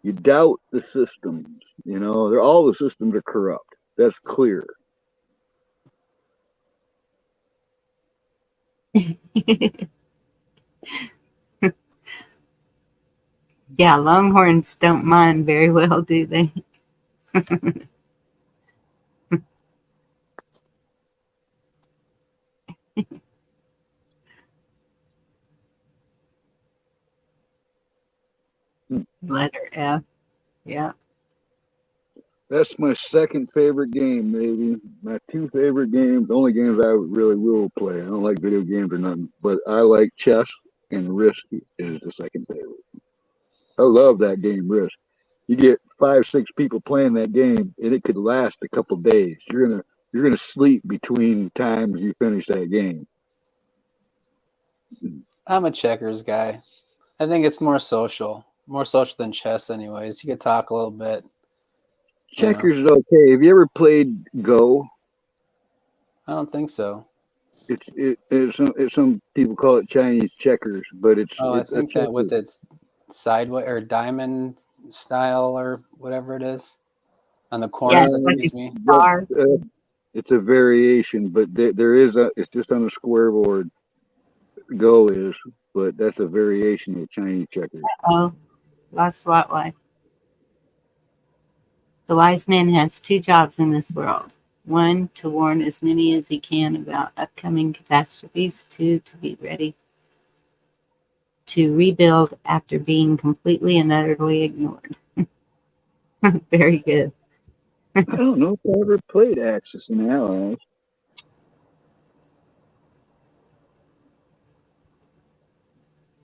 you doubt the systems, you know. They're all, the systems are corrupt. That's clear. Yeah, Longhorns don't mind very well, do they? Letter F. Yeah. That's my second favorite game, maybe. My two favorite games, the only games I really will play. I don't like video games or nothing, but I like chess, and Risk is the second favorite. I love that game, Risk. You get 5, 6 people playing that game, and it could last a couple days. You're gonna sleep between times you finish that game. I'm a checkers guy. I think it's more social than chess anyways. You could talk a little bit. Checkers is okay. Have you ever played Go? I don't think so. It's some people call it Chinese checkers, but it's. I think that with its sideways or diamond style or whatever it is on the corner. Yeah, it's like a star. It's a variation, but there is it's just on a square board. Go is, but that's a variation of Chinese checkers. Oh, lost what way? The wise man has 2 jobs in this world. 1, to warn as many as he can about upcoming catastrophes. 2, to be ready to rebuild after being completely and utterly ignored. Very good. I don't know if I ever played Axis and Allies.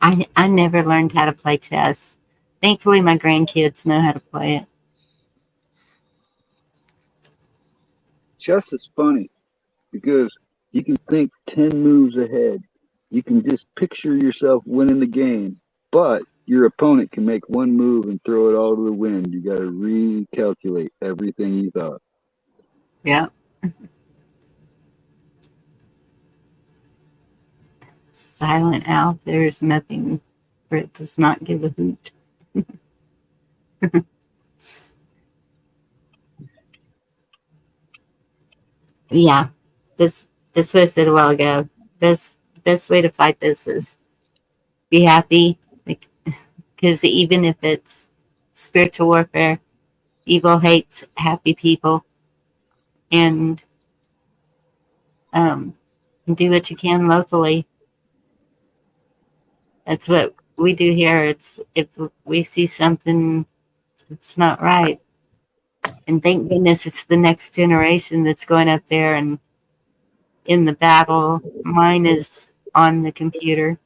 I never learned how to play chess. Thankfully, my grandkids know how to play it. Chess is funny because you can think 10 moves ahead. You can just picture yourself winning the game, but your opponent can make one move and throw it all to the wind. You got to recalculate everything you thought. Yeah. Silent Alf, there's nothing, for it does not give a hoot. Yeah, this what I said a while ago. Best way to fight this is be happy, because even if it's spiritual warfare, evil hates happy people, and do what you can locally. That's what we do here. It's if we see something that's not right, and thank goodness it's the next generation that's going up there and in the battle. Mine is on the computer.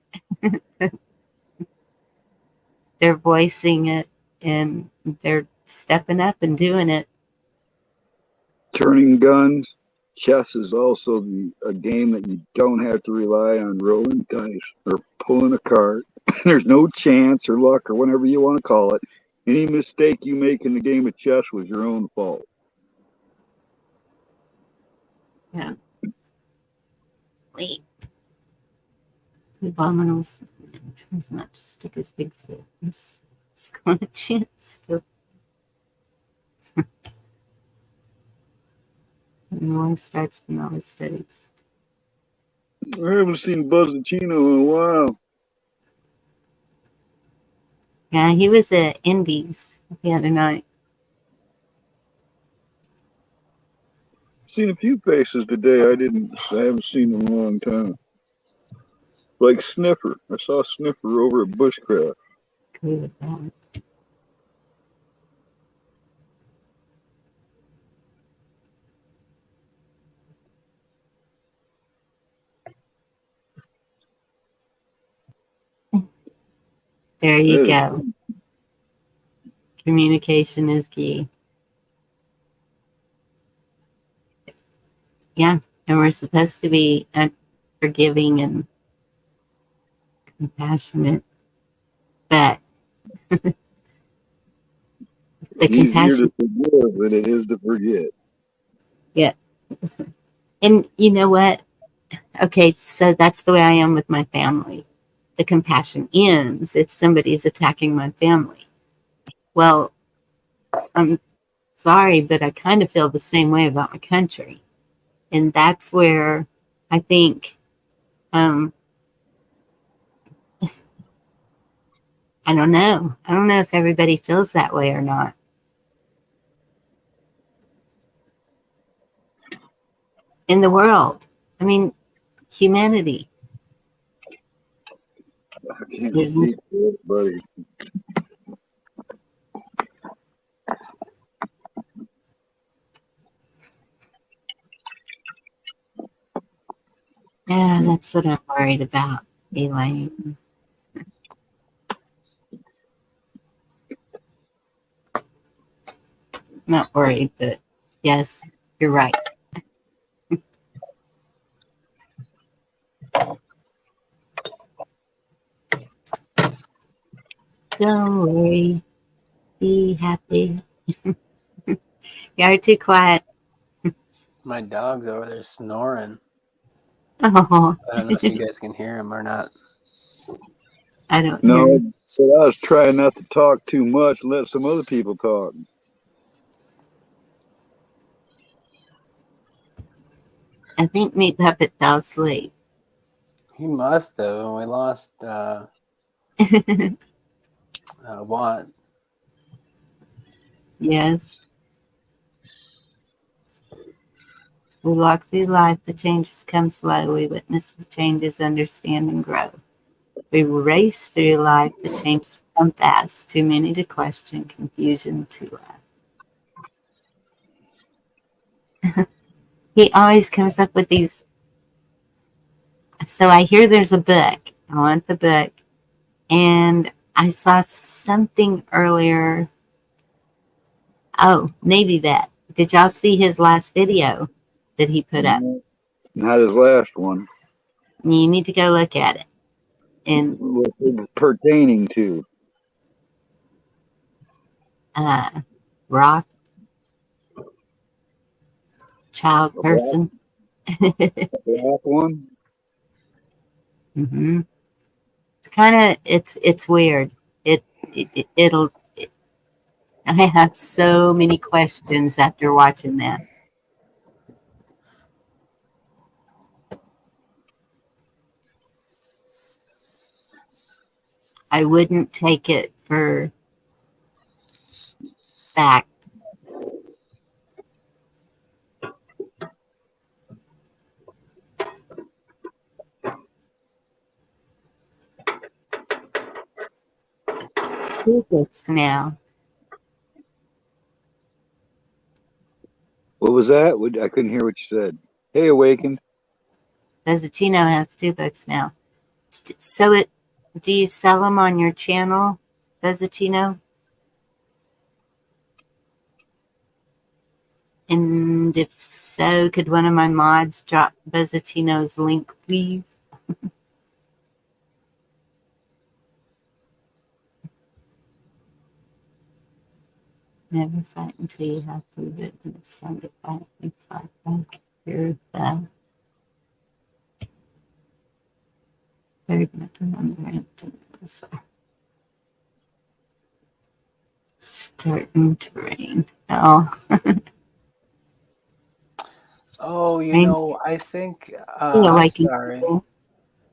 They're voicing it and they're stepping up and doing it. Turning guns. Chess is also a game that you don't have to rely on rolling dice or pulling a card. There's no chance or luck or whatever you want to call it. Any mistake you make in the game of chess was your own fault. Yeah. Wait. The abominals tries not to stick his big foot. It's going to chance still. And the wife starts the novice studies. I haven't seen Buzzachino in a while. Yeah, he was at Indies the other night. Seen a few faces today I haven't seen in a long time. Like Sniffer. I saw Sniffer over at Bushcraft. Agree with that. There you go. Communication is key. Yeah, and we're supposed to be forgiving and compassionate, but the easier to forgive than it is to forget. Yeah. And you know what? Okay, so that's the way I am with my family. The compassion ends if somebody's attacking my family. Well, I'm sorry, but I kind of feel the same way about my country. And that's where I think, I don't know. I don't know if everybody feels that way or not. In the world. I mean, humanity. I can't speak for it, buddy. Yeah, that's what I'm worried about, Elaine. Not worried, but yes, you're right. Don't worry. Be happy. You're too quiet. My dog's over there snoring. Oh. I don't know if you guys can hear him or not. I don't No, hear. but I was trying not to talk too much and let some other people talk. I think Meat Puppet fell asleep. He must have, and we lost Watt. Yes. We walk through life, the changes come slow. We witness the changes, understand and grow. We race through life, the changes come fast. Too many to question, confusion to laugh. He always comes up with these. So I hear there's a book. I want the book. And I saw something earlier. Oh, maybe that. Did y'all see his last video that he put up? Not his last one. You need to go look at it. And what it's pertaining to. Rock child person. Black one. Mm-hmm. It's kind of it's weird. It'll. I have so many questions after watching that. I wouldn't take it for fact. two books now. What was that? I couldn't hear what you said. Hey, Awakened. Buzzatino has two books now. So do you sell them on your channel, Buzzatino? And if so, could one of my mods drop Buzzatino's link, please? Never fight until you have proved it, and it's time to fight and fight back. Here's the third weapon on the ramp. Starting to rain. Oh. Oh, you Rain's know, I think feel I'm like sorry.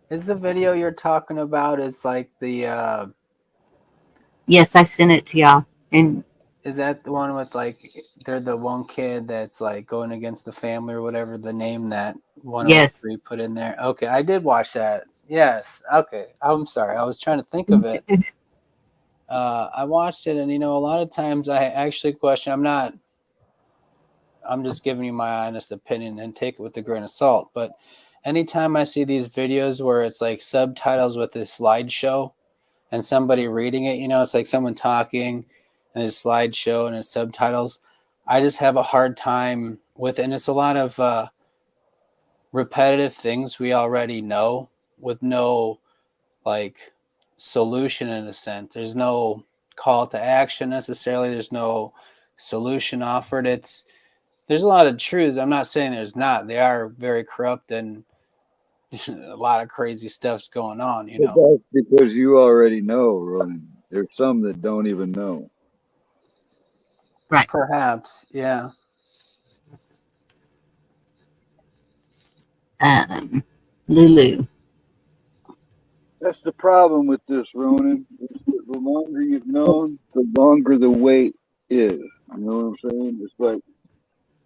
Is the video you're talking about is like the yes, I sent it to y'all. And is that the one with like they're the one kid that's like going against the family or whatever the name that 103 put in there? Okay, I did watch that. Yes. Okay. I'm sorry. I was trying to think of it. I watched it, and you know, a lot of times I actually question. I'm just giving you my honest opinion and take it with a grain of salt. But anytime I see these videos where it's like subtitles with this slideshow and somebody reading it, you know, it's like someone talking and it's slideshow and it's subtitles. I just have a hard time with it. And it's a lot of repetitive things we already know with no like solution in a sense. There's no call to action necessarily. There's no solution offered. There's a lot of truths. I'm not saying there's not. They are very corrupt and a lot of crazy stuff's going on, you know. But that's because you already know, Ronan. There's some that don't even know. right. Perhaps, yeah. Lulu. That's the problem with this, Ronan. The longer you've known, the longer the wait is. You know what I'm saying? It's like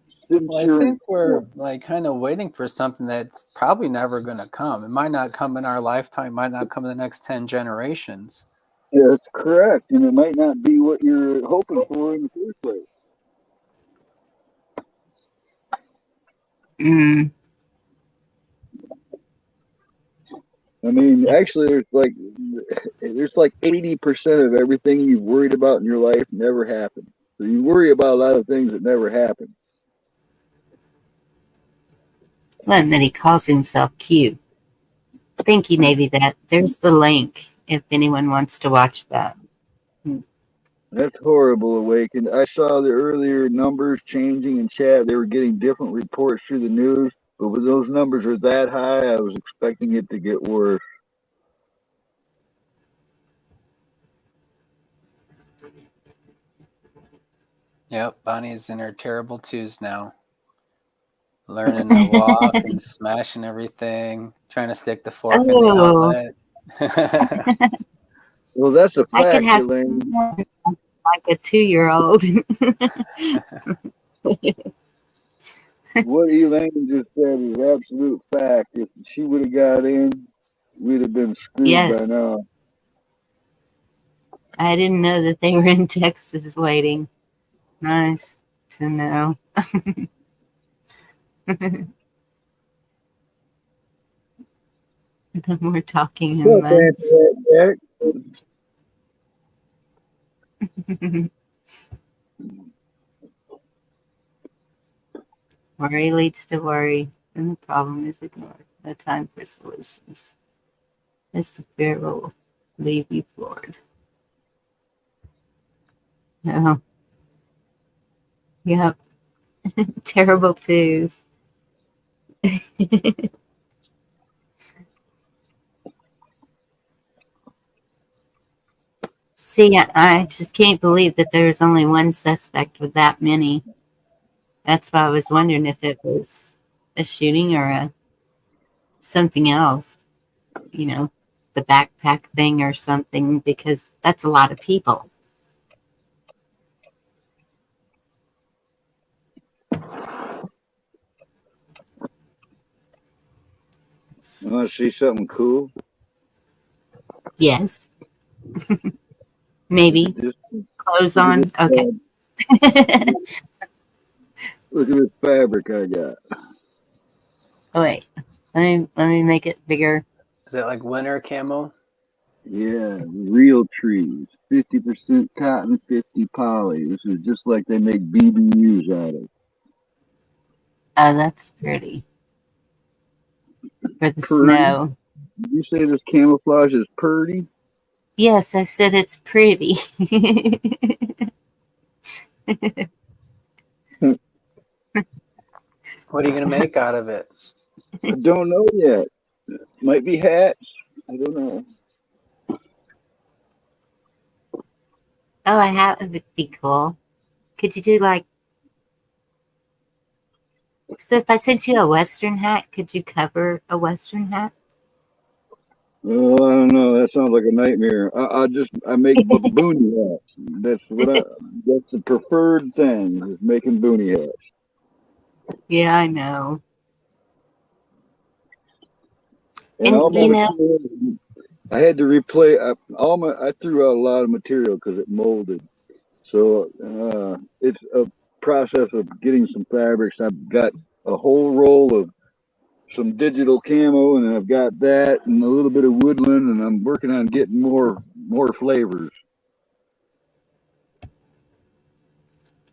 since Well, I you're think we're like kind of waiting for something that's probably never going to come. It might not come in our lifetime, might not come in the next 10 generations. yeah, that's correct, and it might not be what you're hoping for in the first place. Mm. I mean, actually, there's like 80% of everything you've worried about in your life never happened. So you worry about a lot of things that never happen. Well, and then he calls himself cute. Thank you, Navy. There's the link if anyone wants to watch that. That's horrible, Awakened. I saw the earlier numbers changing in chat. They were getting different reports through the news, but when those numbers are that high, I was expecting it to get worse. Yep, Bonnie's in her terrible twos now. Learning to walk and smashing everything, trying to stick the fork in the outlet. Well, that's a fact, I could have Elaine. like a 2-year-old. What Elaine just said is absolute fact. If she would have got in, we'd have been screwed by Yes. now. I didn't know that they were in Texas waiting. Nice to know. No more talking in months. Worry leads to worry, and the problem is ignored. No time for solutions. It's the fear will leave you floored. No. Yep. Terrible twos. See, I just can't believe that there's only one suspect with that many. That's why I was wondering if it was a shooting or something else. You know, the backpack thing or something, because that's a lot of people. You want to see something cool? Yes. Maybe. Just Clothes look at on? Okay. look at this fabric I got. Oh, wait. Let me make it bigger. Is it like winter camo? Yeah, real trees. 50% cotton, 50 poly. This is just like they make BBUs out of. Oh, that's pretty. For the Purdy. snow. Did you say this camouflage is purdy? Yes, I said it's pretty. What are you gonna make out of it? I don't know yet. Might be hats. I don't know. Oh, I have. It would be cool. Could you do like? So if I sent you a Western hat, could you cover a Western hat? Oh, I don't know. That sounds like a nightmare. I make boonie hats. That's the preferred thing is making boonie hats. Yeah, I know. And all And my you know, material, I had to replay I threw out a lot of material because it molded. So it's a process of getting some fabrics. I've got a whole roll of some digital camo, and I've got that and a little bit of woodland, and I'm working on getting more flavors.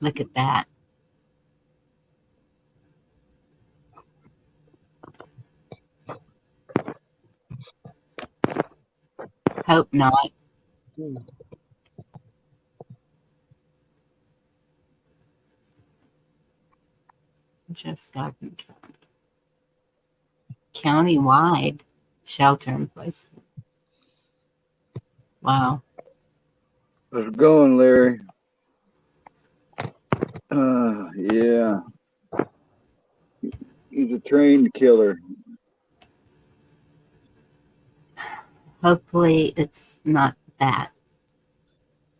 look at that. Hope not. Just got county-wide shelter in place. Wow. How's it going, Larry? Yeah. He's a trained killer. Hopefully it's not that.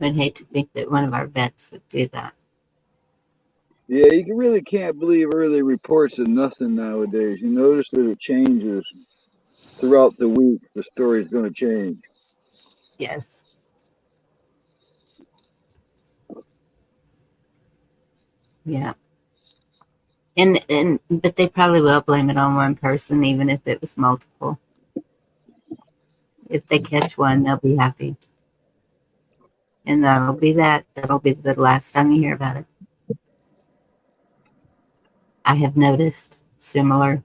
I'd hate to think that one of our vets would do that. Yeah, you really can't believe early reports of nothing nowadays. You notice that it changes throughout the week. The story's going to change. Yes. Yeah. But they probably will blame it on one person, even if it was multiple. If they catch one, they'll be happy. And that'll be that. That'll be the last time you hear about it. I have noticed similar.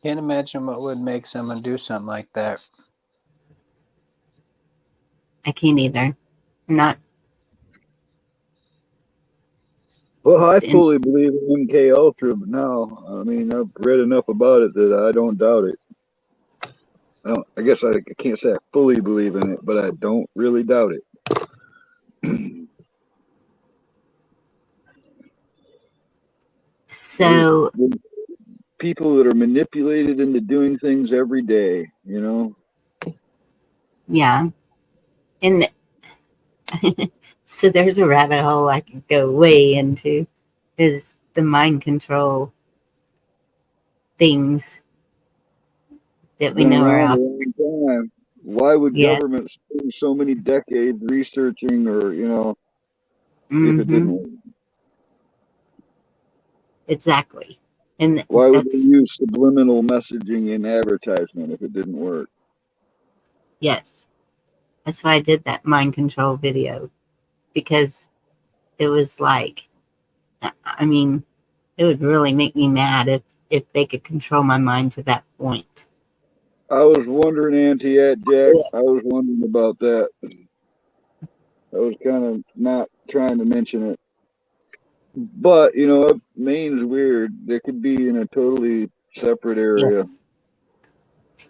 Can't imagine what would make someone do something like that. I can't either. Not. Well, I fully believe in MK Ultra, but now, I mean, I've read enough about it that I don't doubt it. I guess I can't say I fully believe in it, but I don't really doubt it. So There's people that are manipulated into doing things every day, you know? yeah. And so there's a rabbit hole I could go way into is the mind control things that we Been know are around a out. long time. Why would Yeah. government spend so many decades researching or, if it didn't Mm-hmm. work? Exactly. And Why would they that's, use subliminal messaging in advertisement if it didn't work? yes. That's why I did that mind control video, because it was like, I mean, it would really make me mad if they could control my mind to that point. I was wondering, Auntie Jack, I was wondering about that. I was kind of not trying to mention it. But, Maine's weird. They could be in a totally separate area. Yes.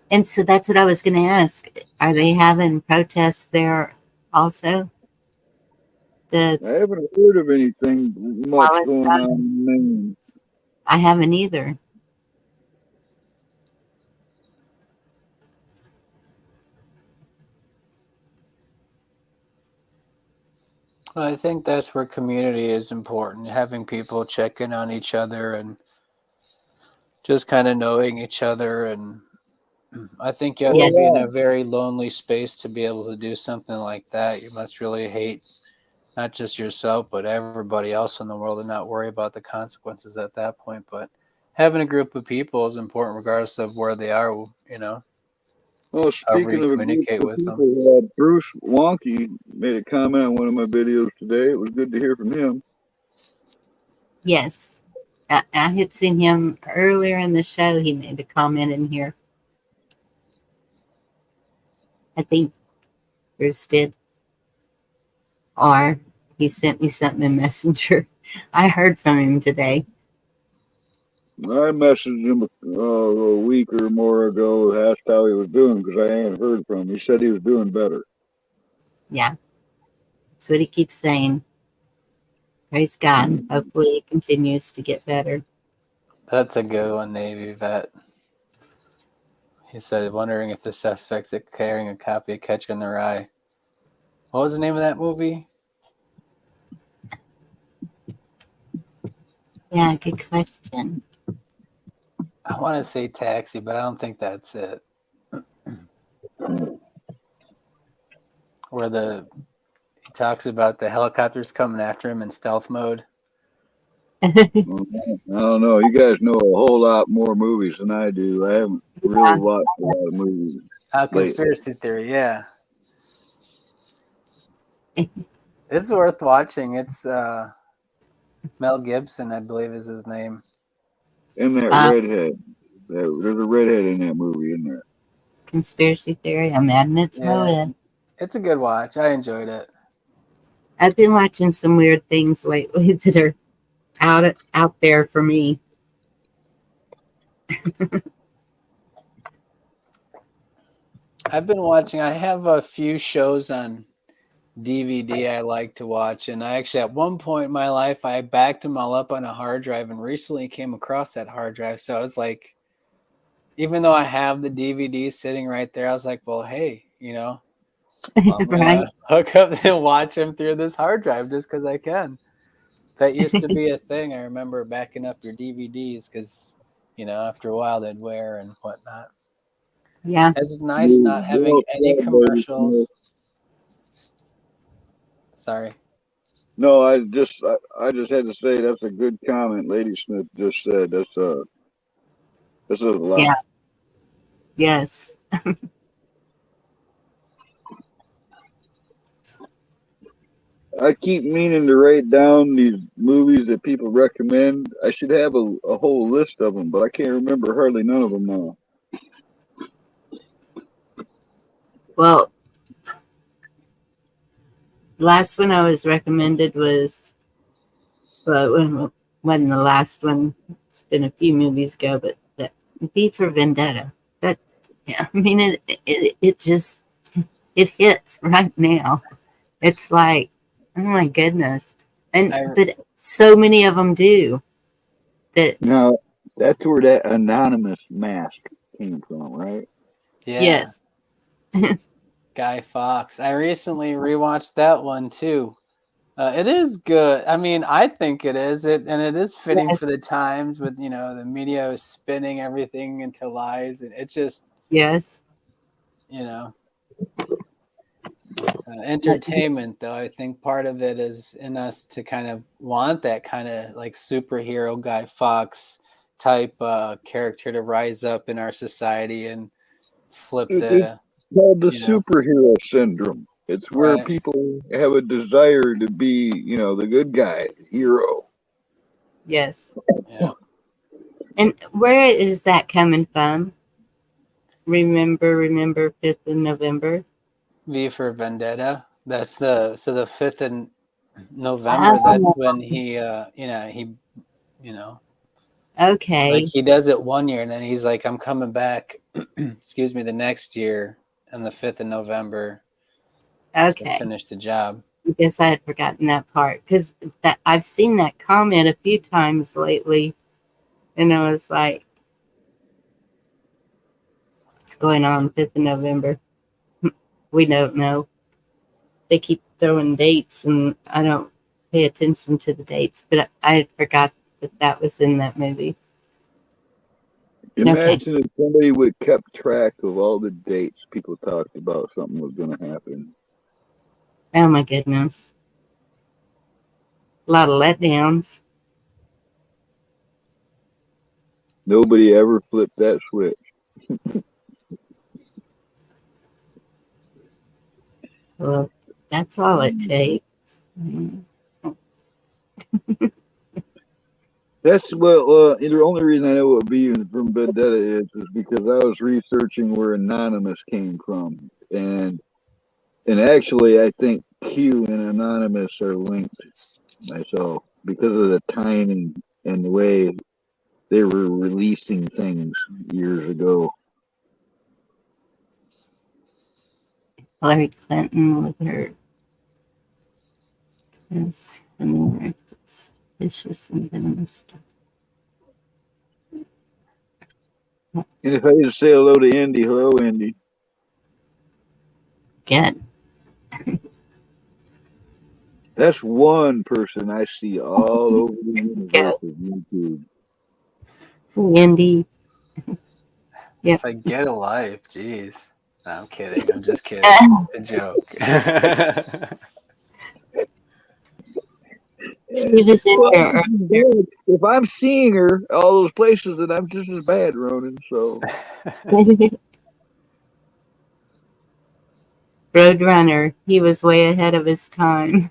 And so that's what I was going to ask. Are they having protests there also? The I haven't heard of anything much going on Palestine? in Maine. I haven't either. Well, I think that's where community is important. Having people check in on each other and just kind of knowing each other. And I think you have to Yes. be in a very lonely space to be able to do something like that. You must really hate not just yourself, but everybody else in the world and not worry about the consequences at that point. But having a group of people is important regardless of where they are, you know, Well, however speaking you of a group communicate of with them. people, Bruce Wonky made a comment on one of my videos today. It was good to hear from him. Yes. I had seen him earlier in the show. He made a comment in here. I think Bruce did. Or he sent me something in Messenger. I heard from him today. I messaged him a week or more ago, asked how he was doing because I hadn't heard from him. He said he was doing better. Yeah. That's what he keeps saying. Praise God. Hopefully it continues to get better. That's a good one, Navy vet. He said, wondering if the suspects are carrying a copy of Catcher in the Rye. What was the name of that movie? Yeah, good question. I want to say Taxi, but I don't think that's it. Where he talks about the helicopters coming after him in stealth mode. I don't know. You guys know a whole lot more movies than I do. I haven't really watched a lot of movies. Conspiracy Theory, yeah. It's worth watching. It's Mel Gibson, I believe is his name. And that redhead. There's a redhead in that movie, isn't there? Conspiracy Theory. I'm adding it to my list. It's a good watch. I enjoyed it. I've been watching some weird things lately that are out there for me. I've been watching. I have a few shows on DVD I like to watch, and I actually at one point in my life I backed them all up on a hard drive and recently came across that hard drive. So I was like, even though I have the DVD sitting right there, I was like, well, hey, you know, I'm gonna hook up and watch them through this hard drive just because I can. That used to be a thing. I remember backing up your DVDs because, you know, after a while they'd wear and whatnot. Yeah. It's nice not having any commercials. Sorry. No, I just had to say that's a good comment Lady Smith just said. That's a lot. Yeah. Yes. I keep meaning to write down these movies that people recommend. I should have a whole list of them, but I can't remember hardly none of them now. Well, last one I was recommended was, well, wasn't the last one. It's been a few movies ago, but that V for Vendetta. That, yeah, I mean, it just, it hits right now. It's like, oh my goodness. But so many of them do. Now, that's where that anonymous mask came from, right? Yeah. Yes. Guy Fawkes. I recently rewatched that one too. It is good. I mean, I think it is. And it is fitting for the times with, you know, the media is spinning everything into lies. And it's just, yes, you know, entertainment, though. I think part of it is in us to kind of want that kind of like superhero Guy Fawkes type character to rise up in our society and flip It's called the superhero syndrome. It's where people have a desire to be, you know, the good guy, the hero. yes. Yeah. And where is that coming from? Remember 5th of November? V for Vendetta. That's the 5th of November. That's when he Okay. like he does it one year and then he's like, I'm coming back excuse me, the next year on the 5th of November. Okay. To finish the job. I guess I had forgotten that part because that I've seen that comment a few times lately, and I was like, "What's going on 5th of November?" We don't know. they keep throwing dates, and I don't pay attention to the dates, but I forgot that was in that movie. Okay. Imagine if somebody would have kept track of all the dates people talked about something was going to happen. Oh my goodness. A lot of letdowns. Nobody ever flipped that switch. Well, that's all it takes. That's what the only reason I know what V from Vendetta is because I was researching where Anonymous came from, and actually I think Q and Anonymous are linked myself because of the timing and the way they were releasing things years ago. Hillary Clinton with her vicious and venomous stuff. And if I just say hello to Indy, hello Indy. Good. That's one person I see all over the universe of YouTube. Indy. Yeah. It's like, get a life. Jeez. No, I'm kidding. I'm just kidding. It's a joke. She was in there. If I'm seeing her all those places, then I'm just as bad, Ronan. So Roadrunner. He was way ahead of his time.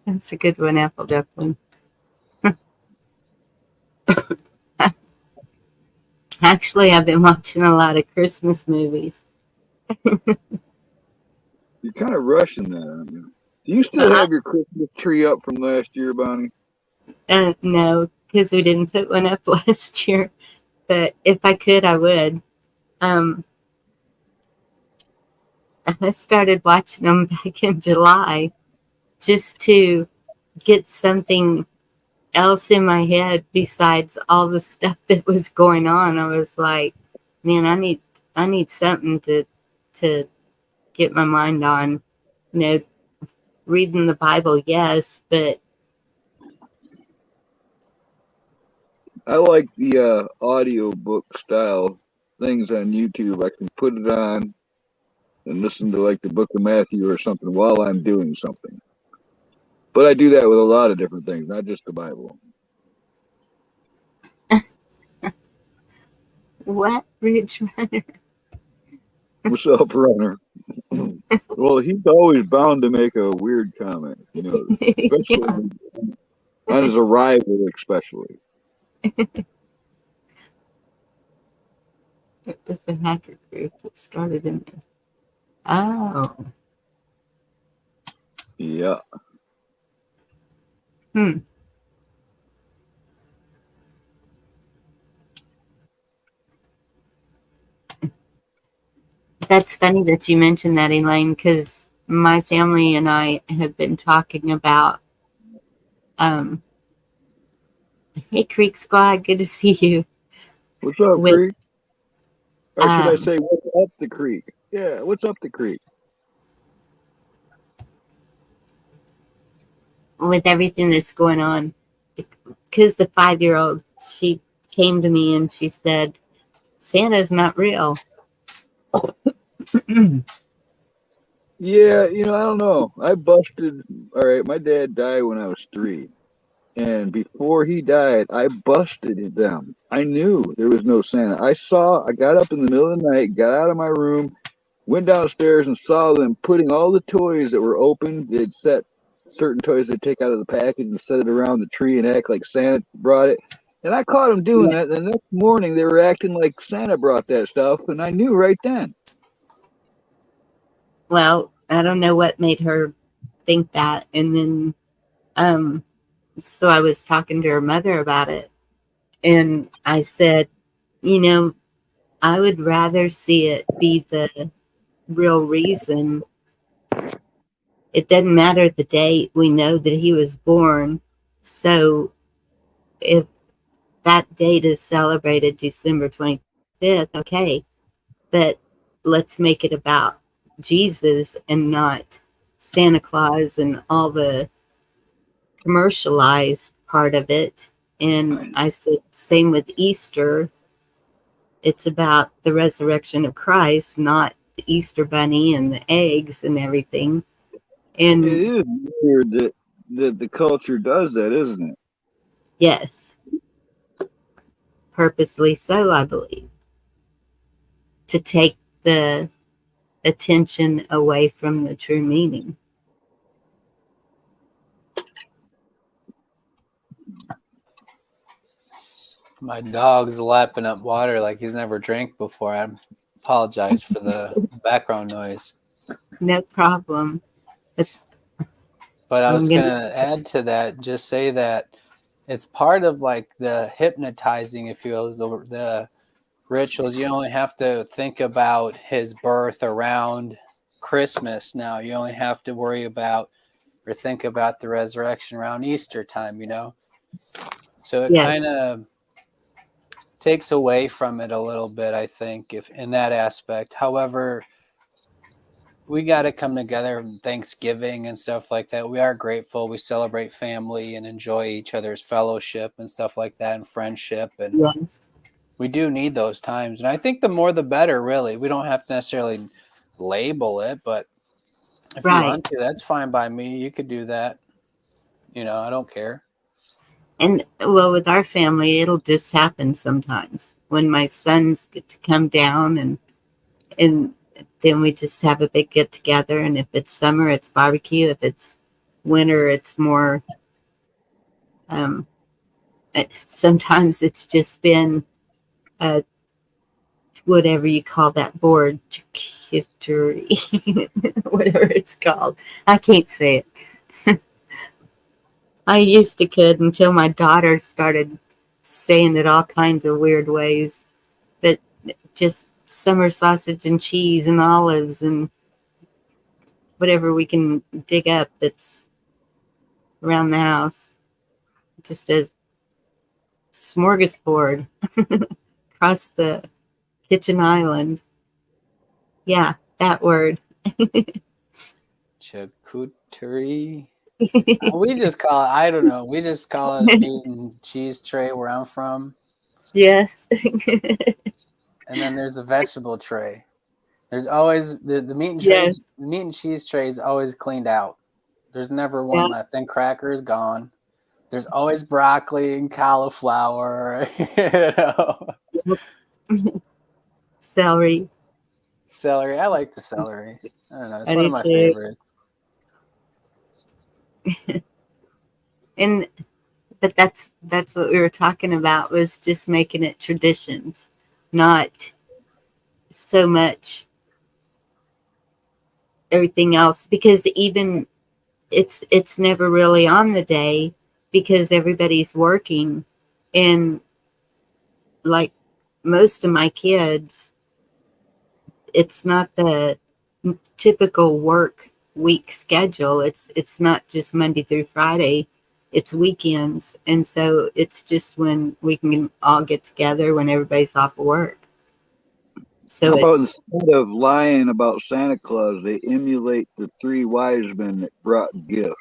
That's a good one, Apple Duckling. Actually, I've been watching a lot of Christmas movies. You're kind of rushing that, aren't you? Do you still have your Christmas tree up from last year, Bonnie? No, because we didn't put one up last year. But if I could, I would. I started watching them back in July just to get something else in my head besides all the stuff that was going on. I was like, man, I need something to get my mind on. You know, reading the Bible, yes, but I like the audio book style things on YouTube. I can put it on and listen to like the Book of Matthew or something while I'm doing something. But I do that with a lot of different things, not just the Bible. What, Ridge Runner? What's up, Runner? Well, he's always bound to make a weird comment, you know, especially on his arrival, especially. It was the hacker group that started in there. Oh. Yeah. That's funny that you mentioned that, Elaine, because my family and I have been talking about, hey, Creek Squad, good to see you. What's up, Creek? Or should I say, what's up the creek? Yeah, what's up the creek? With everything that's going on, because the 5-year-old, she came to me and she said, Santa's not real. Yeah, you know, I don't know. I busted. All right, my dad died when I was 3. And before he died, I busted them. I knew there was no Santa. I got up in the middle of the night, got out of my room, went downstairs and saw them putting all the toys that were open. They'd set certain toys they'd take out of the package and set it around the tree and act like Santa brought it. And I caught them doing that. And the next morning, they were acting like Santa brought that stuff. And I knew right then. Well, I don't know what made her think that. And then, so I was talking to her mother about it. And I said, you know, I would rather see it be the real reason. It doesn't matter the date. We know that he was born. So if that date is celebrated December 25th, okay. But let's make it about Jesus and not Santa Claus and all the commercialized part of it. And I said, same with Easter. It's about the resurrection of Christ, not the Easter bunny and the eggs and everything. And It is weird that the culture does that, isn't it? yes, purposely so, I believe, to take the attention away from the true meaning. My dog's lapping up water like he's never drank before. I apologize for the background noise. No problem. But I was going to add to that, just say that it's part of like the hypnotizing, if you will, is the rituals. You only have to think about his birth around Christmas now. You only have to worry about or think about the resurrection around Easter time, you know? So it kind of takes away from it a little bit, I think, if in that aspect. However, we got to come together on Thanksgiving and stuff like that. We are grateful. We celebrate family and enjoy each other's fellowship and stuff like that and friendship. And we do need those times. And I think the more the better, really. We don't have to necessarily label it, but if you want to, that's fine by me. You could do that. You know, I don't care. And well, with our family, it'll just happen sometimes when my sons get to come down and then we just have a big get together. And if it's summer, it's barbecue. If it's winter, it's more, sometimes it's just been whatever you call that board, whatever it's called. I can't say it. I used to could until my daughter started saying it all kinds of weird ways. But just summer sausage and cheese and olives and whatever we can dig up that's around the house. Just as smorgasbord across the kitchen island. Yeah, that word. Charcuterie. We just call it, I don't know, we just call it a meat and cheese tray where I'm from. Yes. And then there's the vegetable tray. There's always the meat and cheese, meat and cheese tray is always cleaned out. There's never one left. Then cracker is gone. There's always broccoli and cauliflower. You know? Celery. Celery. I like the celery. I don't know. It's one of my favorites. But that's what we were talking about, was just making it traditions, not so much everything else, because even it's never really on the day because everybody's working. And like most of my kids, it's not the typical work week schedule. It's not just Monday through Friday, it's weekends. And so it's just when we can all get together when everybody's off of work. So instead of lying about Santa Claus, they emulate the three wise men that brought gifts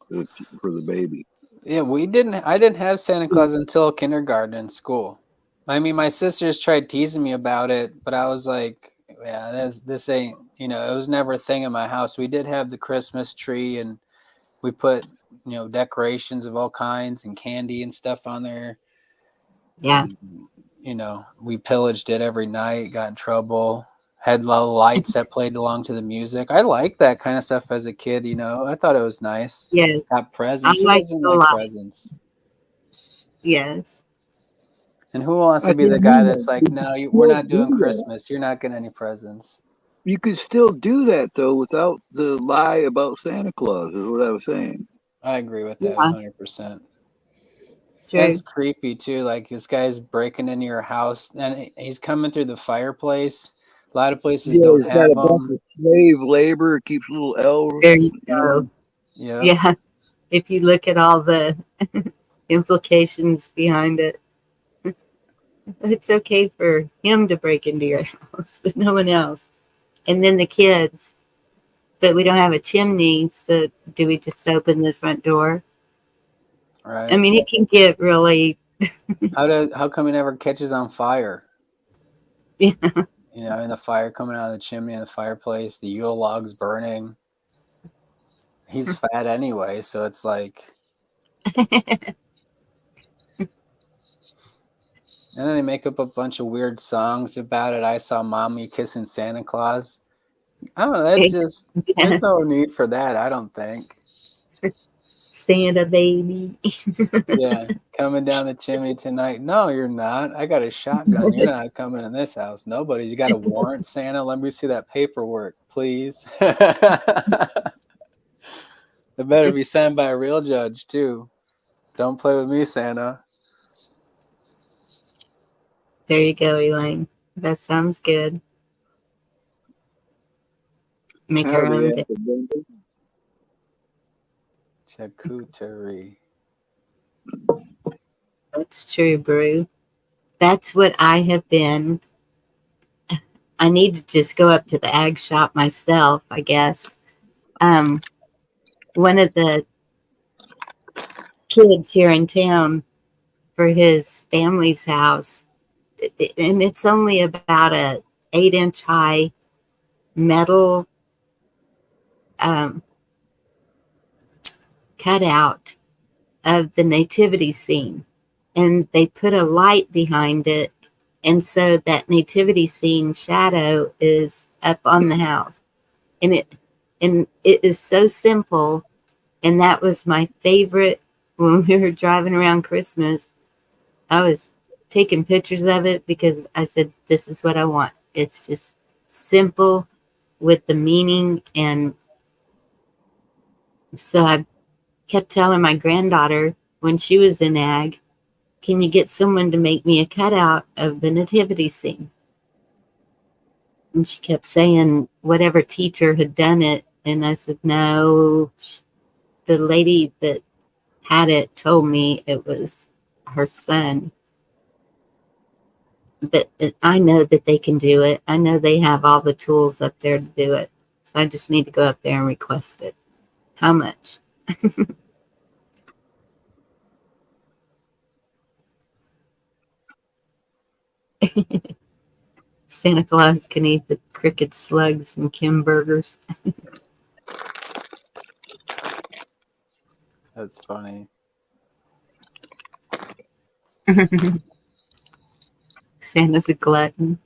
for the baby. Yeah, I didn't have Santa Claus until kindergarten in school. I mean, my sisters tried teasing me about it, but I was like, yeah, this ain't, you know, it was never a thing in my house. We did have the Christmas tree and we put, you know, decorations of all kinds and candy and stuff on there. Yeah. And, you know, we pillaged it every night, got in trouble, had little lights that played along to the music. I liked that kind of stuff as a kid, you know. I thought it was nice. Yeah. Got presents. Who doesn't like presents? Yes. And who wants to be the guy that's like, no, we're not doing Christmas. You're not getting any presents. You could still do that, though, without the lie about Santa Claus, is what I was saying. I agree with that 100%. That's creepy, too. Like, this guy's breaking into your house, and he's coming through the fireplace. A lot of places don't have them. Slave labor keeps little elves. There you go. Yeah. If you look at all the implications behind it, it's okay for him to break into your house, but no one else. And then the kids, but we don't have a chimney, so do we just open the front door? Right. I mean, it can get really. How come he never catches on fire? Yeah. You know, and the fire coming out of the chimney and the fireplace, the Yule logs burning. He's fat anyway, so it's like. And then they make up a bunch of weird songs about it. I saw mommy kissing Santa Claus. I don't know. That's just, there's no need for that, I don't think. Santa baby. Yeah, coming down the chimney tonight. No, you're not. I got a shotgun. You're not coming in this house. Nobody's got a warrant, Santa. Let me see that paperwork, please. It better be signed by a real judge, too. Don't play with me, Santa. There you go, Elaine. That sounds good. Make our Howdy, own day. accidentally. Charcuterie. That's true, Brew. That's what I have been. I need to just go up to the ag shop myself, I guess. One of the kids here in town for his family's house, and it's only about a 8-inch high metal cutout of the nativity scene, and they put a light behind it, and so that nativity scene shadow is up on the house, and it is so simple. And that was my favorite when we were driving around Christmas. I was taking pictures of it because I said, this is what I want. It's just simple with the meaning. And so I kept telling my granddaughter when she was in ag, can you get someone to make me a cutout of the nativity scene? And she kept saying whatever teacher had done it. And I said, no, the lady that had it told me it was her son. But I know that they can do it. I know they have all the tools up there to do it. So I just need to go up there and request it. How much? Santa Claus can eat the cricket slugs and Kim burgers. That's funny. Santa's a glutton.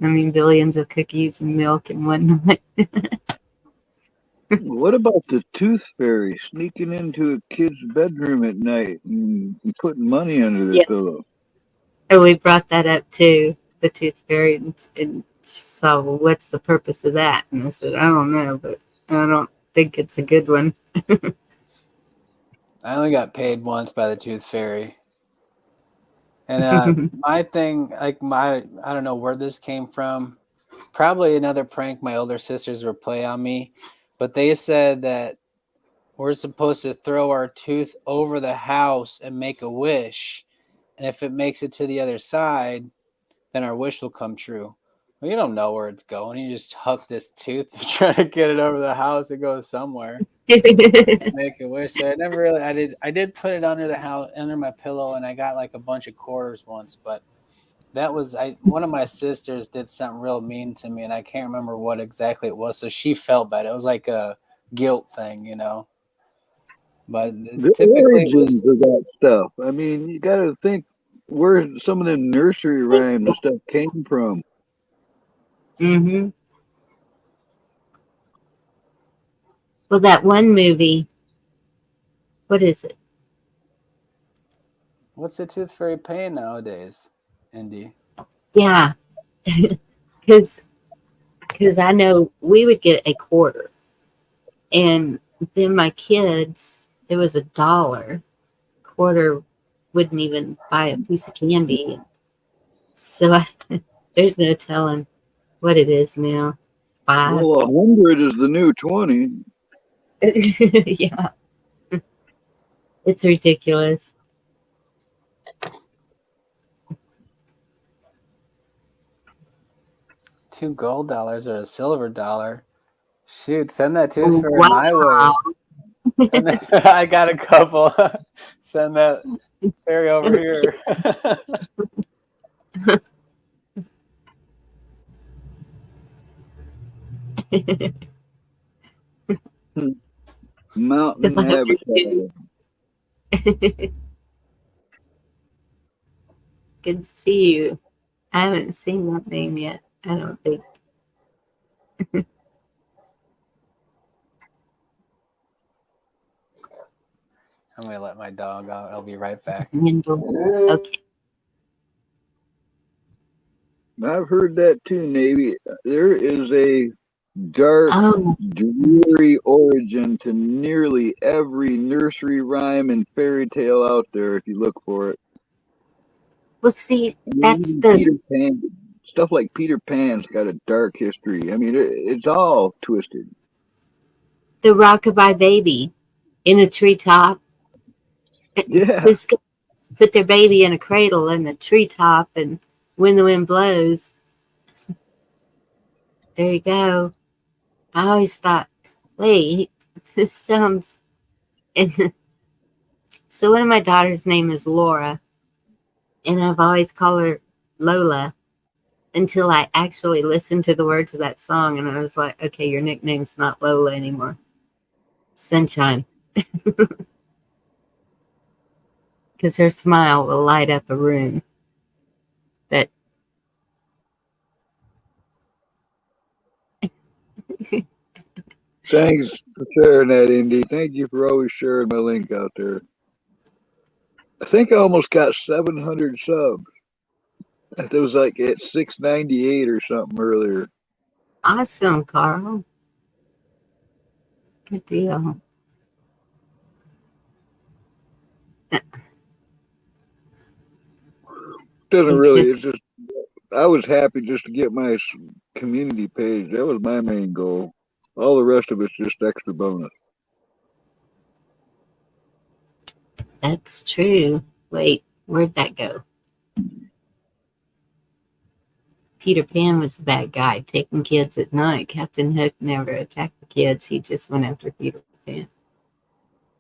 I mean, billions of cookies and milk and whatnot. What about the tooth fairy sneaking into a kid's bedroom at night and putting money under their Yeah. pillow? Oh, we brought that up too, the tooth fairy. And so, well, what's the purpose of that? And I said, I don't know, but I don't think it's a good one. I only got paid once by the tooth fairy. And my thing, like I don't know where this came from. Probably another prank my older sisters would play on me. But they said that we're supposed to throw our tooth over the house and make a wish. And if it makes it to the other side, then our wish will come true. Well, you don't know where it's going. You just huck this tooth to try to get it over the house. It goes somewhere. Make a wish. So I never really. I did put it under the house, under my pillow, and I got like a bunch of quarters once. But that was one of my sisters did something real mean to me, and I can't remember what exactly it was. So she felt bad. It was like a guilt thing, you know. But The typically it origins was. of that stuff. I mean, you got to think where some of the nursery rhymes and stuff came from. Mm-hmm. Well, that one movie, what is it? What's the tooth fairy paying nowadays, Indy? Yeah, because I know we would get a quarter, and then my kids, it was $1. Quarter wouldn't even buy a piece of candy, so there's no telling what it is now. 5. Well, 100 is the new 20. Yeah, it's ridiculous. $2 gold or a silver dollar. Shoot, send that to us for Wow. my way. Send that, I got a couple. Send that Perry over here. Mountain habitat. Good to see you. I haven't seen that name yet, I don't think. I'm gonna let my dog out. I'll be right back. Okay. I've heard that too, Navy. There is a dark, dreary origin to nearly every nursery rhyme and fairy tale out there if you look for it. Well, see, I mean, that's even the Peter Pan, stuff like Peter Pan's got a dark history. I mean, it's all twisted. rockabye baby in a treetop. Yeah. Who's gonna put their baby in a cradle in the treetop, and when the wind blows, there you go. I always thought, wait, this sounds. And so one of my daughter's name is Laura, and I've always called her Lola until I actually listened to the words of that song, and I was like, okay, your nickname's not Lola anymore. Sunshine. Because her smile will light up a room. But Thanks for sharing that, Indy. Thank you for always sharing my link out there. I think I almost got 700 subs. It was like at 698 or something earlier. awesome, Carl. Good deal. Doesn't really, it's just, I was happy just to get my community page. That was my main goal. All the rest of it's just extra bonus. That's true. Wait, where'd that go? Peter Pan was the bad guy, taking kids at night. Captain Hook never attacked the kids. He just went after Peter Pan.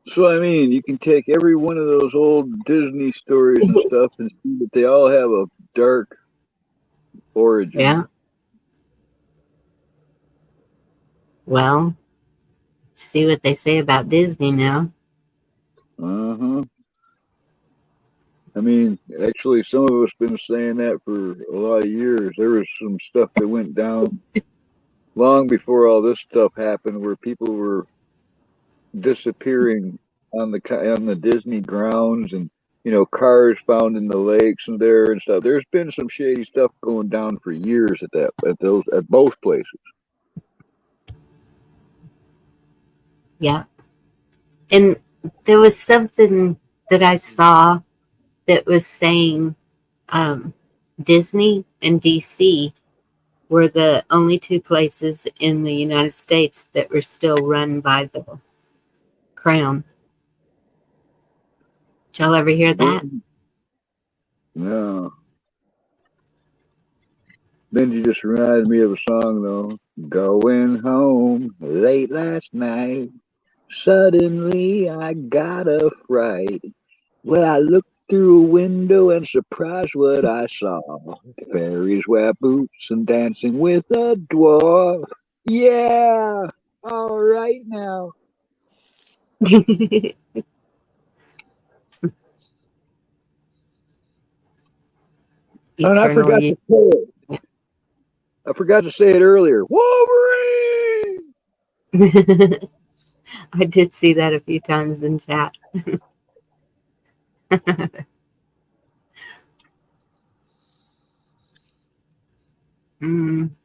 So, I mean, you can take every one of those old Disney stories and stuff and see that they all have a dark origin. Yeah. Well, see what they say about Disney now. Uh-huh. I mean, actually, some of us been saying that for a lot of years. There was some stuff that went down long before all this stuff happened, where people were disappearing on the Disney grounds, and cars found in the lakes and there and stuff. There's been some shady stuff going down for years at both places. Yeah. And there was something that I saw that was saying Disney and DC were the only two places in the United States that were still run by the Crown. Did y'all ever hear that? No. Then you just reminded me of a song, though. Going home late last night. Suddenly I got a fright. Well, I looked through a window and surprised what I saw. Fairies wear boots and dancing with a dwarf. Yeah, all right now. And I forgot to say it. I forgot to say it earlier. Wolverine! I did see that a few times in chat.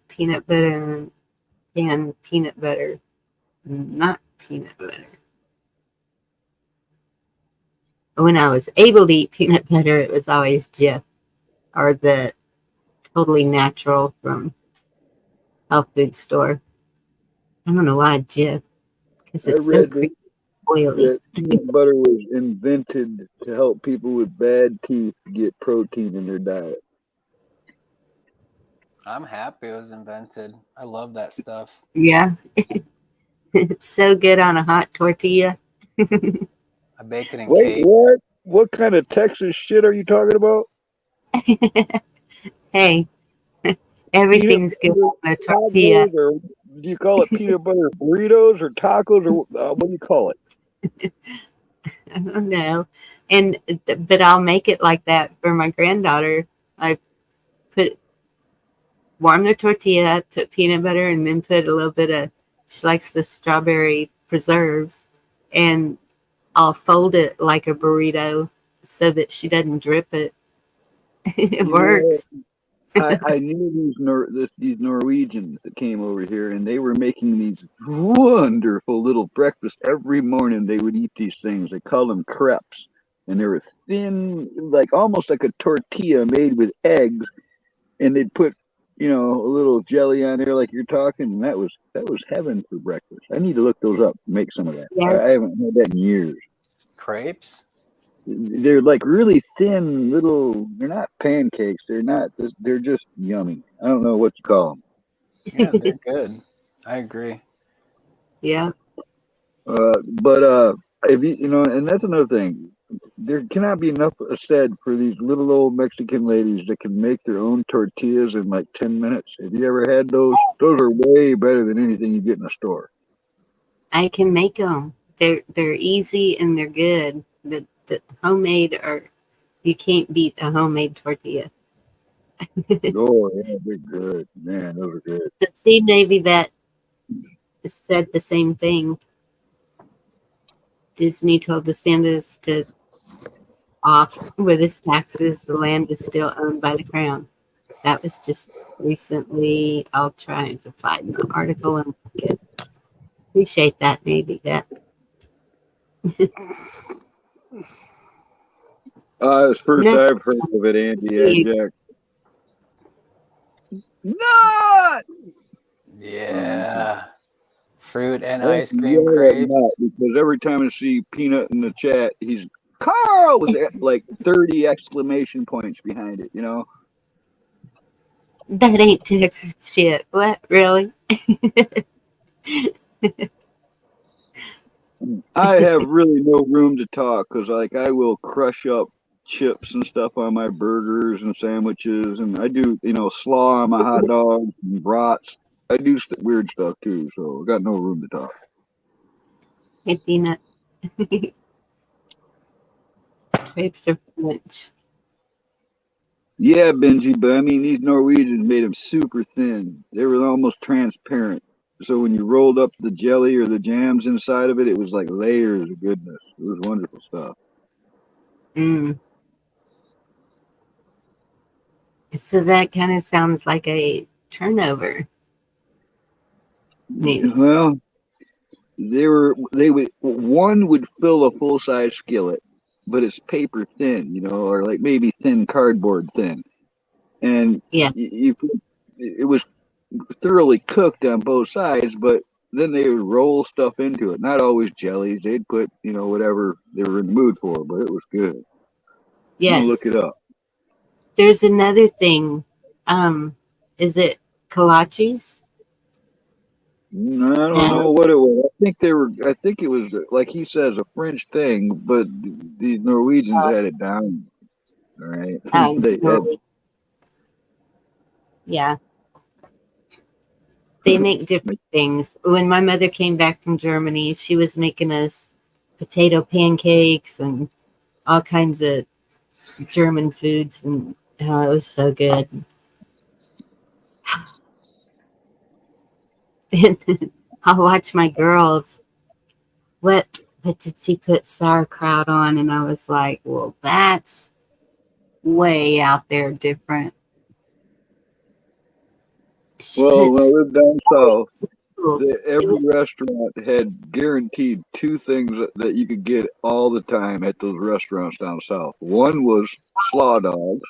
Peanut butter and peanut butter, not peanut butter. When I was able to eat peanut butter, it was always Jif, or the totally natural from health food store. I don't know why Jif, because it's so creamy, oily. That peanut butter was invented to help people with bad teeth get protein in their diet. I'm happy it was invented. I love that stuff. Yeah. It's so good on a hot tortilla. A bacon and Wait, cake. what? What kind of Texas shit are you talking about? Hey, Peanut everything's good butter on a tortilla. tacos, or do you call it peanut butter burritos or tacos, or what do you call it? I don't know. But I'll make it like that for my granddaughter. I warm the tortilla, put peanut butter, and then put a little bit of, she likes the strawberry preserves, and I'll fold it like a burrito so that she doesn't drip it. It You know, works. I knew these Norwegians that came over here, and they were making these wonderful little breakfast every morning. They would eat these things. They called them crepes, and they were thin, like almost like a tortilla made with eggs, and they'd put, a little jelly on there, like you're talking, and that was heaven for breakfast. I need to look those up, make some of that. Yeah. I haven't had that in years. Crepes? They're like really thin little. They're not pancakes. They're not. They're just yummy. I don't know what to call them. Yeah, they're good. I agree. Yeah. But if and that's another thing. There cannot be enough said for these little old Mexican ladies that can make their own tortillas in like 10 minutes. Have you ever had those? Those are way better than anything you get in a store. I can make them. They're easy and they're good. The homemade you can't beat a homemade tortilla. Oh yeah, they're good. Man, those are good. The Sea Navy vet said the same thing. Disney told DeSantis to off with his taxes. The land is still owned by the crown. That was just recently. I'll try to find the article and appreciate that, Navy vet. It's first I've heard of it, Andy and Jack. Nut! Yeah. Fruit and I ice cream crepes. Because every time I see Peanut in the chat, he's Carl with like 30 exclamation points behind it, That ain't Texas shit. What? Really? I have really no room to talk because, I will crush up chips and stuff on my burgers and sandwiches, and I do, slaw on my hot dogs and brats. I do weird stuff too, so I got no room to talk. Hey, Peanut. Crepes are French. Yeah, Benji, but I mean, these Norwegians made them super thin. They were almost transparent. So when you rolled up the jelly or the jams inside of it, it was like layers of goodness. It was wonderful stuff. So that kind of sounds like a turnover. Maybe. Well, one would fill a full size skillet, but it's paper thin, or like maybe thin cardboard thin. And yes, it was thoroughly cooked on both sides, but then they would roll stuff into it. Not always jellies. They'd put, whatever they were in the mood for, but it was good. Yes. Look it up. There's another thing. Is it kolaches? I don't know what it was. I think it was, like he says, a French thing, but the Norwegians had it down. All right. Yeah. They make different things. When my mother came back from Germany, she was making us potato pancakes and all kinds of German foods, and it was so good. And I'll watch my girls. What did she put sauerkraut on? And I was like, well, that's way out there different. Well, when I lived down south, every restaurant had guaranteed two things that you could get all the time at those restaurants down south. One was slaw dogs,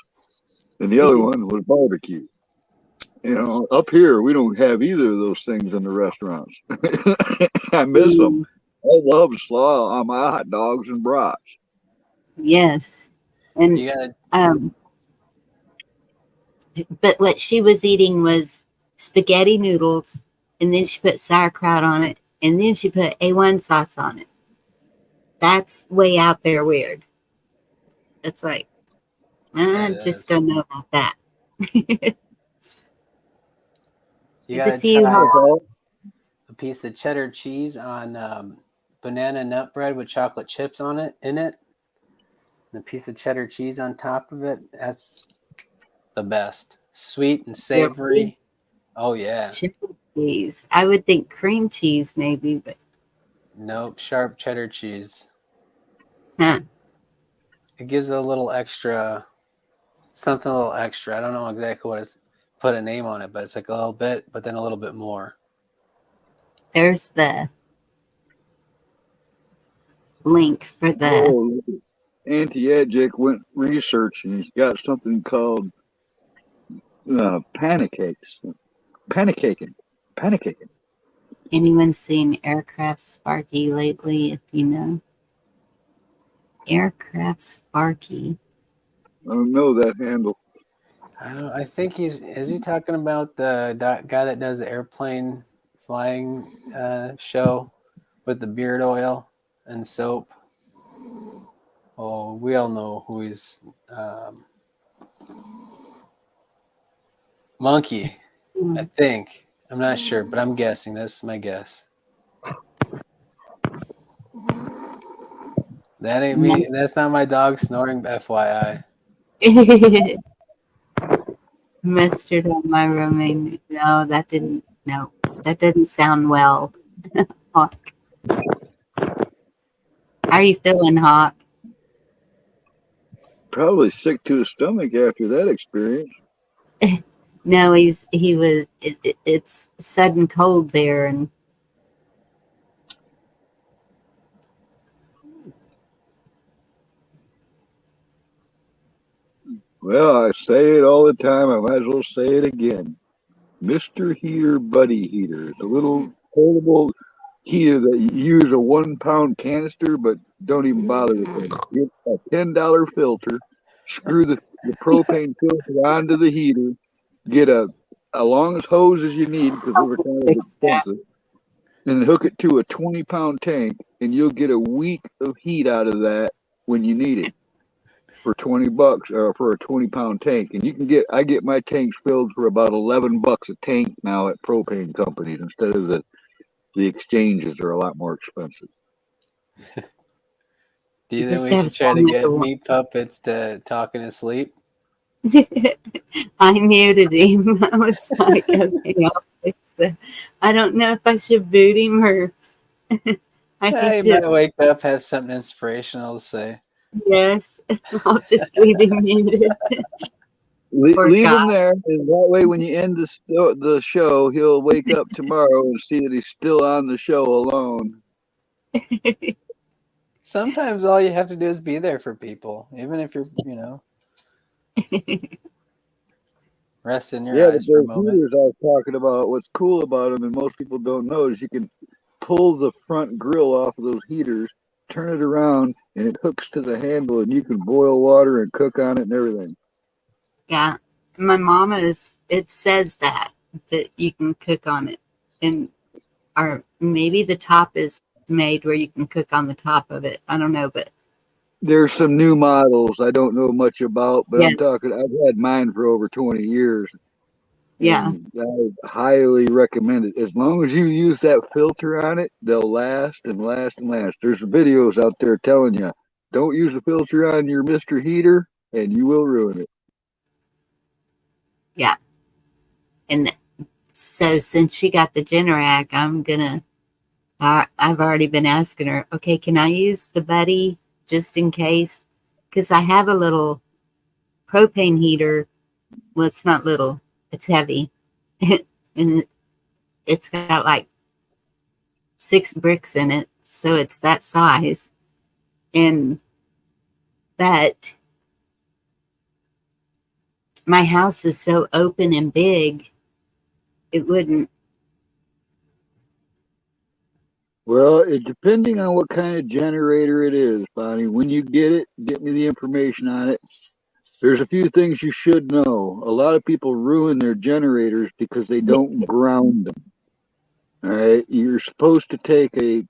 and the other one was barbecue. Up here, we don't have either of those things in the restaurants. I miss them. I love slaw on my hot dogs and brats. Yes. And but what she was eating was spaghetti noodles, and then she put sauerkraut on it, and then she put A1 sauce on it. That's way out there weird. It's like, I just don't know about that. You Good to gotta see you, try Hall. a piece of cheddar cheese on banana nut bread with chocolate chips on it, and a piece of cheddar cheese on top of it. That's the best. Sweet and savory. Oh yeah. Cheddar cheese. I would think cream cheese maybe, but nope, sharp cheddar cheese. huh. It gives a little extra, something a little extra. I don't know exactly what it's put a name on it, but it's like a little bit, but then a little bit more. There's the link for the Anti-Edgic went researching. He's got something called pancakes. Pancaking. anyone seen Aircraft Sparky lately, if you know? Aircraft Sparky. I don't know that handle. I think is he talking about the guy that does the airplane flying show with the beard oil and soap? Oh, we all know who he's. Monkey, I think. I'm not sure, but I'm guessing. That's my guess. That ain't me. That's not my dog snoring, FYI. Mustard on my romaine. No, that didn't sound well. Hawk. How are you feeling, Hawk? Probably sick to his stomach after that experience. No, it's sudden cold there, and Well, I say it all the time. I might as well say it again. Mr. Heater Buddy Heater. It's a little portable heater that you use a 1 pound canister, but don't even bother with it. Get a $10 filter, screw the propane filter onto the heater, get a long as hose as you need because those are kind of expensive, and hook it to a 20 pound tank, and you'll get a week of heat out of that when you need it. For $20 or for a 20 pound tank, and I get my tanks filled for about $11 a tank now at propane companies instead of the exchanges are a lot more expensive. Do you think we should try to get meat puppets to talk in his sleep? I muted him. I was like, okay, I'll fix that. I don't know if I should boot him or He might wake up, have something inspirational to say. Yes, I'll just leave him muted. Leave him there, and that way when you end the show, he'll wake up tomorrow and see that he's still on the show alone. Sometimes all you have to do is be there for people, even if you're, rest in your eyes for a moment. Heaters I was talking about, what's cool about them, and most people don't know, is you can pull the front grill off of those heaters, turn it around, and it hooks to the handle, and you can boil water and cook on it and everything. Yeah, my it says that you can cook on it, or maybe the top is made where you can cook on the top of it. I don't know, but there's some new models I don't know much about, but yes. I've had mine for over 20 years. Yeah. I highly recommend it. As long as you use that filter on it, they'll last and last and last. There's videos out there telling you, don't use a filter on your Mr. Heater and you will ruin it. Yeah. And so since she got the Generac, I've already been asking her, okay, can I use the Buddy just in case? Because I have a little propane heater. Well, it's not little. It's heavy. And it's got like 6 bricks in it. So it's that size. But my house is so open and big, it wouldn't. Well, depending on what kind of generator it is, Bonnie, when you get it, get me the information on it. There's a few things you should know. A lot of people ruin their generators because they don't ground them. All right, you're supposed to take a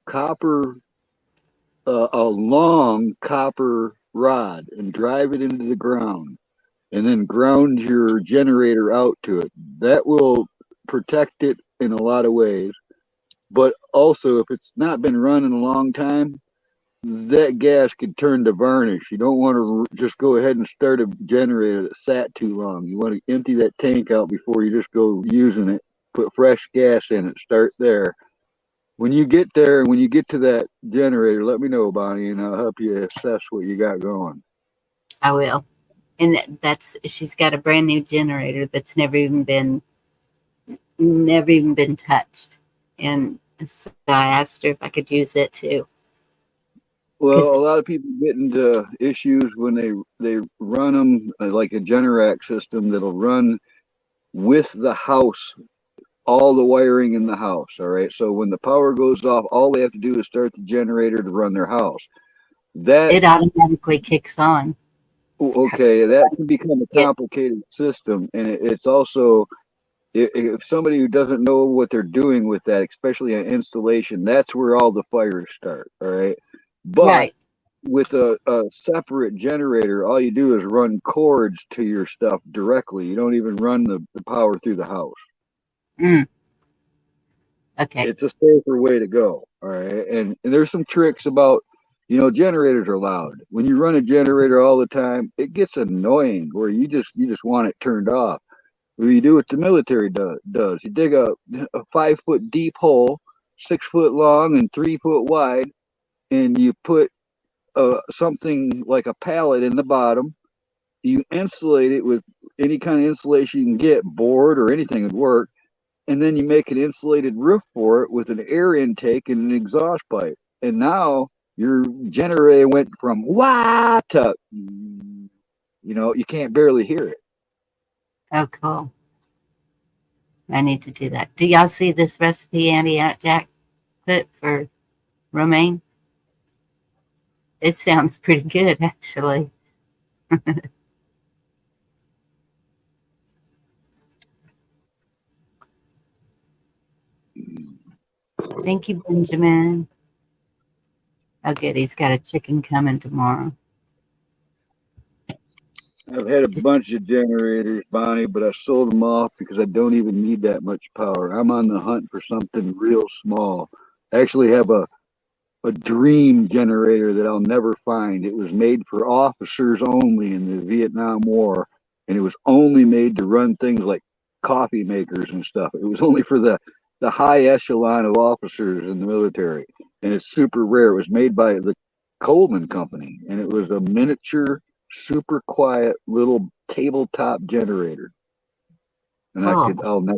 long copper rod and drive it into the ground, and then ground your generator out to it. That will protect it in a lot of ways. But also, if it's not been run in a long time, that gas could turn to varnish. You don't want to just go ahead and start a generator that sat too long. You want to empty that tank out before you just go using it. Put fresh gas in it. Start there. When you get there, when you get to that generator, let me know, Bonnie, and I'll help you assess what you got going. I will. And she's got a brand new generator that's never even been touched. And so I asked her if I could use it too. Well, a lot of people get into issues when they run them like a Generac system that'll run with the house, all the wiring in the house. All right. So when the power goes off, all they have to do is start the generator to run their house. It automatically kicks on. Okay, that can become a complicated system, and it's also if somebody who doesn't know what they're doing with that, especially an installation, that's where all the fires start. All right, but with a separate generator, all you do is run cords to your stuff directly. You don't even run the power through the house. Okay. It's a safer way to go. All right. And there's some tricks about, generators are loud. When you run a generator all the time, it gets annoying where you just want it turned off. You do what the military does. You dig a 5-foot deep hole, 6 foot long and 3 foot wide, and you put something like a pallet in the bottom. You insulate it with any kind of insulation you can get, board or anything would work. And then you make an insulated roof for it with an air intake and an exhaust pipe. And now your generator went from wah to, you can't barely hear it. Oh, cool. I need to do that. Do y'all see this recipe Andy Jack put for romaine? It sounds pretty good, actually. Thank you, Benjamin. Oh, good. He's got a chicken coming tomorrow. I've had a bunch of generators, Bonnie, but I sold them off because I don't even need that much power. I'm on the hunt for something real small. I actually have a dream generator that I'll never find. It was made for officers only in the Vietnam War, and it was only made to run things like coffee makers and stuff. It was only for the high echelon of officers in the military, and it's super rare. It was made by the Coleman Company, and it was a miniature, super quiet little tabletop generator. And I'll never,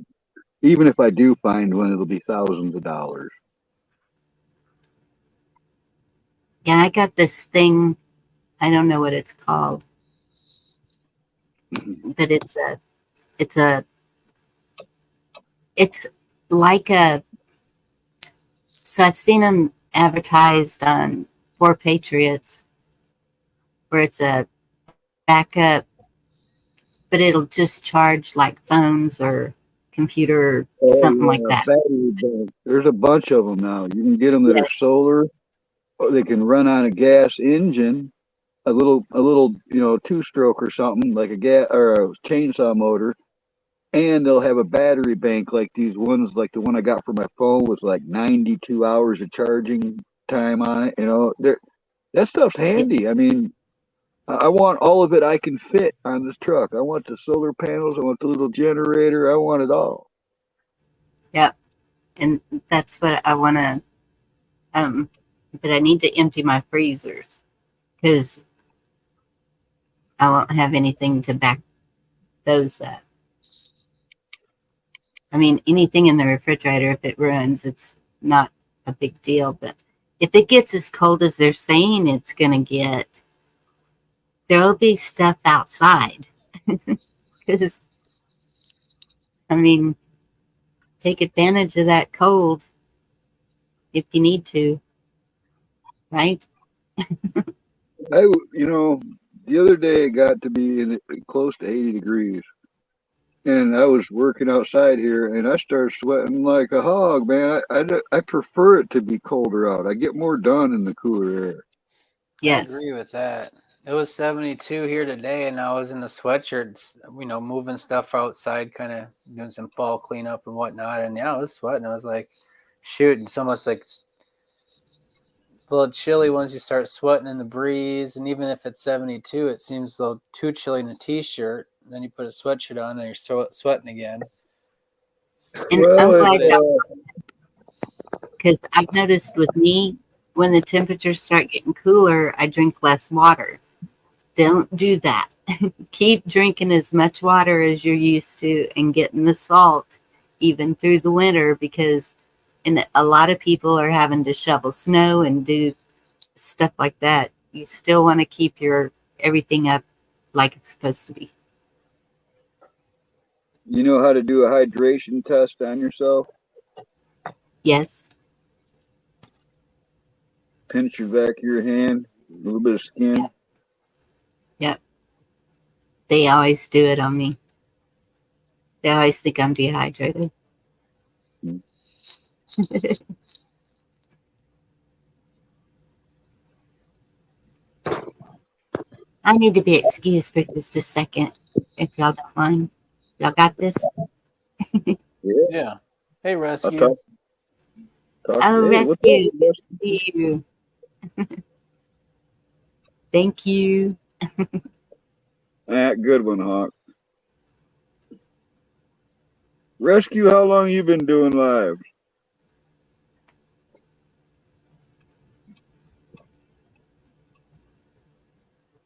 even if I do find one, it'll be thousands of dollars. Yeah, I got this thing. I don't know what it's called, but it's like a. So I've seen them advertised on For Patriots, where it's a backup, but it'll just charge like phones or computer or something like that. There's a bunch of them now. You can get them that are solar, or they can run on a gas engine, a little two-stroke or something like a gas or a chainsaw motor, and they'll have a battery bank like these ones, like the one I got for my phone with like 92 hours of charging time on it. That stuff's handy. I mean, I want all of it I can fit on this truck. I want the solar panels. I want the little generator. I want it all. Yep. And that's what I want to, but I need to empty my freezers because I won't have anything to back those up. I mean, anything in the refrigerator, if it runs, it's not a big deal. But if it gets as cold as they're saying it's going to get, there'll be stuff outside. Because, I mean, take advantage of that cold if you need to, right? The other day it got to be close to 80 degrees. and I was working outside here, and I started sweating like a hog, man. I prefer it to be colder out. I get more done in the cooler air. Yes. I agree with that. It was 72 here today, and I was in the sweatshirt, moving stuff outside, kind of doing some fall cleanup and whatnot. And yeah, I was sweating. I was like, shoot, it's almost like it's a little chilly once you start sweating in the breeze. And even if it's 72, it seems a little too chilly in a t-shirt. Then you put a sweatshirt on, and you're sweating again. And I'm glad y'all, because I've noticed with me, when the temperatures start getting cooler, I drink less water. Don't do that. Keep drinking as much water as you're used to and getting the salt even through the winter, because a lot of people are having to shovel snow and do stuff like that. You still want to keep your everything up like it's supposed to be. You know how to do a hydration test on yourself? Yes. Pinch your back of your hand, a little bit of skin. Yep. They always do it on me. They always think I'm dehydrated. I need to be excused for just a second, if y'all don't mind. Y'all got this? Yeah. Hey, Rescue. Oh, Hey, Rescue. Thank you. Good one, Hawk. Rescue, how long you been doing live?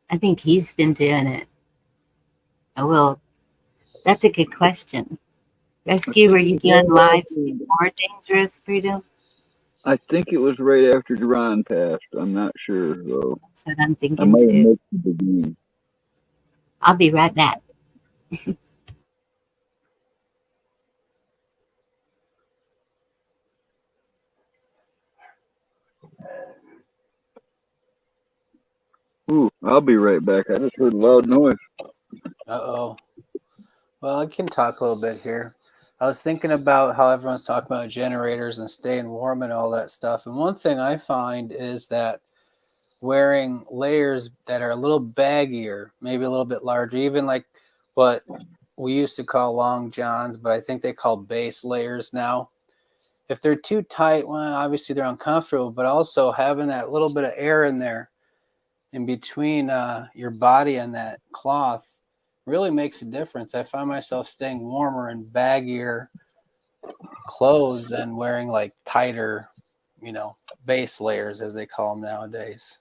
I think he's been doing it. Oh, well, that's a good question. Rescue, were you doing lives before Dangerous Freedom? I think it was right after Duran passed. I'm not sure, though. That's what I'm I thinking might have too. mixed the beginning. I'll be right back. Ooh, I'll be right back. I just heard a loud noise. Uh-oh. Well, I can talk a little bit here. I was thinking about how everyone's talking about generators and staying warm and all that stuff. And one thing I find is that wearing layers that are a little baggier, maybe a little bit larger, even like what we used to call long johns, but I think they call base layers now. If they're too tight, well, obviously they're uncomfortable, but also having that little bit of air in there in between your body and that cloth really makes a difference. I find myself staying warmer and baggier clothes than wearing like tighter, base layers as they call them nowadays.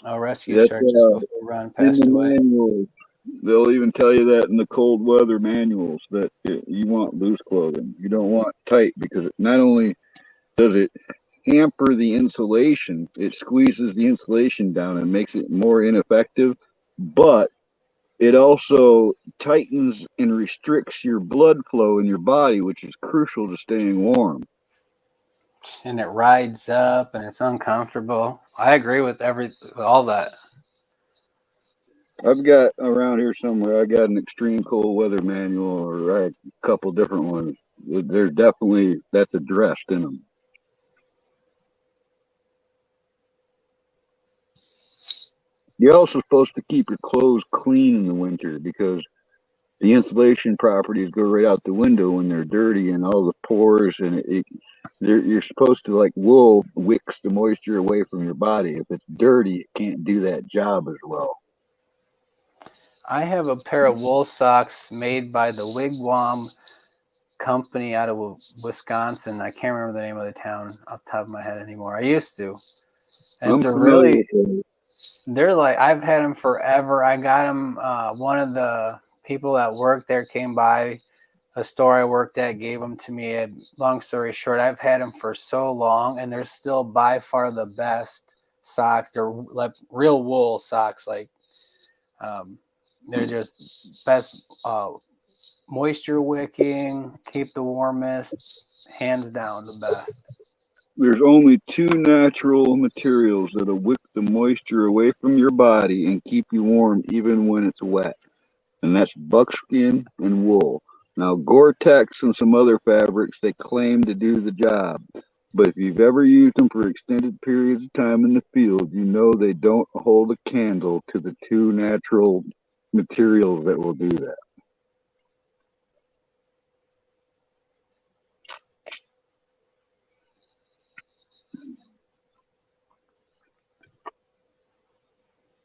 Rescue That's, sir just before Ron passed in the away. manuals, they'll even tell you that in the cold weather manuals that you want loose clothing. You don't want tight, because not only does it hamper the insulation, it squeezes the insulation down and makes it more ineffective, but it also tightens and restricts your blood flow in your body, which is crucial to staying warm. And it rides up and it's uncomfortable. I agree with all that. I've got around here somewhere, I got an extreme cold weather manual, or a couple different ones. They're definitely, that's addressed in them. You're also supposed to keep your clothes clean in the winter, because the insulation properties go right out the window when they're dirty, and all the pores, and you're supposed to, like wool wicks the moisture away from your body. If it's dirty, it can't do that job as well. I have a pair of wool socks made by the Wigwam company out of Wisconsin. I can't remember the name of the town off the top of my head anymore. I used to. And it's they're like, I've had them forever. I got them. One of the people that worked there came by a store I worked at, gave them to me. And long story short, I've had them for so long, and they're still by far the best socks. They're like real wool socks. Like, they're just best moisture wicking, keep the warmest, hands down the best. There's only two natural materials that'll wick the moisture away from your body and keep you warm even when it's wet. and that's buckskin and wool. Now, Gore-Tex and some other fabrics, they claim to do the job. But if you've ever used them for extended periods of time in the field, you know they don't hold a candle to the two natural materials that will do that.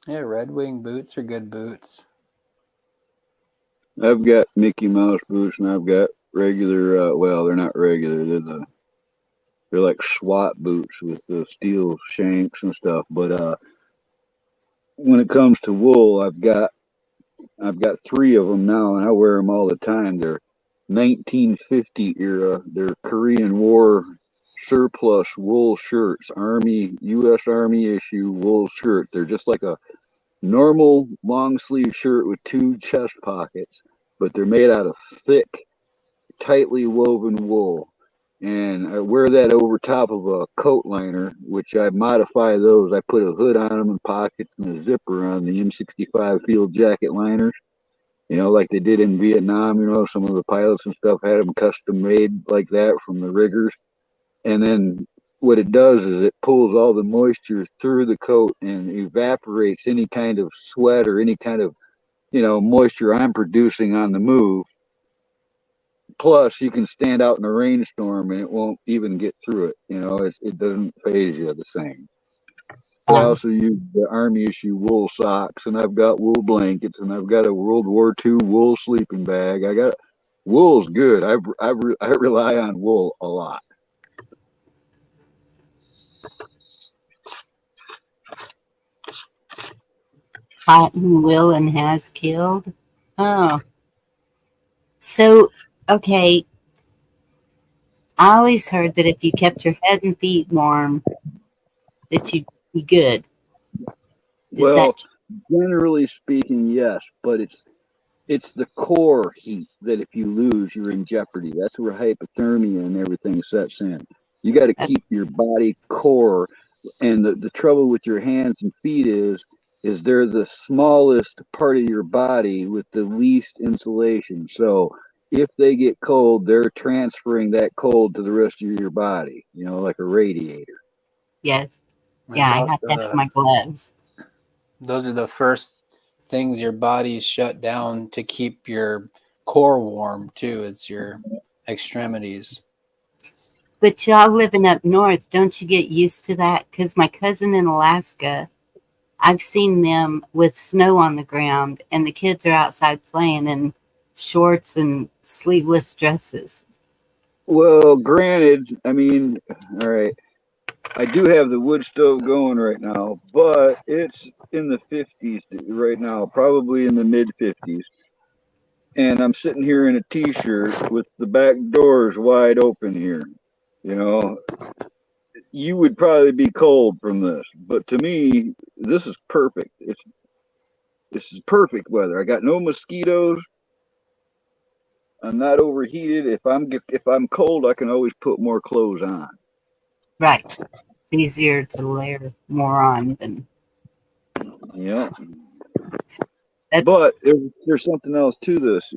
Yeah, Red Wing boots are good boots. I've got Mickey Mouse boots, and I've got regular. Well, they're not regular. They're like SWAT boots with the steel shanks and stuff. But when it comes to wool, I've got three of them now, and I wear them all the time. They're 1950 era. They're Korean War surplus wool shirts, U.S. Army issue wool shirts. They're just like a normal long sleeve shirt with two chest pockets, but they're made out of thick, tightly woven wool. And I wear that over top of a coat liner, which I modify those. I put a hood on them and pockets and a zipper on the M65 field jacket liners. Like they did in Vietnam. Some of the pilots and stuff had them custom made like that from the riggers. And then what it does is it pulls all the moisture through the coat and evaporates any kind of sweat or any kind of, moisture I'm producing on the move. Plus, you can stand out in a rainstorm and it won't even get through it. It doesn't phase you the same. I also use the Army issue wool socks, and I've got wool blankets, and I've got a World War II wool sleeping bag. Wool's good. I rely on wool a lot. Cotton will and has killed. Oh, so okay. I always heard that if you kept your head and feet warm, that you'd be good. Is Well, that generally speaking, yes, but it's the core heat that if you lose, you're in jeopardy. That's where hypothermia and everything sets in. You got to true? keep your body core, and the trouble with your hands and feet is they're the smallest part of your body with the least insulation. So if they get cold, they're transferring that cold to the rest of your body, like a radiator. Yes. It's Yeah, I also have to have my gloves. those are the first things your body shut down to keep your core warm too. It's your extremities. But y'all living up north, don't you get used to that? Because my cousin in Alaska, I've seen them with snow on the ground, and the kids are outside playing in shorts and sleeveless dresses. Well, granted, I mean, all right, I do have the wood stove going right now, but it's in the 50s right now, probably in the mid 50s. And I'm sitting here in a t-shirt with the back doors wide open here. You know, you would probably be cold from this, but to me, this is perfect. This is perfect weather. I got no mosquitoes. I'm not overheated. If I'm cold, I can always put more clothes on. Right. It's easier to layer more on than Yeah. that's But there's something else to this.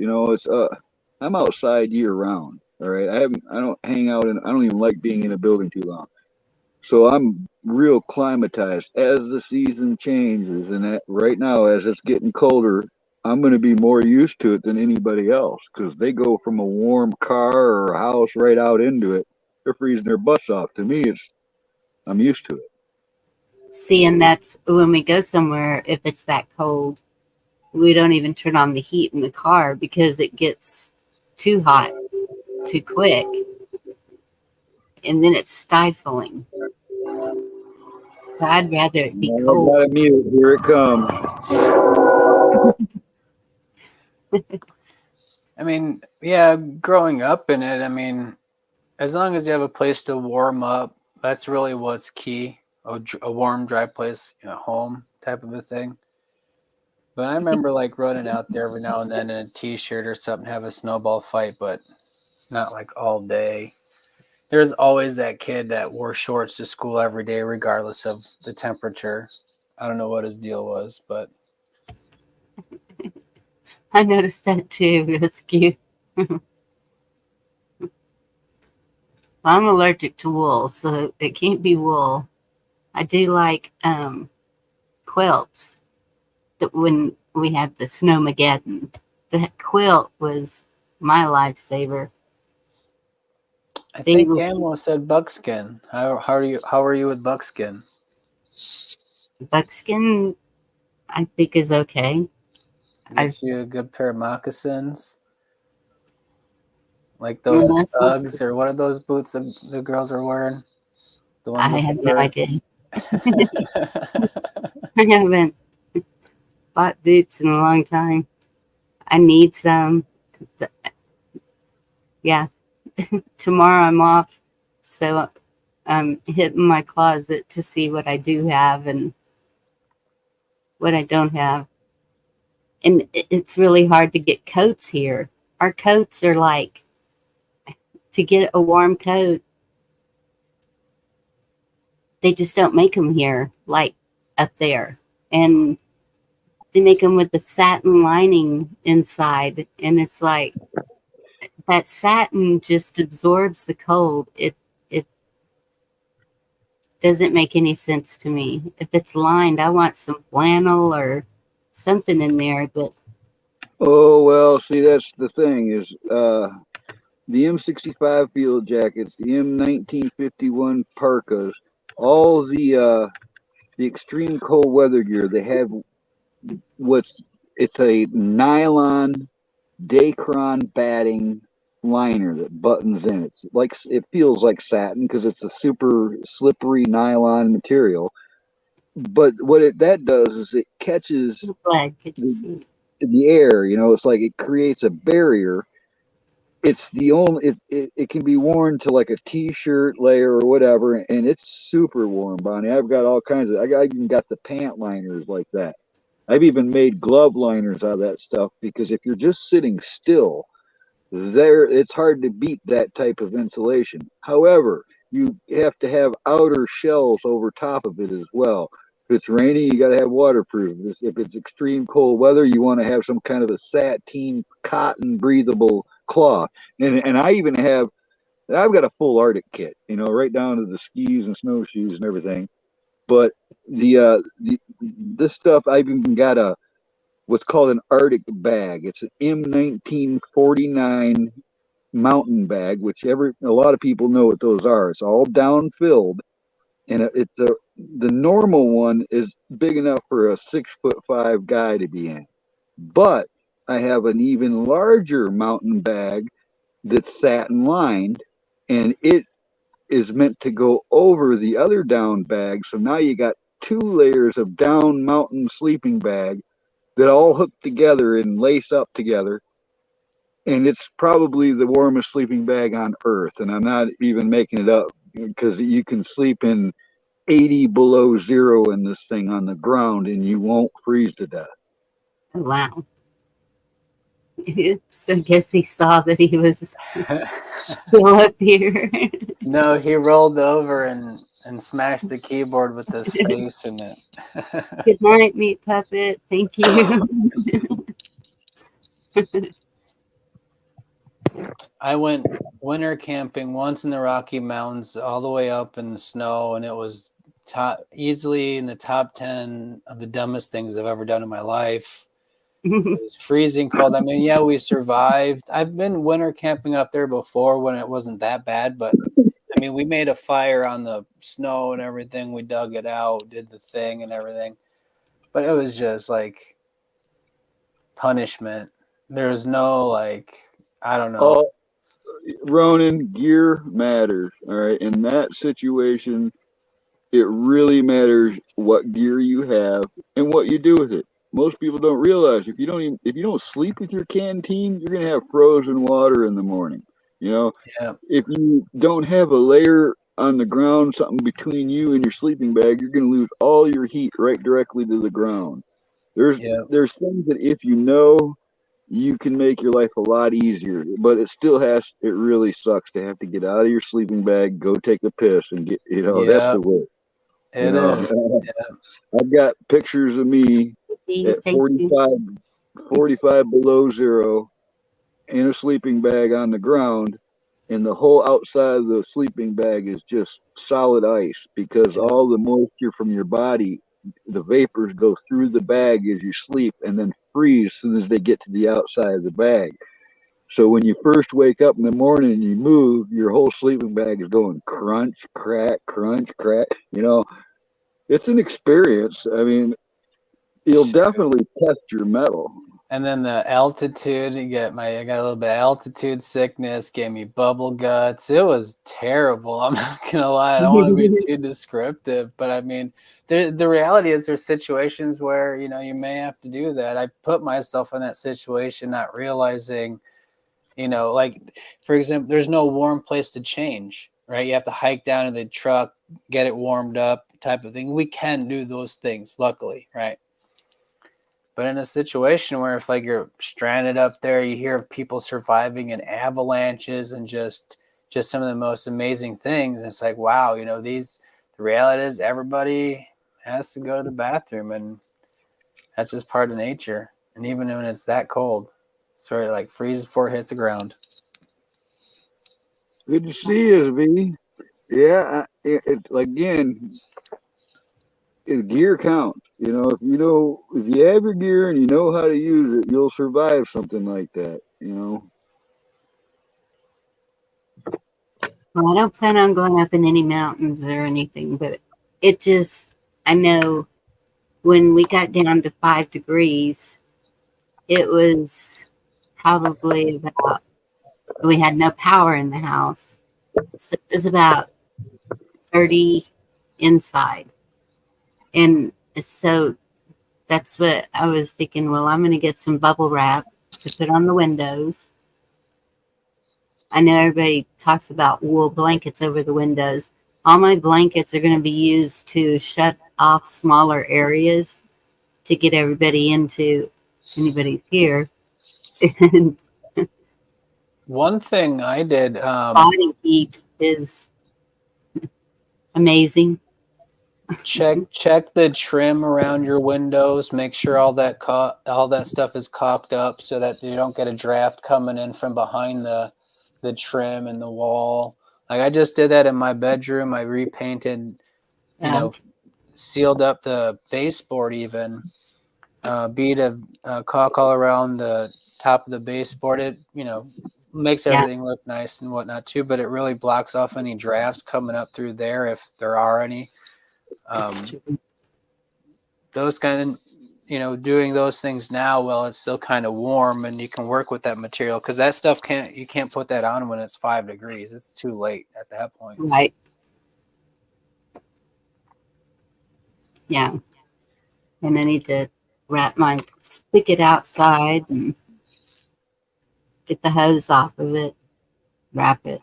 I'm outside year round. All right. I don't hang out I don't even like being in a building too long. So I'm real climatized as the season changes, and right now as it's getting colder, I'm going to be more used to it than anybody else because they go from a warm car or a house right out into it. They're freezing their butts off. To me, I'm used to it. seeing that's when we go somewhere, if it's that cold, we don't even turn on the heat in the car because it gets too hot too quick, and then it's stifling. So I'd rather it be I cold. got to mute. Here it comes. I mean, yeah, growing up in it, I mean, as long as you have a place to warm up, that's really what's key. A warm, dry place, home type of a thing. But I remember like running out there every now and then in a t-shirt or something, have a snowball fight, but not like all day. There's always that kid that wore shorts to school every day, regardless of the temperature. I don't know what his deal was, but I noticed that too. That's cute. Well, I'm allergic to wool, so it can't be wool. I do like quilts. That when we had the Snowmageddon, the quilt was my lifesaver. I They think were Camo said buckskin. How are you with buckskin? buckskin. I think is okay. Get you a good pair of moccasins, like Well, those that's not Uggs, or what are those boots that the girls are wearing? The ones I with have the no fur. idea. I haven't bought boots in a long time. I need some. Yeah, tomorrow I'm off, so I'm hitting my closet to see what I do have and what I don't have. And it's really hard to get coats here. Our coats are like, to get a warm coat, they just don't make them here like up there. And they make them with the satin lining inside. And it's like, that satin just absorbs the cold. It doesn't make any sense to me. If it's lined, I want some flannel or something in there. But Oh well, see that's the thing is the M65 field jackets, the M1951 parkas, all the extreme cold weather gear. They have it's a nylon Dacron batting liner that buttons in. It's like it feels like satin because it's a super slippery nylon material. But that does is it catches I'm glad I get to the, see. the air. You know, it's like it creates a barrier. It's the only it can be worn to like a t-shirt layer or whatever, and it's super warm, Bonnie. I've got all kinds of. I even got the pant liners like that. I've even made glove liners out of that stuff because if you're just sitting still, it's hard to beat that type of insulation. However, you have to have outer shells over top of it as well. If it's rainy, you got to have waterproof. If it's extreme cold weather, you want to have some kind of a sateen, cotton, breathable cloth. And I've got a full Arctic kit, right down to the skis and snowshoes and everything. But this stuff, I've even got what's called an Arctic bag. It's an M1949 mountain bag, a lot of people know what those are. It's all down filled, and the normal one is big enough for a 6'5" guy to be in. But I have an even larger mountain bag that's satin lined, and it is meant to go over the other down bag. So now you got 2 layers of down mountain sleeping bag that all hook together and lace up together. And it's probably the warmest sleeping bag on earth. And I'm not even making it up because you can sleep in 80 below zero in this thing on the ground and you won't freeze to death. Oh, wow. So I guess he saw that he was still up here. No, he rolled over and smashed the keyboard with his face in it. Good night, meat puppet. Thank you. I went winter camping once in the Rocky Mountains, all the way up in the snow, and it was easily in the top 10 of the dumbest things I've ever done in my life. It was freezing cold. I mean, yeah, we survived. I've been winter camping up there before when it wasn't that bad, but I mean, we made a fire on the snow and everything. We dug it out, did the thing and everything, but it was just like punishment. There's no I don't know. Ronan, gear matters. All right. In that situation, it really matters what gear you have and what you do with it. Most people don't realize if you don't sleep with your canteen, you're gonna have frozen water in the morning. Yeah. If you don't have a layer on the ground, something between you and your sleeping bag, you're gonna lose all your heat right directly to the ground. There's things that if you know, you can make your life a lot easier, but it really sucks to have to get out of your sleeping bag, go take a piss and get, that's the way. It is. Yeah. I've got pictures of me at 45 45 below zero, in a sleeping bag on the ground, and the whole outside of the sleeping bag is just solid ice because all the moisture from your body, the vapors go through the bag as you sleep and then freeze as soon as they get to the outside of the bag. So when you first wake up in the morning and you move, your whole sleeping bag is going crunch, crack, crunch, crack. You know, it's an experience. I mean, you'll definitely test your metal. And then the altitude, I got a little bit of altitude sickness, gave me bubble guts. It was terrible. I'm not gonna lie. I don't want to be too descriptive, but I mean, the reality is there's situations where, you know, you may have to do that. I put myself in that situation, not realizing, you know, like, for example, there's no warm place to change, right? You have to hike down to the truck, get it warmed up type of thing. We can do those things, luckily, right? But in a situation where if like you're stranded up there, you hear of people surviving in avalanches and just some of the most amazing things. And it's like, wow, you know, the reality is everybody has to go to the bathroom, and that's just part of nature. And even when it's that cold, sort of like freezes before it hits the ground. Good to see you, V. Yeah, again, gear counts. You know, if you have your gear and you know how to use it, you'll survive something like that. You know. Well, I don't plan on going up in any mountains or anything, but I know when we got down to 5 degrees, it was probably about, we had no power in the house. So it was about 30 inside. And so that's what I was thinking. Well, I'm going to get some bubble wrap to put on the windows. I know everybody talks about wool blankets over the windows. All my blankets are going to be used to shut off smaller areas to get everybody into anybody's here. One thing I did, Body heat is amazing. check the trim around your windows. Make sure all that stuff is caulked up so that you don't get a draft coming in from behind the trim and the wall. Like I just did that in my bedroom. I repainted, sealed up the baseboard even. Bead of caulk all around the top of the baseboard. It, makes everything look nice and whatnot too, but it really blocks off any drafts coming up through there if there are any. Those kind of, doing those things now while it's still kind of warm and you can work with that material, because that stuff you can't put that on when it's 5 degrees. It's too late at that point. Right. Yeah. And I need to wrap my spigot outside and get the hose off of it, wrap it.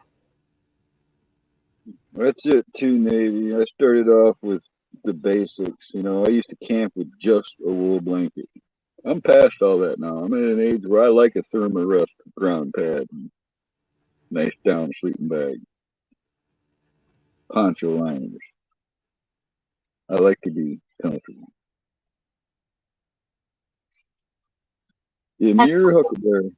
That's it too, Navy. I started off with the basics. I used to camp with just a wool blanket. I'm past all that now. I'm at an age where I like a thermarest ground pad, and nice down sleeping bag, poncho liners. I like to be comfortable. Yeah, me or Huckleberry?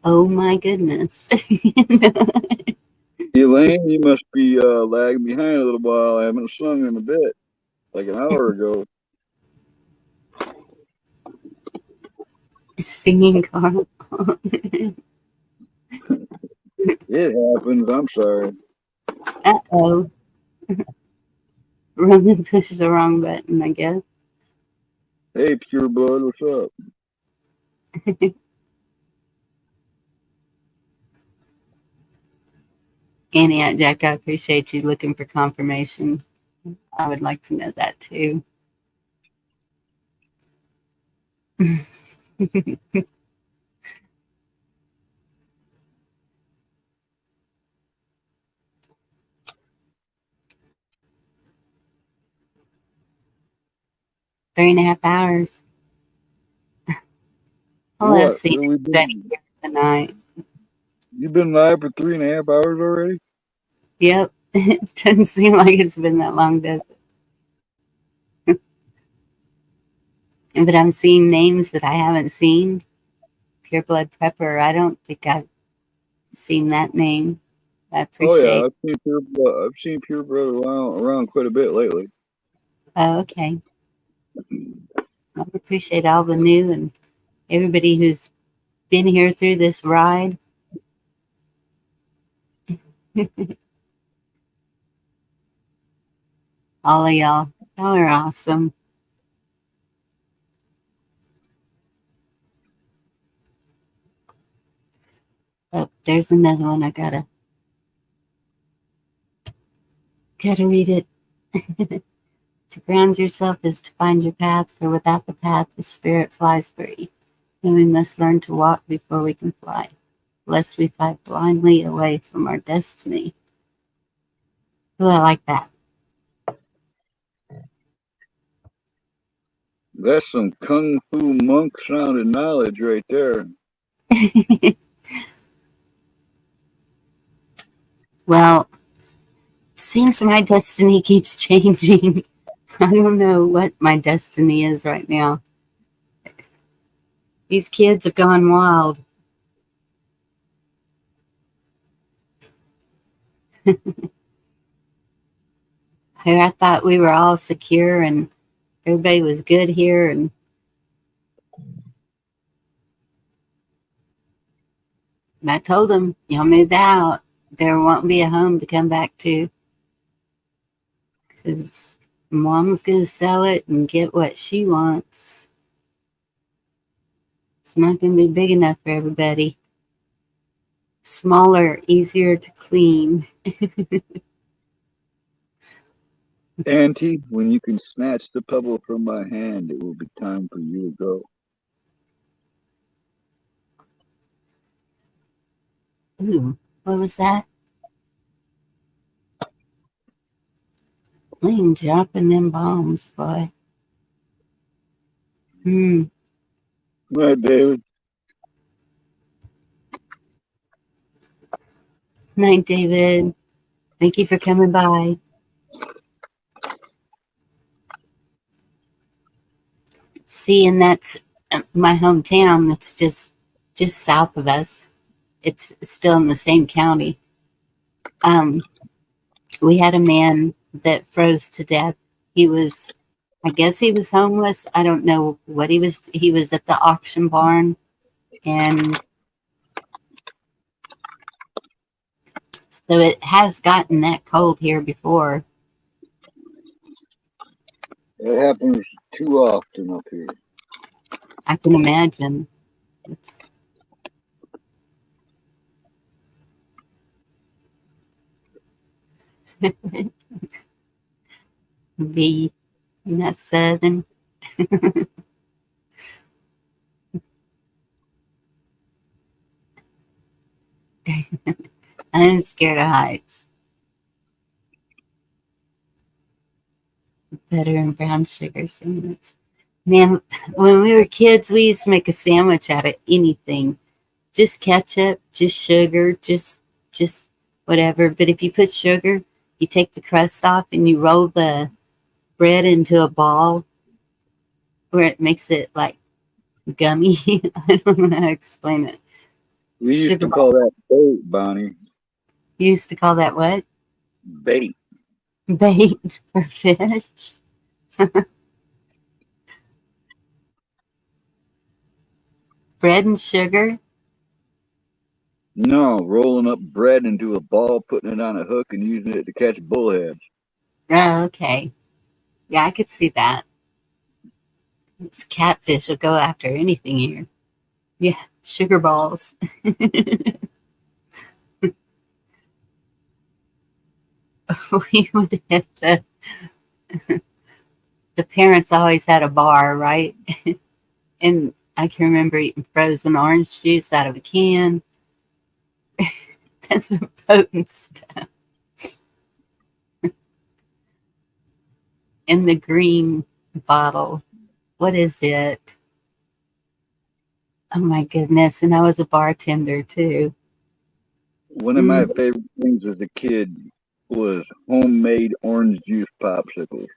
Oh my goodness. Elaine, you must be lagging behind a little while. I haven't sung in a bit, like an hour ago. Singing Carl. It happens. I'm sorry. Uh-oh. Roman pushed the wrong button, I guess. Hey, Pure Blood, what's up? Annie, Jack, I appreciate you looking for confirmation. I would like to know that too. Three and a half hours. Hello, seeing Betty here tonight. You've been live for 3.5 hours already? Yep. It doesn't seem like it's been that long, does it? But I'm seeing names that I haven't seen. Pure Blood Prepper. I don't think I've seen that name. I Oh yeah, appreciate. I've seen Pure Blood around quite a bit lately. Oh, okay. I appreciate all the new and everybody who's been here through this ride. All of y'all. Y'all are awesome. Oh, there's another one. I gotta read it. To ground yourself is to find your path, for without the path, the spirit flies free. And we must learn to walk before we can fly, lest we fight blindly away from our destiny. Oh, I like that. That's some kung fu monk sounding knowledge right there. Well, seems my destiny keeps changing. I don't know what my destiny is right now. These kids have gone wild. I thought we were all secure and everybody was good here, and I told them, y'all moved out. There won't be a home to come back to because mom's going to sell it and get what she wants. It's not going to be big enough for everybody. Smaller, easier to clean. Auntie, when you can snatch the pebble from my hand, it will be time for you to go. Ooh, what was that? Clean dropping them bombs, boy. Good night, David. Night, David. Thank you for coming by. See, and that's my hometown. That's just south of us. It's still in the same county. We had a man that froze to death. I guess he was homeless. I don't know what he was. He was at the auction barn, and so it has gotten that cold here before. It happens too often up here. I can imagine. It's the not southern. I'm scared of heights. Butter and brown sugar sandwich. Man, when we were kids, we used to make a sandwich out of anything. Just ketchup, just sugar, just whatever. But if you put sugar, you take the crust off and you roll the bread into a ball where it makes it like gummy. I don't know how to explain it. We used Sugar to call that bait, Bonnie. You used to call that what? Bait. Bait for fish. Bread and sugar. No, rolling up bread into a ball, putting it on a hook, and using it to catch bullheads. Oh, okay. Yeah, I could see that. It's catfish will go after anything here. Yeah, sugar balls. We would have the parents always had a bar, right? And I can remember eating frozen orange juice out of a can. That's some potent stuff. In the green bottle. What is it? Oh my goodness. And I was a bartender too. One of my favorite things as a kid was homemade orange juice popsicles.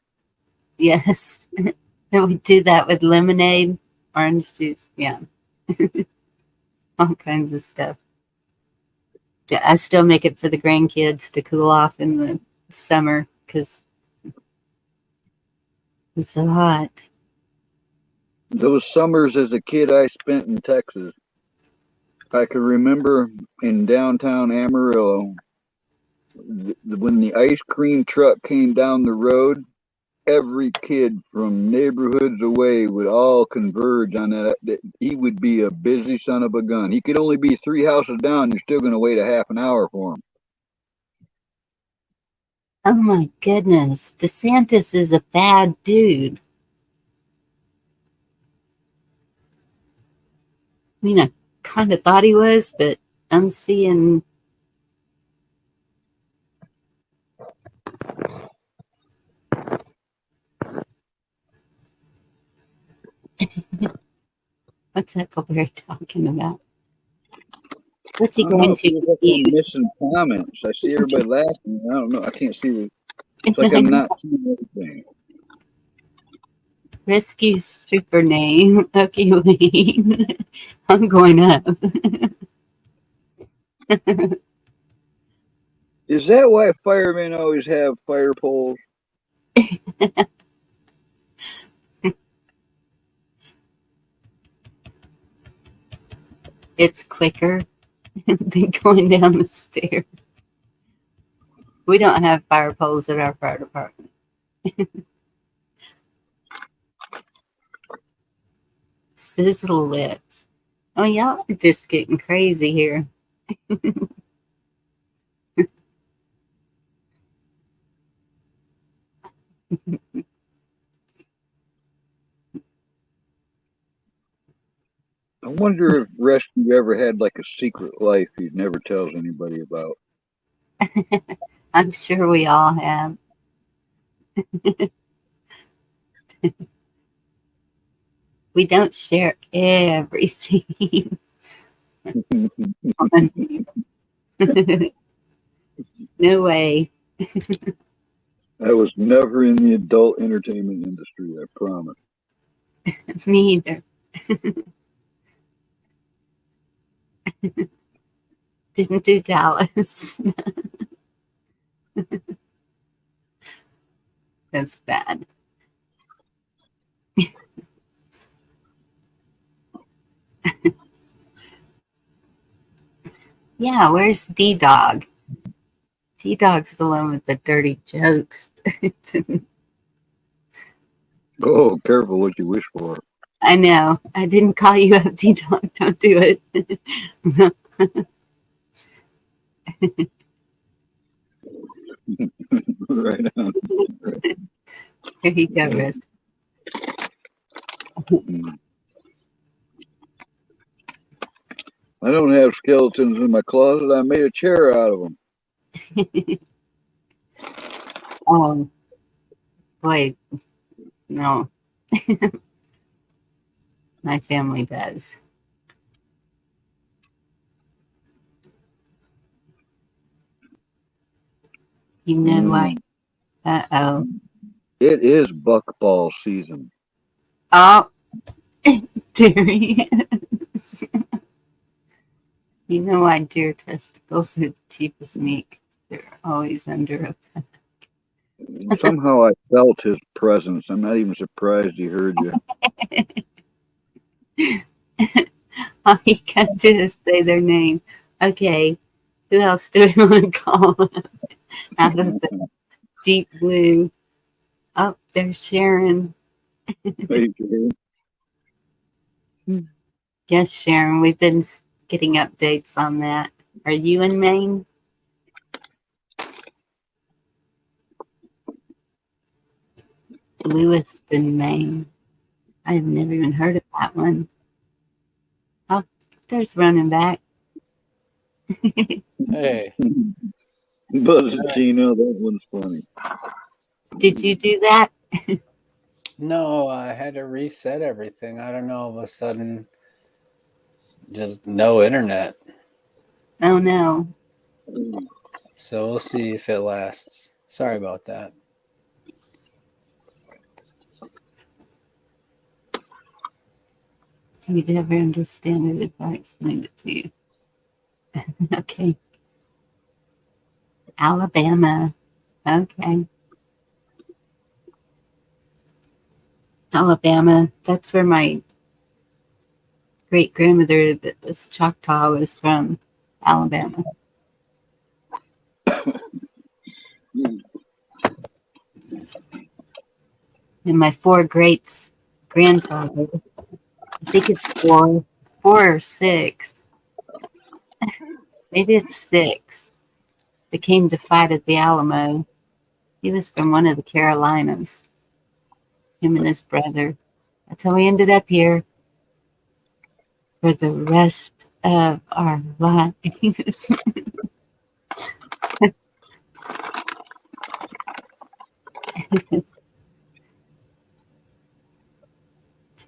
Yes. And we do that with lemonade, orange juice. Yeah. All kinds of stuff. Yeah, I still make it for the grandkids to cool off in the summer because it's so hot. Those summers as a kid I spent in Texas, I can remember in downtown Amarillo, when the ice cream truck came down the road, every kid from neighborhoods away would all converge on that. He would be a busy son of a gun. He could only be 3 houses down. You're still going to wait a half an hour for him. Oh my goodness. DeSantis is a bad dude. I mean, I kind of thought he was, but I'm seeing. What's Huckleberry talking about? What's he I don't going know. It to feels like I'm use? missing comments. I see everybody laughing. I don't know. I can't see. It's like I'm not seeing everything. Rescue super name. Okay, wait. I'm going up. Is that why firemen always have fire poles? It's quicker than going down the stairs. We don't have fire poles at our fire department. Sizzle lips. Oh, y'all are just getting crazy here. I wonder if Rescue ever had like a secret life he never tells anybody about. I'm sure we all have. We don't share everything. No way. I was never in the adult entertainment industry, I promise. Me either. Didn't do Dallas. That's bad. Yeah, where's D-Dog? D-Dog's the one with the dirty jokes. Oh, careful what you wish for. I know. I didn't call you up, D-Dog. Don't do it. Right on. Here you go, Riz. I don't have skeletons in my closet. I made a chair out of them. Boy, no. My family does. You know why? Uh-oh. It is buckball season. Oh, there he is. You know why deer testicles are the cheapest meat? 'Cause they're always under a pack. Somehow I felt his presence. I'm not even surprised he heard you. All you gotta do is say their name. Okay, who else do we want to call out of the deep blue? Oh, there's Sharon. Yes, Sharon, we've been getting updates on that. Are you in Maine? Lewiston, Maine. I've never even heard of that one. Oh, there's running back. Hey. Buzz Gino, that one's funny. Did you do that? No, I had to reset everything. I don't know, all of a sudden, just no internet. Oh, no. So we'll see if it lasts. Sorry about that. So you'd ever understand it if I explained it to you. Okay. Alabama. Okay. Alabama. That's where my great grandmother that was Choctaw was from. Alabama. And my four greats grandfather, I think it's four or six. Maybe it's six. They came to fight at the Alamo. He was from one of the Carolinas. Him and his brother. That's how we ended up here for the rest of our lives.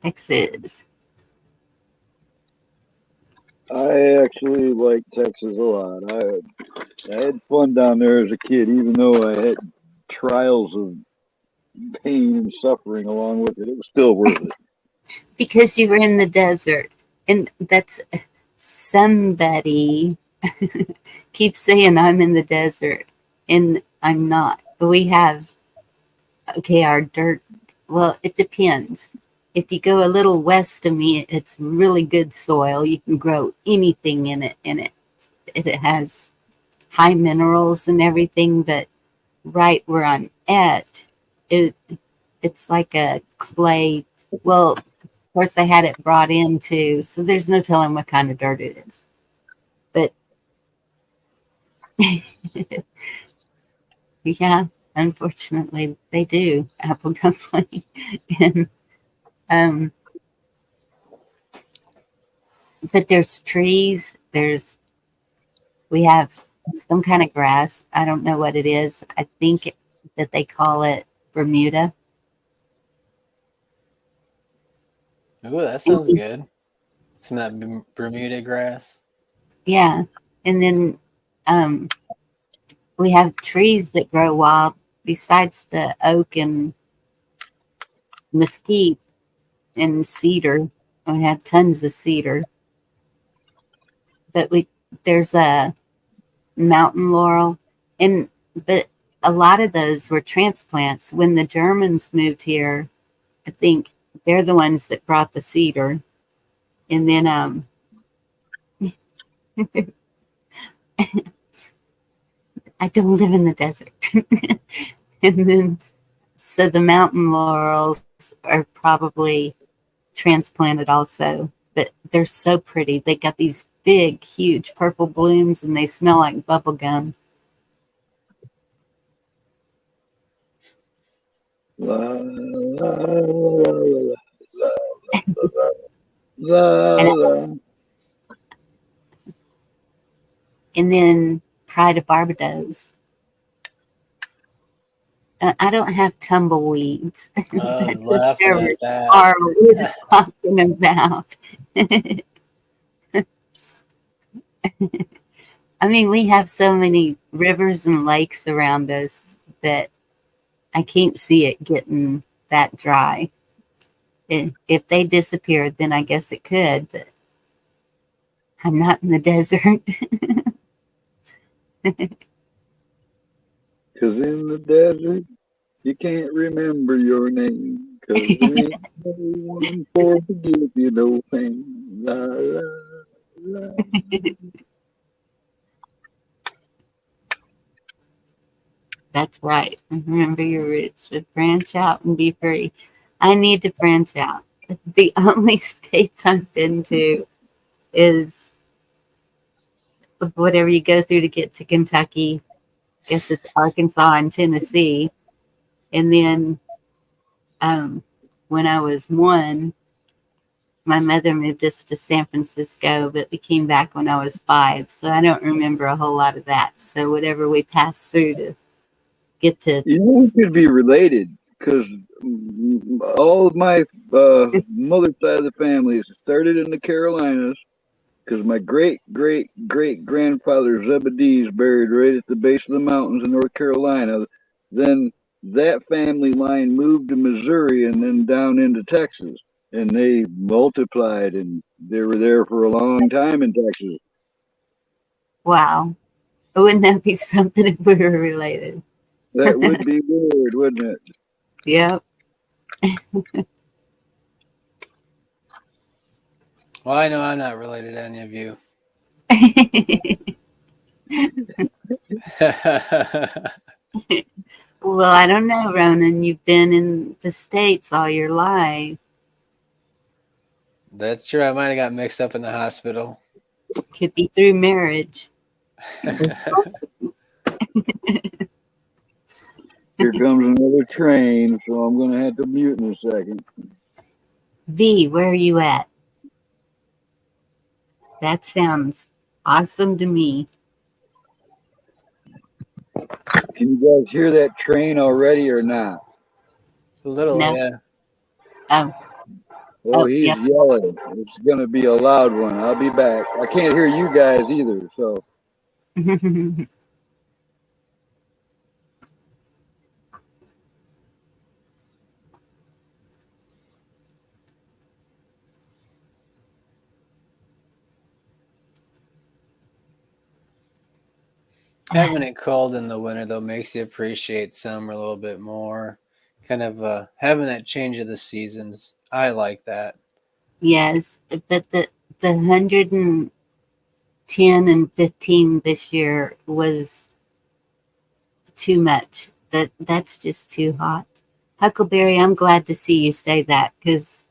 Texas. I actually like Texas a lot. I had fun down there as a kid, even though I had trials of pain and suffering along with it. It was still worth it. Because you were in the desert. And that's somebody keeps saying I'm in the desert. And I'm not. But we have, okay, our dirt. Well, it depends. If you go a little west of me, it's really good soil. You can grow anything in it. And it has high minerals and everything. But right where I'm at, it's like a clay. Well, of course, I had it brought in too, so there's no telling what kind of dirt it is. But yeah, unfortunately, they do apple dumpling. And but there's trees. We have some kind of grass. I don't know what it is. I think that they call it Bermuda. Ooh, that sounds good. Some of that Bermuda grass. Yeah, and then we have trees that grow wild besides the oak and mesquite and cedar. We have tons of cedar, but there's a mountain laurel, but a lot of those were transplants. When the Germans moved here, I think they're the ones that brought the cedar, and then I don't live in the desert, and then so the mountain laurels are probably transplanted also, but they're so pretty. They got these big, huge purple blooms, and they smell like bubble gum. La, la, la, la, la. And then Pride of Barbados. I don't have tumbleweeds. I was That's what laughing at that. Carl was talking about. I mean, we have so many rivers and lakes around us that I can't see it getting that dry. If they disappeared, then I guess it could, but I'm not in the desert. Because in the desert, you can't remember your name. Because there ain't no one for to give you no pain. La, la, la. That's right. Remember your roots, but branch out and be free. I need to branch out. The only states I've been to is whatever you go through to get to Kentucky. I guess it's Arkansas and Tennessee. And then when I was one, my mother moved us to San Francisco, but we came back when I was 5. So I don't remember a whole lot of that. So whatever we passed through to get to. You know, it could be related because all of my mother's side of the family started in the Carolinas because my great grandfather Zebedee is buried right at the base of the mountains in North Carolina. Then that family line moved to Missouri and then down into Texas, and they multiplied, and they were there for a long time in Texas. Wow. Wouldn't that be something if we were related? That would be weird, wouldn't it? Yep. Well, I know I'm not related to any of you. Well, I don't know, Ronan. You've been in the States all your life. That's true. I might have got mixed up in the hospital. Could be through marriage. Here comes another train, so I'm going to have to mute in a second. V, where are you at? That sounds awesome to me. Can you guys hear that train already or not? A little, No. yeah. Oh. Oh, he's yeah. yelling. It's going to be a loud one. I'll be back. I can't hear you guys either, so. Having it cold in the winter, though, makes you appreciate summer a little bit more. Kind of having that change of the seasons. I like that. Yes, but the 110 and 15 this year was too much. That's just too hot. Huckleberry, I'm glad to see you say that because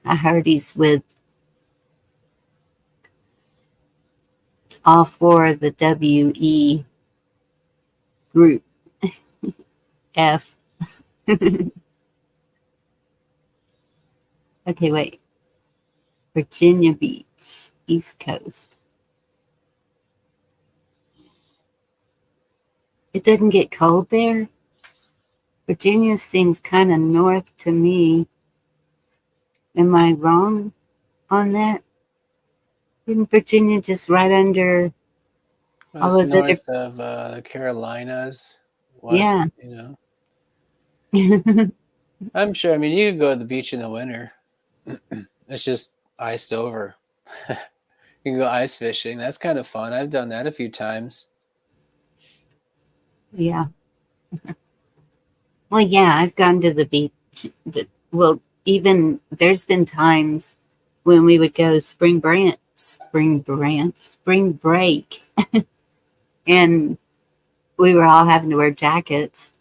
I heard he's with all four of the WE group F. Okay, wait. Virginia Beach, East Coast. It doesn't get cold there. Virginia seems kind of north to me. Am I wrong on that? Isn't Virginia just right under? Well, it's north of the Carolinas. West, yeah. You know. I'm sure. I mean, you could go to the beach in the winter. It's just iced over. You can go ice fishing. That's kind of fun. I've done that a few times. Yeah. Well, yeah, I've gone to the beach. Well, even there's been times when we would go spring break, and we were all having to wear jackets.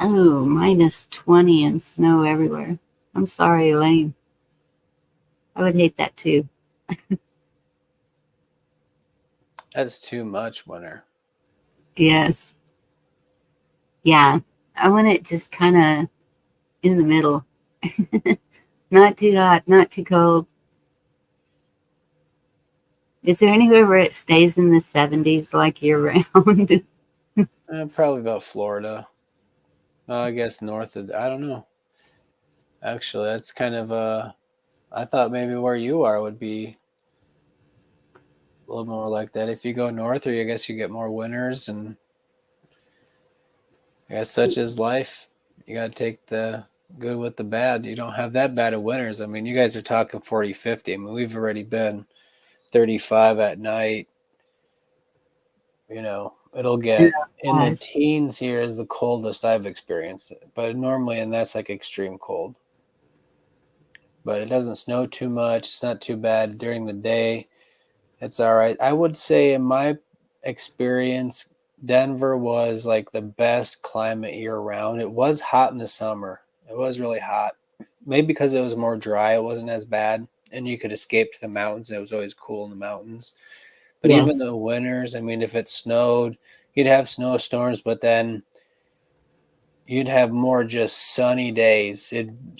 Oh, -20 and snow everywhere. I'm sorry, Elaine. I would hate that too. That's too much winter. Yes. Yeah. I want it just kind of in the middle. Not too hot, not too cold. Is there anywhere where it stays in the 70s like year round? Probably about Florida. I guess north of, I don't know. Actually, that's kind of I thought maybe where you are would be a little more like that. If you go north, or I guess you get more winters, and I guess such is life. You got to take the good with the bad. You don't have that bad of winters. I mean, you guys are talking 40, 50. I mean, we've already been 35 at night. You know, it'll get in the teens here is the coldest I've experienced. But normally, and that's like extreme cold. But it doesn't snow too much. It's not too bad during the day. It's all right. I would say in my experience, Denver was like the best climate year round. It was hot in the summer. It was really hot. Maybe because it was more dry, it wasn't as bad. And you could escape to the mountains. It was always cool in the mountains. But even the winters, I mean, if it snowed, you'd have snowstorms, but then you'd have more just sunny days.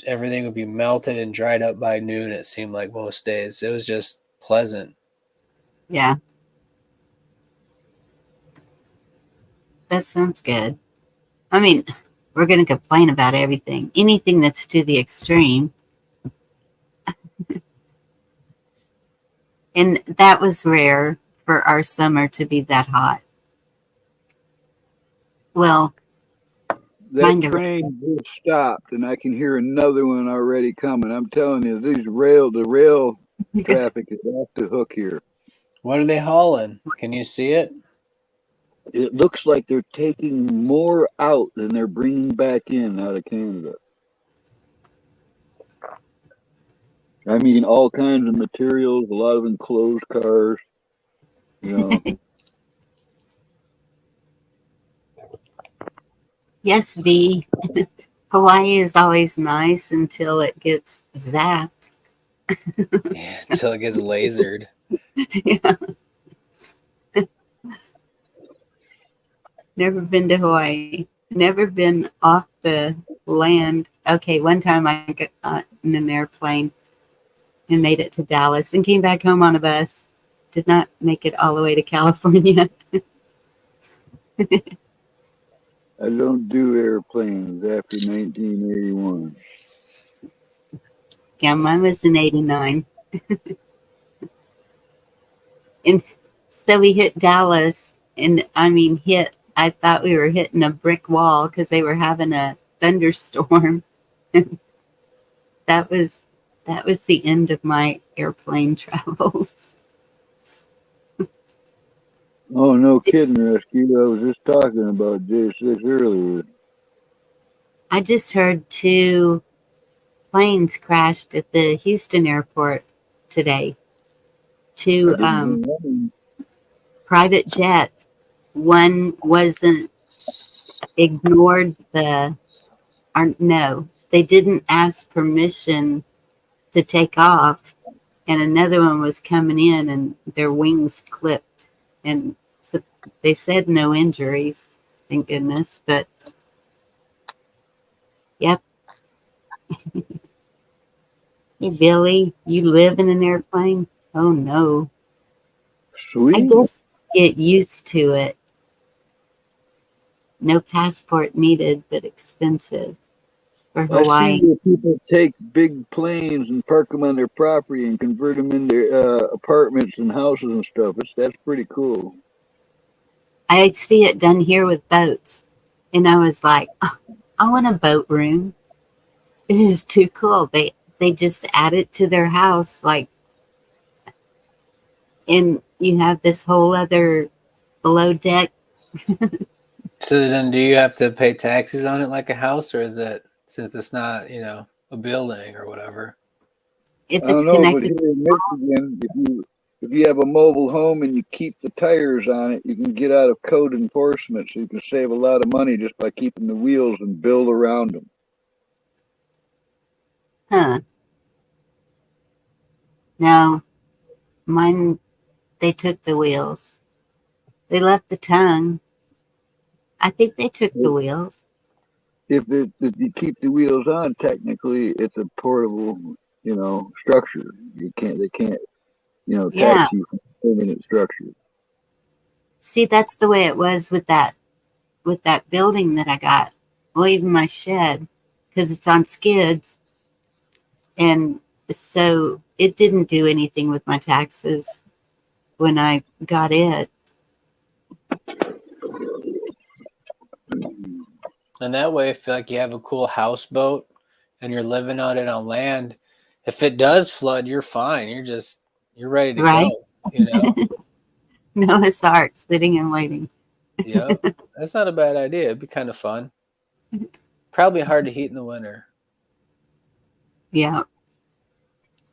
Everything would be melted and dried up by noon, it seemed like most days. It was just pleasant. Yeah. That sounds good. I mean, we're going to complain about everything, anything that's to the extreme. And that was rare for our summer to be that hot. Well, That train just stopped, and I can hear another one already coming. I'm telling you, the rail traffic is off the hook here. What are they hauling? Can you see it? It looks like they're taking more out than they're bringing back in out of Canada. I mean, all kinds of materials, a lot of enclosed cars, you know. yes, V. Hawaii is always nice until it gets zapped. Yeah, until it gets lasered. Yeah. Never been to Hawaii. Never been off the land. Okay, one time I got in an airplane and made it to Dallas and came back home on a bus. Did not make it all the way to California. I don't do airplanes after 1981. Yeah, mine was in 89. And so we hit Dallas, and I mean, I thought we were hitting a brick wall because they were having a thunderstorm. that was the end of my airplane travels. Oh, no kidding, Rescue. I was just talking about J6 earlier. I just heard 2 planes crashed at the Houston airport today. 2 private jets. One wasn't ignored no, they didn't ask permission to take off, and another one was coming in and their wings clipped, and so they said no injuries, thank goodness, but yep. Hey Billy, you live in an airplane? Oh no. Sweet. I guess get used to it. No passport needed, but expensive for I Hawaii. see where people take big planes and park them on their property and convert them into apartments and houses and stuff. That's pretty cool. I see it done here with boats. And I was like, oh, I want a boat room. It is too cool. They just add it to their house, like, and you have this whole other below deck. So then do you have to pay taxes on it like a house, or is it, since it's not, a building or whatever? If I it's don't know, but connected, here in Michigan, if you have a mobile home and you keep the tires on it, you can get out of code enforcement, so you can save a lot of money just by keeping the wheels and build around them. huh? No, mine, they took the wheels. They left the tongue. I think they took the wheels. If you keep the wheels on, technically it's a portable, structure. They can't, Yeah. tax you for permanent structure. See, that's the way it was with that building that I got. Well, even my shed, because it's on skids. And so it didn't do anything with my taxes when I got it. And that way, if like you have a cool houseboat and you're living on it on land, if it does flood, you're fine. You're ready to Right? go, Noah's Ark, sitting and waiting. Yeah, that's not a bad idea. It'd be kind of fun. Probably hard to heat in the winter. Yeah.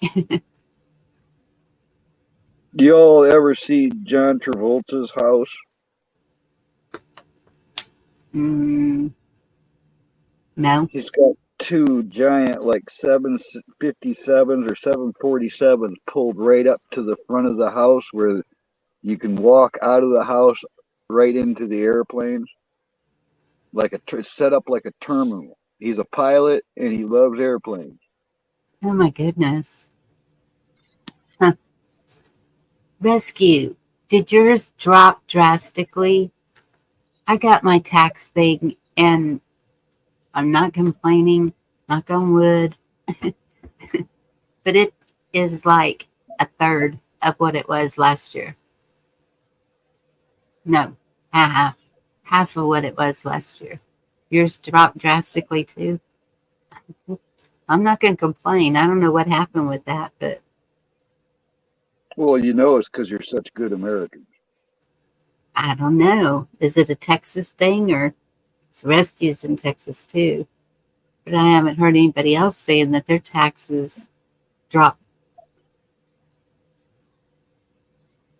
Do y'all ever see John Travolta's house? No. He's got 2 giant, like 757s or 747s pulled right up to the front of the house where you can walk out of the house right into the airplanes. Like set up like a terminal. He's a pilot and he loves airplanes. Oh my goodness. Huh. Rescue. Did yours drop drastically? I got my tax thing and I'm not complaining, knock on wood, but it is like a third of what it was last year. No, half of what it was last year. Yours dropped drastically too. I'm not going to complain. I don't know what happened with that, but Well, you know it's because you're such good Americans. I don't know. Is it a Texas thing or it's rescues in Texas too? But I haven't heard anybody else saying that their taxes dropped.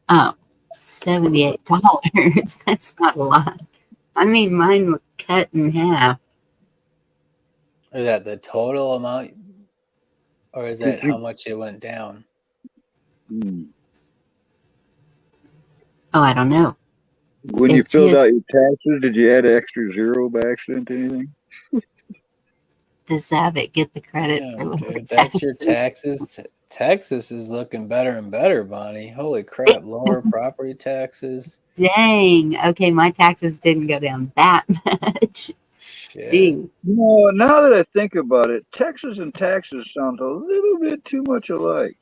Oh, $78. That's not a lot. I mean, mine were cut in half. Is that the total amount, or is that how much it went down? Oh, I don't know. When you filled out your taxes, did you add an extra zero by accident to anything? Does Abbott get the credit Yeah, for lower dude, that's your taxes. Texas is looking better and better, Bonnie. Holy crap! Lower property taxes. Dang. Okay, my taxes didn't go down that much. Shit. Gee. No, now that I think about it, Texas and taxes sound a little bit too much alike.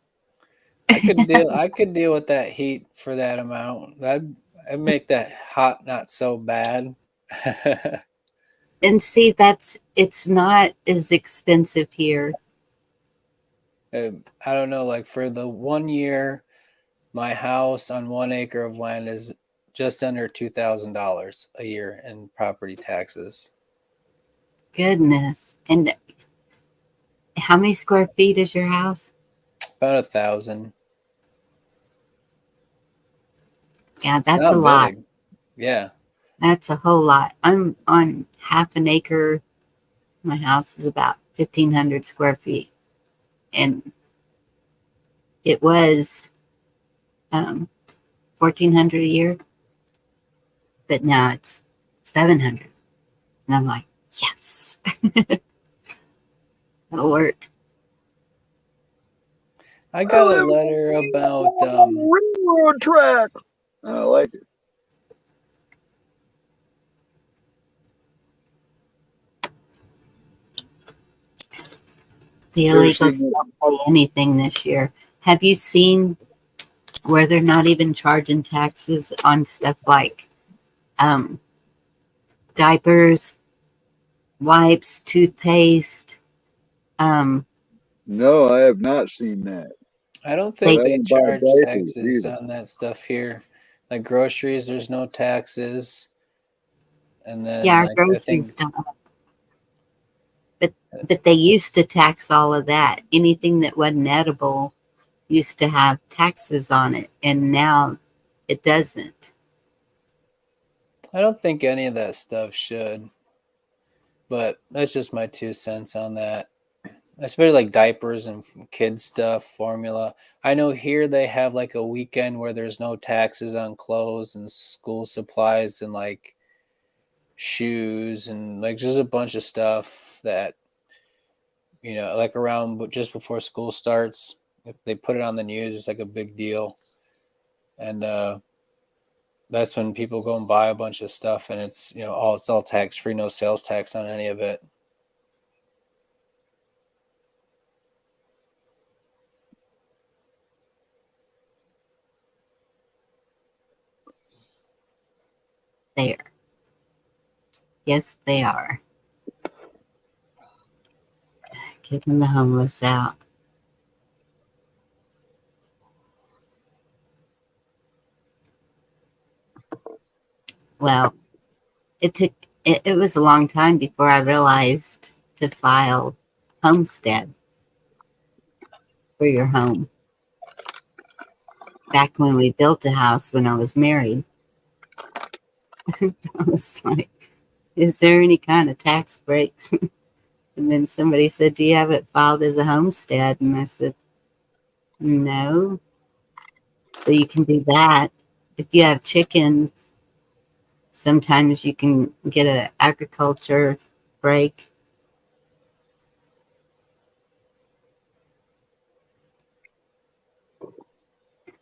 I could deal with that heat for that amount. I'd make that hot not so bad. And see, it's not as expensive here. I don't know, like for the 1 year, my house on 1 acre of land is just under $2,000 a year in property taxes. Goodness. And how many square feet is your house? About 1,000. Yeah, that's a lot. Big. Yeah. That's a whole lot. I'm on half an acre. My house is about 1,500 square feet. And it was 1,400 a year. But now it's 700. And I'm like, yes. It'll work. I got a letter about railroad track. I like it. The illegals don't pay anything this year. Have you seen where they're not even charging taxes on stuff like diapers, wipes, toothpaste? No, I have not seen that. I don't think they charge taxes on that stuff here. Like groceries, there's no taxes. And then yeah, our groceries don't. But they used to tax all of that. Anything that wasn't edible used to have taxes on it, and now it doesn't. I don't think any of that stuff should. But that's just my 2 cents on that. Especially like diapers and kids stuff, formula. I know here they have like a weekend where there's no taxes on clothes and school supplies and like shoes and like just a bunch of stuff that, you know, like around just before school starts. If they put it on the news, it's like a big deal. And that's when people go and buy a bunch of stuff, and it's, you know, it's all tax free, no sales tax on any of it. There. Yes, they are. Kicking the homeless out. Well, it was a long time before I realized to file homestead for your home. Back when we built a house when I was married. I was like, is there any kind of tax breaks? And then somebody said, do you have it filed as a homestead? And I said, no. But you can do that. If you have chickens, sometimes you can get an agriculture break.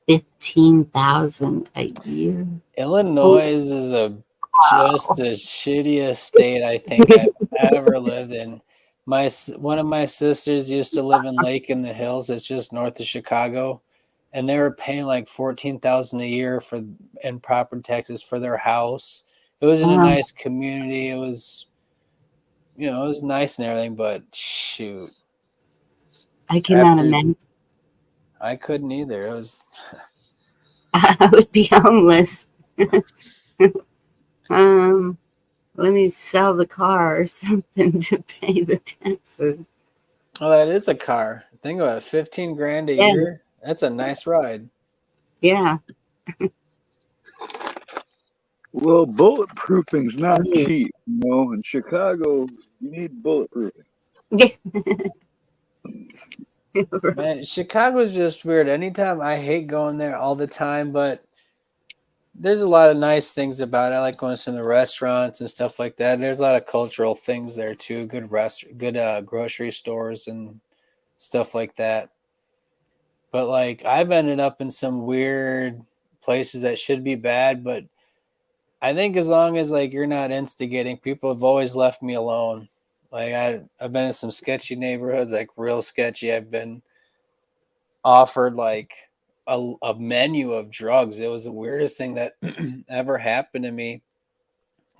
$15,000 a year. Illinois is just the shittiest state I think I've ever lived in. One of my sisters used to live in Lake in the Hills. It's just north of Chicago, and they were paying like $14,000 a year in property taxes for their house. It was in a nice community. It was, it was nice and everything, but shoot, I cannot imagine. I couldn't either. It was. I would be homeless. Let me sell the car or something to pay the taxes. Oh, that is a car. Think about it, 15 grand a year. That's a nice ride. Yeah. Well, bulletproofing's not cheap, In Chicago, you need bulletproofing. Man, Chicago's just weird. Anytime I hate going there all the time, but there's a lot of nice things about it. I like going to some of the restaurants and stuff like that. There's a lot of cultural things there too. Good grocery stores and stuff like that. But like I've ended up in some weird places that should be bad, but I think as long as like you're not instigating, people have always left me alone. Like I've been in some sketchy neighborhoods, like real sketchy. I've been offered like a menu of drugs. It was the weirdest thing that ever happened to me.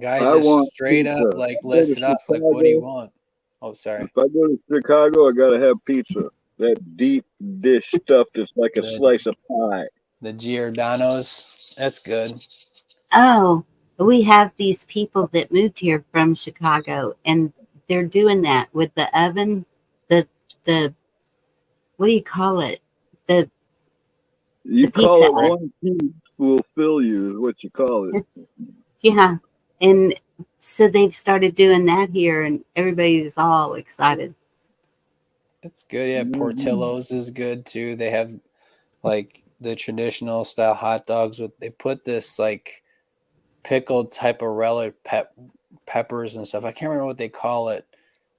Guys just straight up like listed off like, what do you want? Oh, sorry. If I go to Chicago, I gotta have pizza. That deep dish stuff that's like a slice of pie. The Giordano's. That's good. Oh, we have these people that moved here from Chicago, and they're doing that with the oven. The what do you call it? You the call pizza it oven. one piece will fill you, is what you call it. Yeah, and so they've started doing that here, and everybody's all excited. It's good. Yeah, Portillo's is good too. They have like the traditional style hot dogs they put this like pickled type of relic peppers and stuff. I can't remember what they call it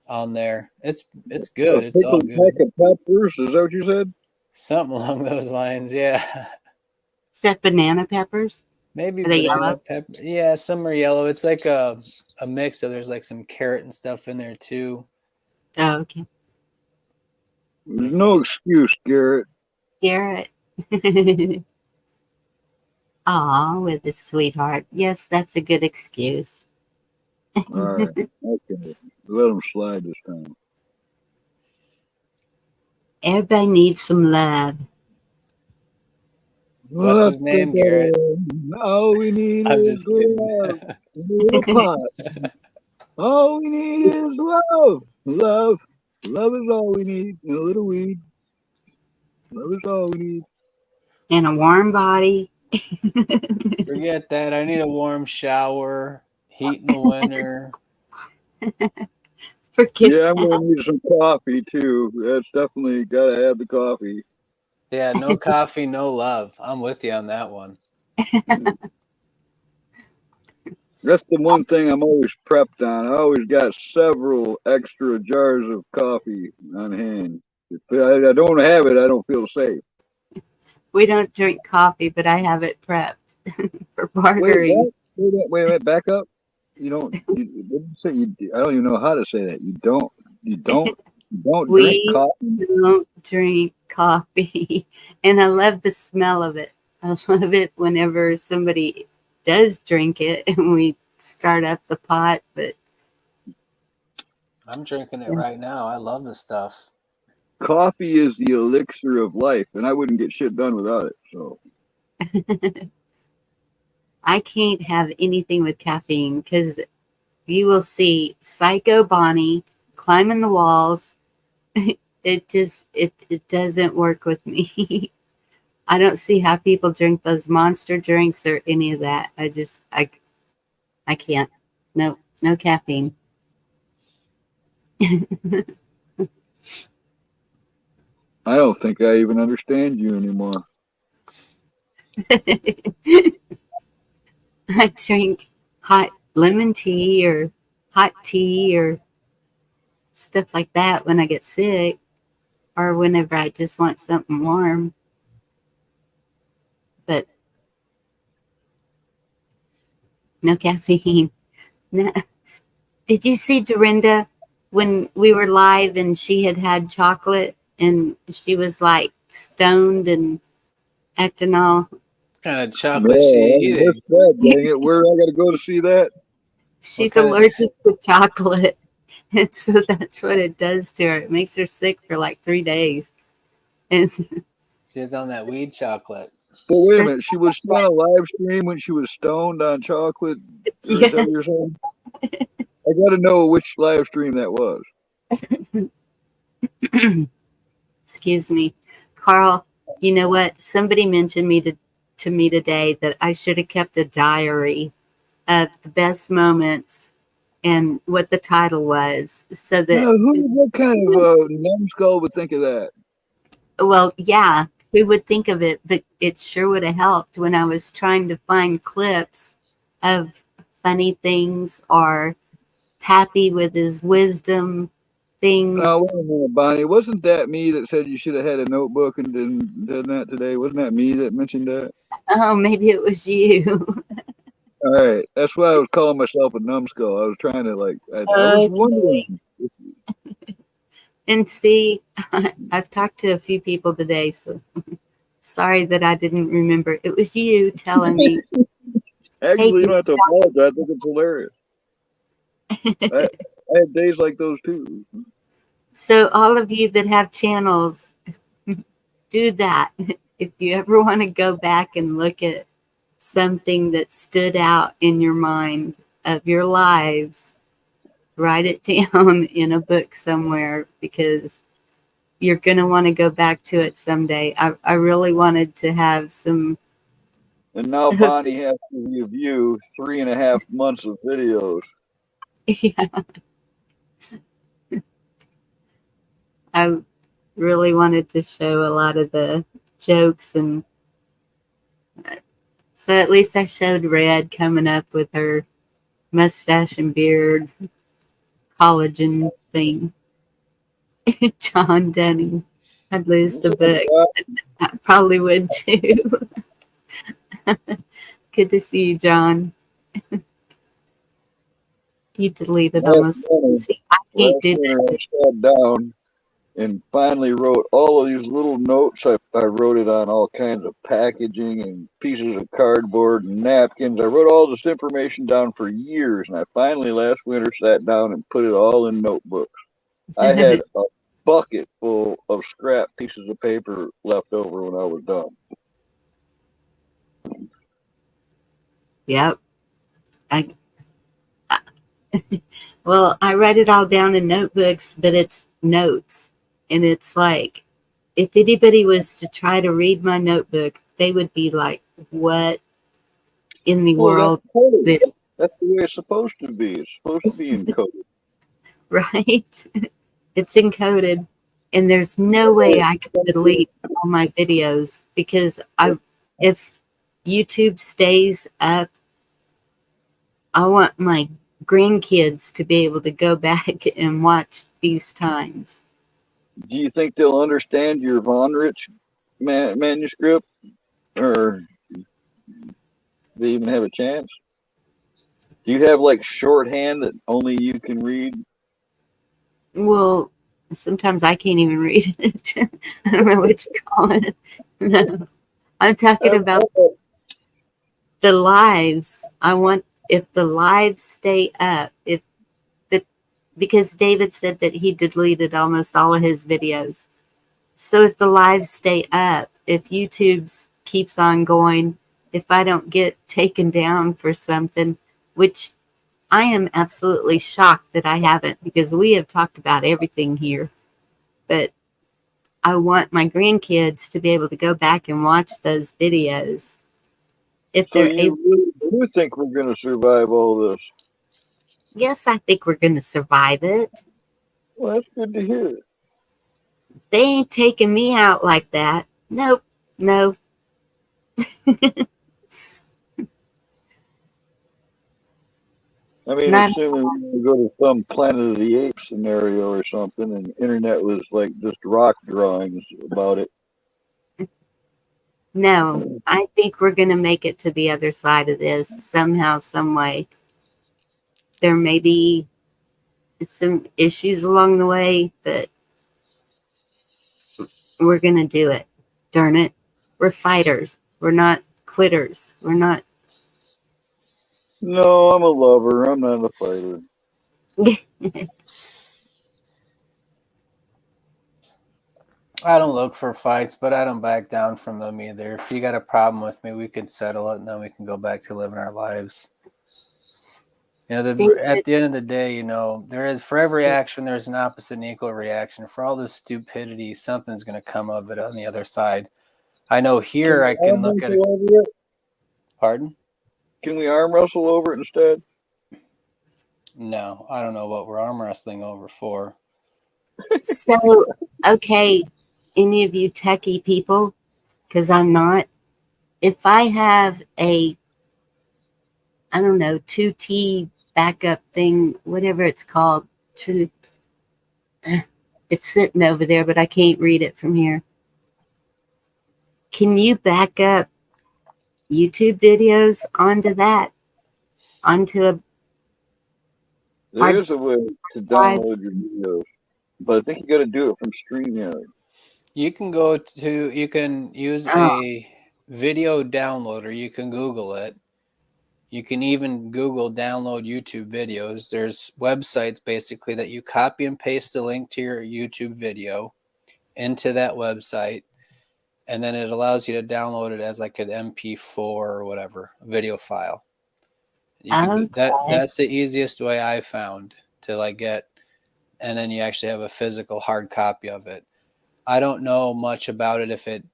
on there. It's good. It's all good. Pack of peppers, is that what you said? Something along those lines, yeah. Is that banana peppers? Maybe Are they banana yellow? pepper. Yeah, some are yellow. It's like a mix, so there's like some carrot and stuff in there too. Oh, okay. There's no excuse, Garrett. Garrett. Aw, with a sweetheart. Yes, that's a good excuse. All right. Okay. Let them slide this time. Everybody needs some love. What's his name, Garrett? All we need I'm is just kidding. love. A little pot. All we need is love. Love. Love is all we need. And a little weed. Love is all we need. And a warm body. Forget that. I need a warm shower. Heat in the winter. Yeah, I'm going to need some coffee too. That's definitely got to have the coffee. Yeah, no coffee, no love. I'm with you on that one. That's the one thing I'm always prepped on. I always got several extra jars of coffee on hand. If I don't have it, I don't feel safe. We don't drink coffee, but I have it prepped for bartering. Wait, back up. You don't. You didn't say you. I don't even know how to say that. You don't drink coffee. We don't drink coffee, and I love the smell of it. I love it whenever somebody does drink it, and we start up the pot. But I'm drinking it right now. I love the stuff. Coffee is the elixir of life, and I wouldn't get shit done without it. So I can't have anything with caffeine because you will see Psycho Bonnie climbing the walls. It doesn't work with me. I don't see how people drink those monster drinks or any of that. I can't. No caffeine. I don't think I even understand you anymore. I drink hot lemon tea or hot tea or stuff like that when I get sick or whenever I just want something warm. But no caffeine. No. Did you see Dorinda when we were live and she had had chocolate and she was like stoned and acting all? Kind of No, chocolate she I eating? missed that. Dang it! Where I got to go to see that? She's kind of- allergic to chocolate. And so that's what it does to her. It makes her sick for like 3 days. And She was on that weed chocolate. But wait a minute, she was on a live stream when she was stoned on chocolate. Or is that what you're saying? I got to know which live stream that was. excuse me, Carl, you know what? Somebody mentioned to me today that I should have kept a diary of the best moments and what the title was, so that, What kind of numbskull would think of that? well, yeah, who would think of it? But it sure would have helped when I was trying to find clips of funny things or Pappy with his wisdom things. Oh, wait a minute, Bonnie. Wasn't that me that said you should have had a notebook and did that today? Wasn't that me that mentioned that? Oh, maybe it was you. All right. That's why I was calling myself a numbskull. I was trying to, like, I was wondering. And see, I've talked to a few people today, so sorry that I didn't remember. It was you telling me. Actually, you don't have to apologize. I think it's hilarious. I had days like those too. So all of you that have channels, do that. If you ever want to go back and look at something that stood out in your mind of your lives, write it down in a book somewhere, because you're going to want to go back to it someday. I really wanted to have some. And now Bonnie has to review 3.5 months of videos. Yeah. I really wanted to show a lot of the jokes, and so at least I showed Red coming up with her mustache and beard collagen thing. John Denny. I'd lose the book. I probably would too. Good to see you, John. You deleted almost. See, I can't do that. I sat down and finally wrote all of these little notes. I wrote it on all kinds of packaging and pieces of cardboard and napkins. I wrote all this information down for years, and I finally last winter sat down and put it all in notebooks. I had a bucket full of scrap pieces of paper left over when I was done. Yep. Well, I write it all down in notebooks, but it's notes. And it's like, if anybody was to try to read my notebook, they would be like, what in the world? That's the way it's supposed to be. It's supposed to be encoded. Right? It's encoded. And there's no way I can delete all my videos, because if YouTube stays up, I want my grandkids to be able to go back and watch these times. Do you think they'll understand your Von Rich manuscript, or they even have a chance? Do you have like shorthand that only you can read? Well, sometimes I can't even read it. I don't know what you call it. No. I'm talking about the lives. I want, if the lives stay up, because David said that he deleted almost all of his videos. So if the lives stay up, if YouTube keeps on going, if I don't get taken down for something, which I am absolutely shocked that I haven't, because we have talked about everything here. But I want my grandkids to be able to go back and watch those videos. If So they're you really do think we're going to survive all this? Yes, I think we're going to survive it. Well, that's good to hear. They ain't taking me out like that. Nope. No. I mean, assuming we go to some Planet of the Apes scenario or something, and the internet was like just rock drawings about it. No, I think we're going to make it to the other side of this somehow, some way. There may be, I don't know, some kind of some issues along the way, but we're going to do it. Darn it. We're fighters. We're not quitters. We're not. No, I'm a lover. I'm not a fighter. I don't look for fights, but I don't back down from them either. If you got a problem with me, we can settle it, and then we can go back to living our lives. You know, at the end of the day, you know, there is for every action, there's an opposite and equal reaction. For all this stupidity, something's going to come of it on the other side. I know here I can look at it. Pardon? Can we arm wrestle over it instead? No, I don't know what we're arm wrestling over for. So, okay, any of you techie people, because I'm not, if I have a, I don't know, 2T backup thing, whatever it's called, it's sitting over there, but I can't read it from here. Can you back up YouTube videos onto that? Onto a... There is a way to download your videos, but I think you got to do it from StreamYard. You can use a video downloader. You can Google it. You can even Google download YouTube videos. There's websites basically that you copy and paste the link to your YouTube video into that website, and then it allows you to download it as like an MP4 or whatever, a video file. That's the easiest way I found to like get, and then you actually have a physical hard copy of it. I don't know much about it.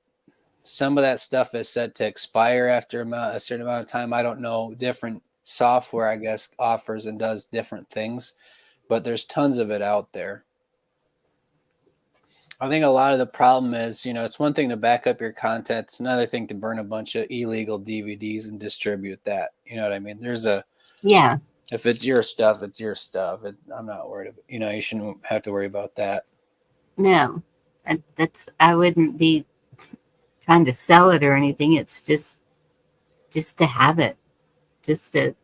Some of that stuff is set to expire after a certain amount of time. I don't know. Different software, I guess, offers and does different things, but there's tons of it out there. I think a lot of the problem is, you know, it's one thing to back up your content. It's another thing to burn a bunch of illegal DVDs and distribute that. You know what I mean? Yeah. If it's your stuff, it's your stuff. I'm not worried about, you know, you shouldn't have to worry about that. No, I wouldn't be trying to sell it or anything. It's just to have it. I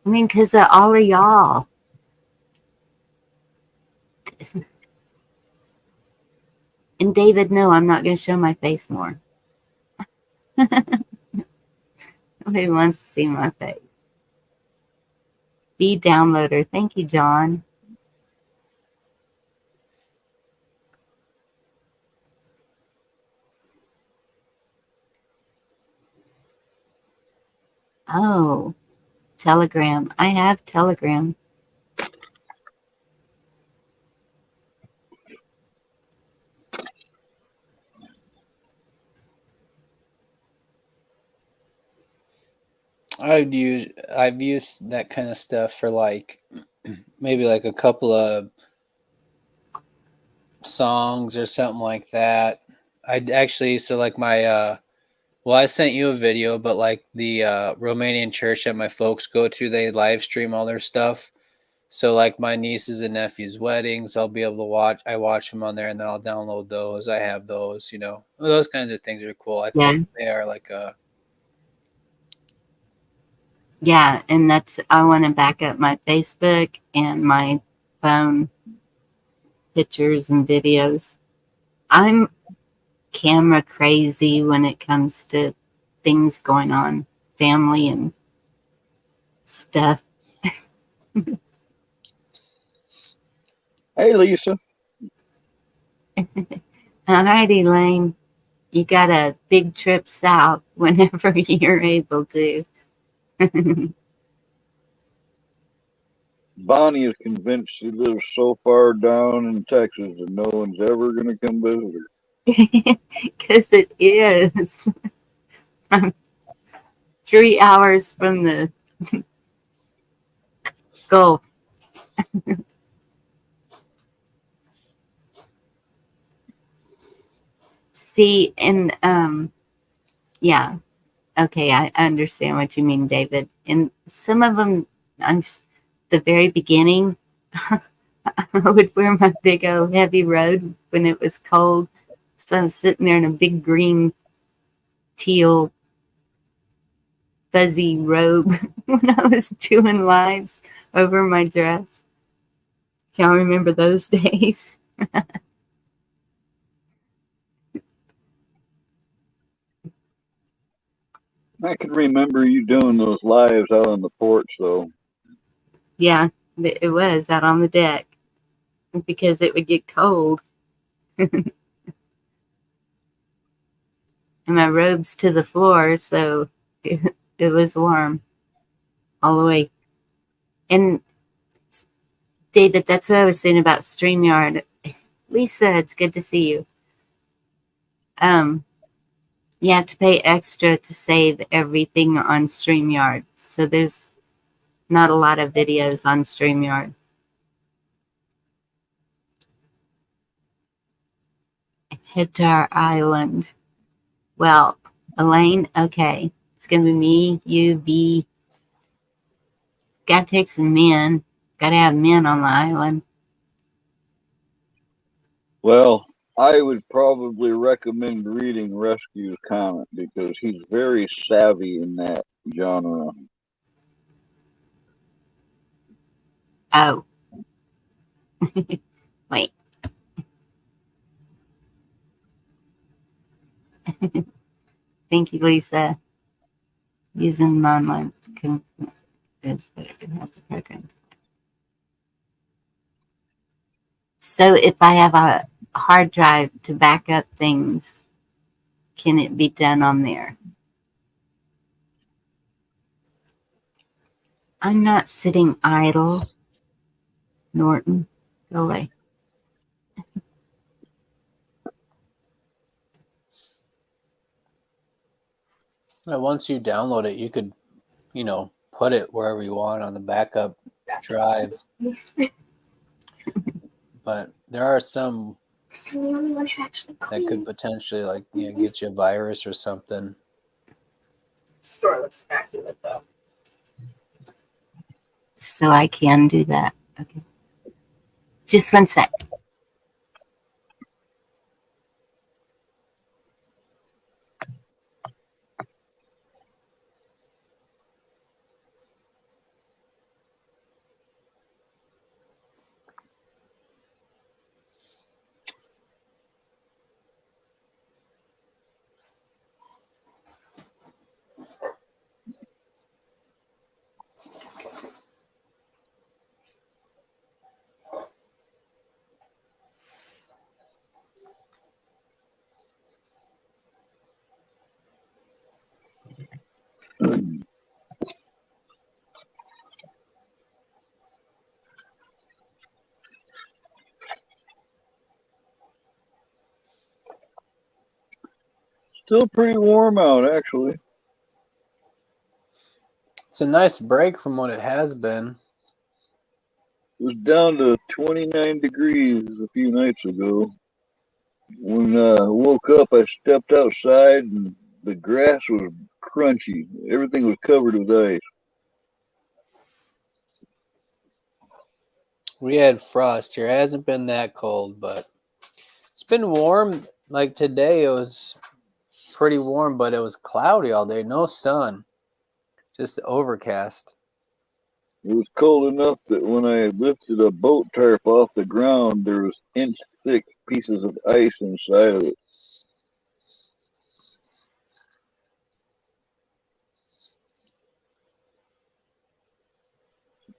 mean, because of all of y'all. And David, no, I'm not going to show my face more. Nobody wants to see my face. Be downloader. Thank you, John. Oh, Telegram. I have Telegram. I've used that kind of stuff for like maybe like a couple of songs or something like that. I'd actually, so like my well, I sent you a video, but like the Romanian church that my folks go to, they live stream all their stuff. So like my nieces and nephews' weddings, I'll be able to watch. I watch them on there, and then I'll download those. I have those, you know, those kinds of things are cool. I think they are like a. Yeah, and I want to back up my Facebook and my phone pictures and videos. I'm camera crazy when it comes to things going on, family and stuff. Hey, Lisa. All right, Elaine. You got a big trip south whenever you're able to. Bonnie is convinced she lives so far down in Texas that no one's ever going to come visit her. Because it is. I'm 3 hours from the Gulf. See, and yeah. Okay, I understand what you mean, David. And some of them, the very beginning, I would wear my big old heavy robe when it was cold. So I'm sitting there in a big green teal fuzzy robe when I was doing lives over my dress. Y'all remember those days? I can remember you doing those lives out on the porch, though. Yeah, it was out on the deck because it would get cold. And my robe's to the floor, so it was warm all the way. And David, that's what I was saying about StreamYard. Lisa, it's good to see you. You have to pay extra to save everything on StreamYard. So there's not a lot of videos on StreamYard. Head to our island. Well, Elaine, okay. It's going to be me, you, B. Got to take some men. Got to have men on the island. Well, I would probably recommend reading Rescue's comment because he's very savvy in that genre. Oh. Wait. Thank you, Lisa. Using online is better than the program. So if I have a hard drive to back up things, can it be done on there? I'm not sitting idle. Norton, go away. Once you download it, you could, put it wherever you want on the backup drive. But there are some I'm the only one who actually that could potentially, get you a virus or something. Store looks immaculate, though. So I can do that. Okay. Just one sec. Still pretty warm out, actually. It's a nice break from what it has been. It was down to 29 degrees a few nights ago. When I woke up, I stepped outside and the grass was crunchy. Everything was covered with ice. We had frost here. It hasn't been that cold, but it's been warm. Like today, it was pretty warm, but it was cloudy all day. No sun, just overcast. It was cold enough that when I lifted a boat tarp off the ground, there was inch-thick pieces of ice inside of it.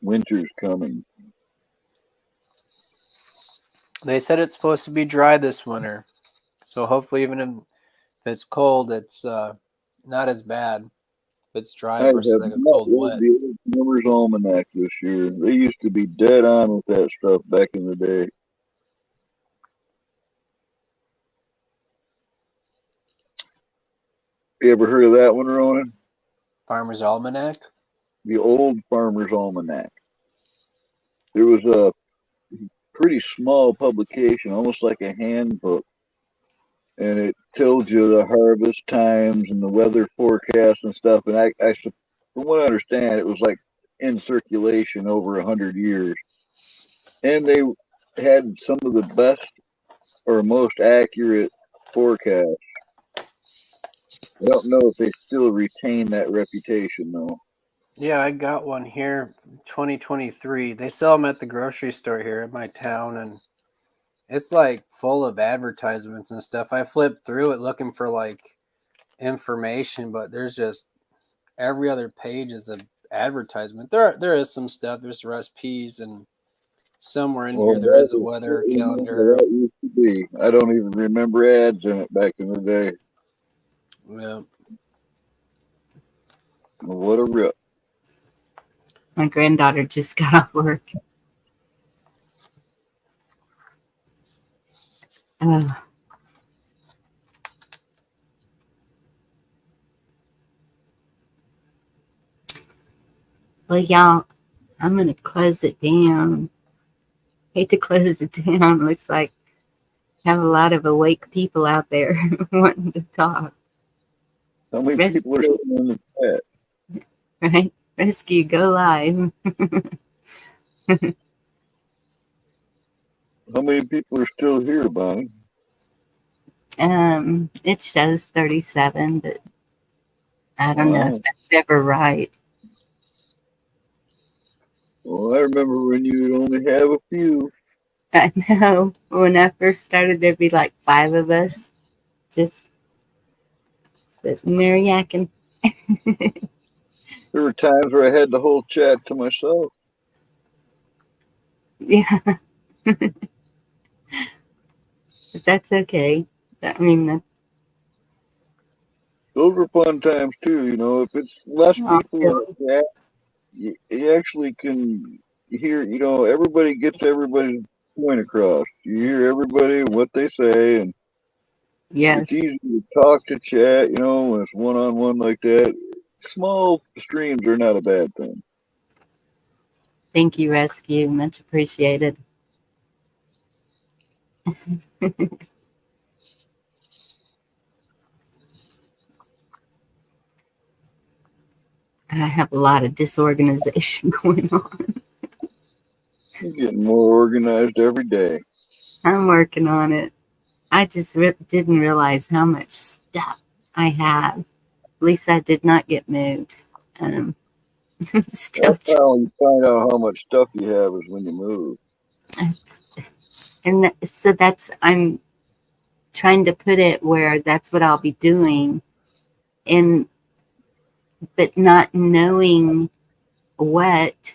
Winter's coming. They said it's supposed to be dry this winter, so hopefully even if it's cold, it's not as bad. If it's dry I versus have like a not cold read wet. the old Farmer's Almanac this year. They used to be dead on with that stuff back in the day. You ever heard of that one, Ronan? Farmer's Almanac? The old Farmer's Almanac. There was a pretty small publication, almost like a handbook, and it told you the harvest times and the weather forecast and stuff. And from what I understand, it was like in circulation over 100 years, and they had some of the best or most accurate forecasts. I don't know if they still retain that reputation though. Yeah, I got one here, 2023. They sell them at the grocery store here in my town, and it's like full of advertisements and stuff. I flipped through it looking for like information, but there's just every other page is an advertisement. There is some stuff. There's recipes, and somewhere in Well, here there that is a was weather remember calendar. that used to be. I don't even remember ads in it back in the day. Yeah. What a rip. My granddaughter just got off work. Uh, well, y'all, I'm going to close it down. Hate to close it down. Looks like I have a lot of awake people out there wanting to talk. How many people are Rescue, sitting in the chat? right? Rescue, go live. How many people are still here, Bonnie? It shows 37, but I don't know if Wow. that's ever right. Well, I remember when you would only have a few. I know. When I first started, there'd be like 5 of us just sitting there yakking. There were times where I had the whole chat to myself. Yeah, but that's okay. I mean, Those were fun times too, you know. If it's less oh, people in the chat, you actually can hear, you know, everybody gets everybody's point across. You hear everybody and what they say, and it's yes. easy to talk to chat, you know, when it's one on one like that. Small streams are not a bad thing. Thank you, Rescue. Much appreciated. I have a lot of disorganization going on. You're getting more organized every day. I'm working on it. I just didn't realize how much stuff I have. At least I did not get moved. Still, That's how you find out how much stuff you have is when you move. and so I'm trying to put it where that's what I'll be doing, and but not knowing what,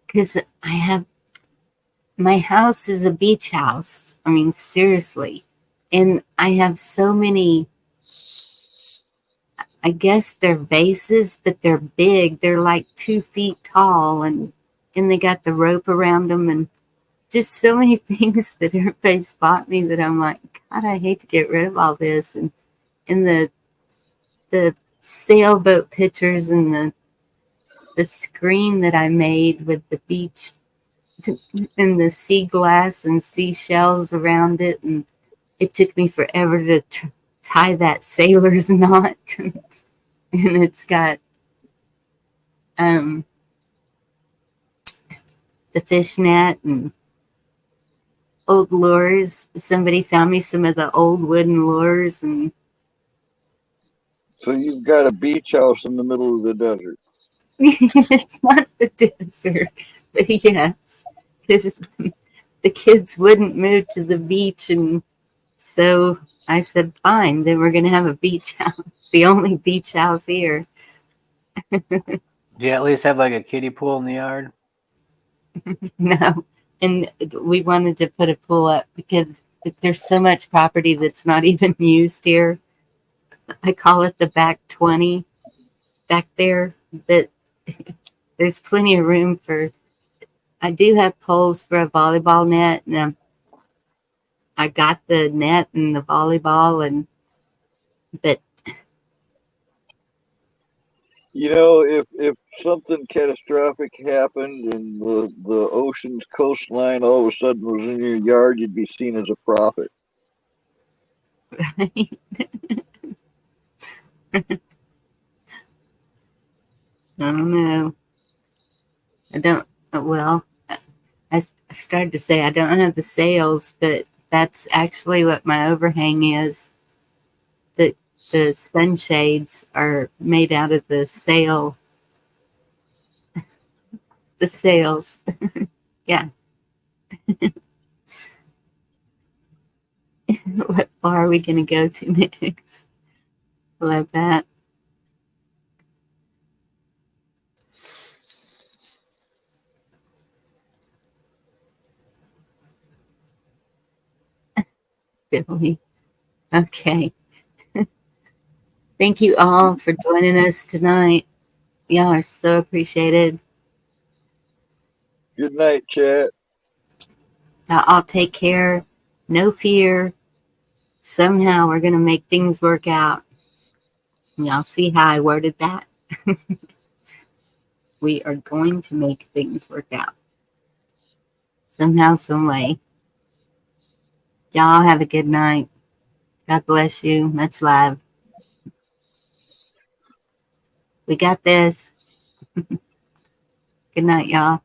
because I have my house is a beach house. I mean, seriously, and I have so many. I guess they're vases, but they're big. They're like 2 feet tall, and they got the rope around them, and just so many things that everybody's bought me that I'm like, God, I hate to get rid of all this. And the sailboat pictures and the screen that I made with the beach and the sea glass and seashells around it, and it took me forever to tie that sailor's knot. And it's got the fishnet and old lures. Somebody found me some of the old wooden lures, and So you've got a beach house in the middle of the desert. it's not the desert, but yes, because the kids wouldn't move to the beach, and so I said, fine, then we're going to have a beach house, the only beach house here. Do you at least have like a kiddie pool in the yard? No, and we wanted to put a pool up because there's so much property that's not even used here. I call it the back 20 back there, that there's plenty of room for. I do have poles for a volleyball net, and I got the net and the volleyball, and but You know, if something catastrophic happened and the ocean's coastline all of a sudden was in your yard, you'd be seen as a prophet. I don't know. I don't. Well, I started to say I don't have the sails, but that's actually what my overhang is. That the sunshades are made out of the sails. Yeah. What bar are we going to go to next? Love that. Billy. Okay. Thank you all for joining us tonight. Y'all are so appreciated. Good night, chat. Now, I'll take care. No fear. Somehow we're going to make things work out. Y'all see how I worded that? We are going to make things work out. Somehow, some way. Y'all have a good night. God bless you. Much love. We got this. Good night, y'all.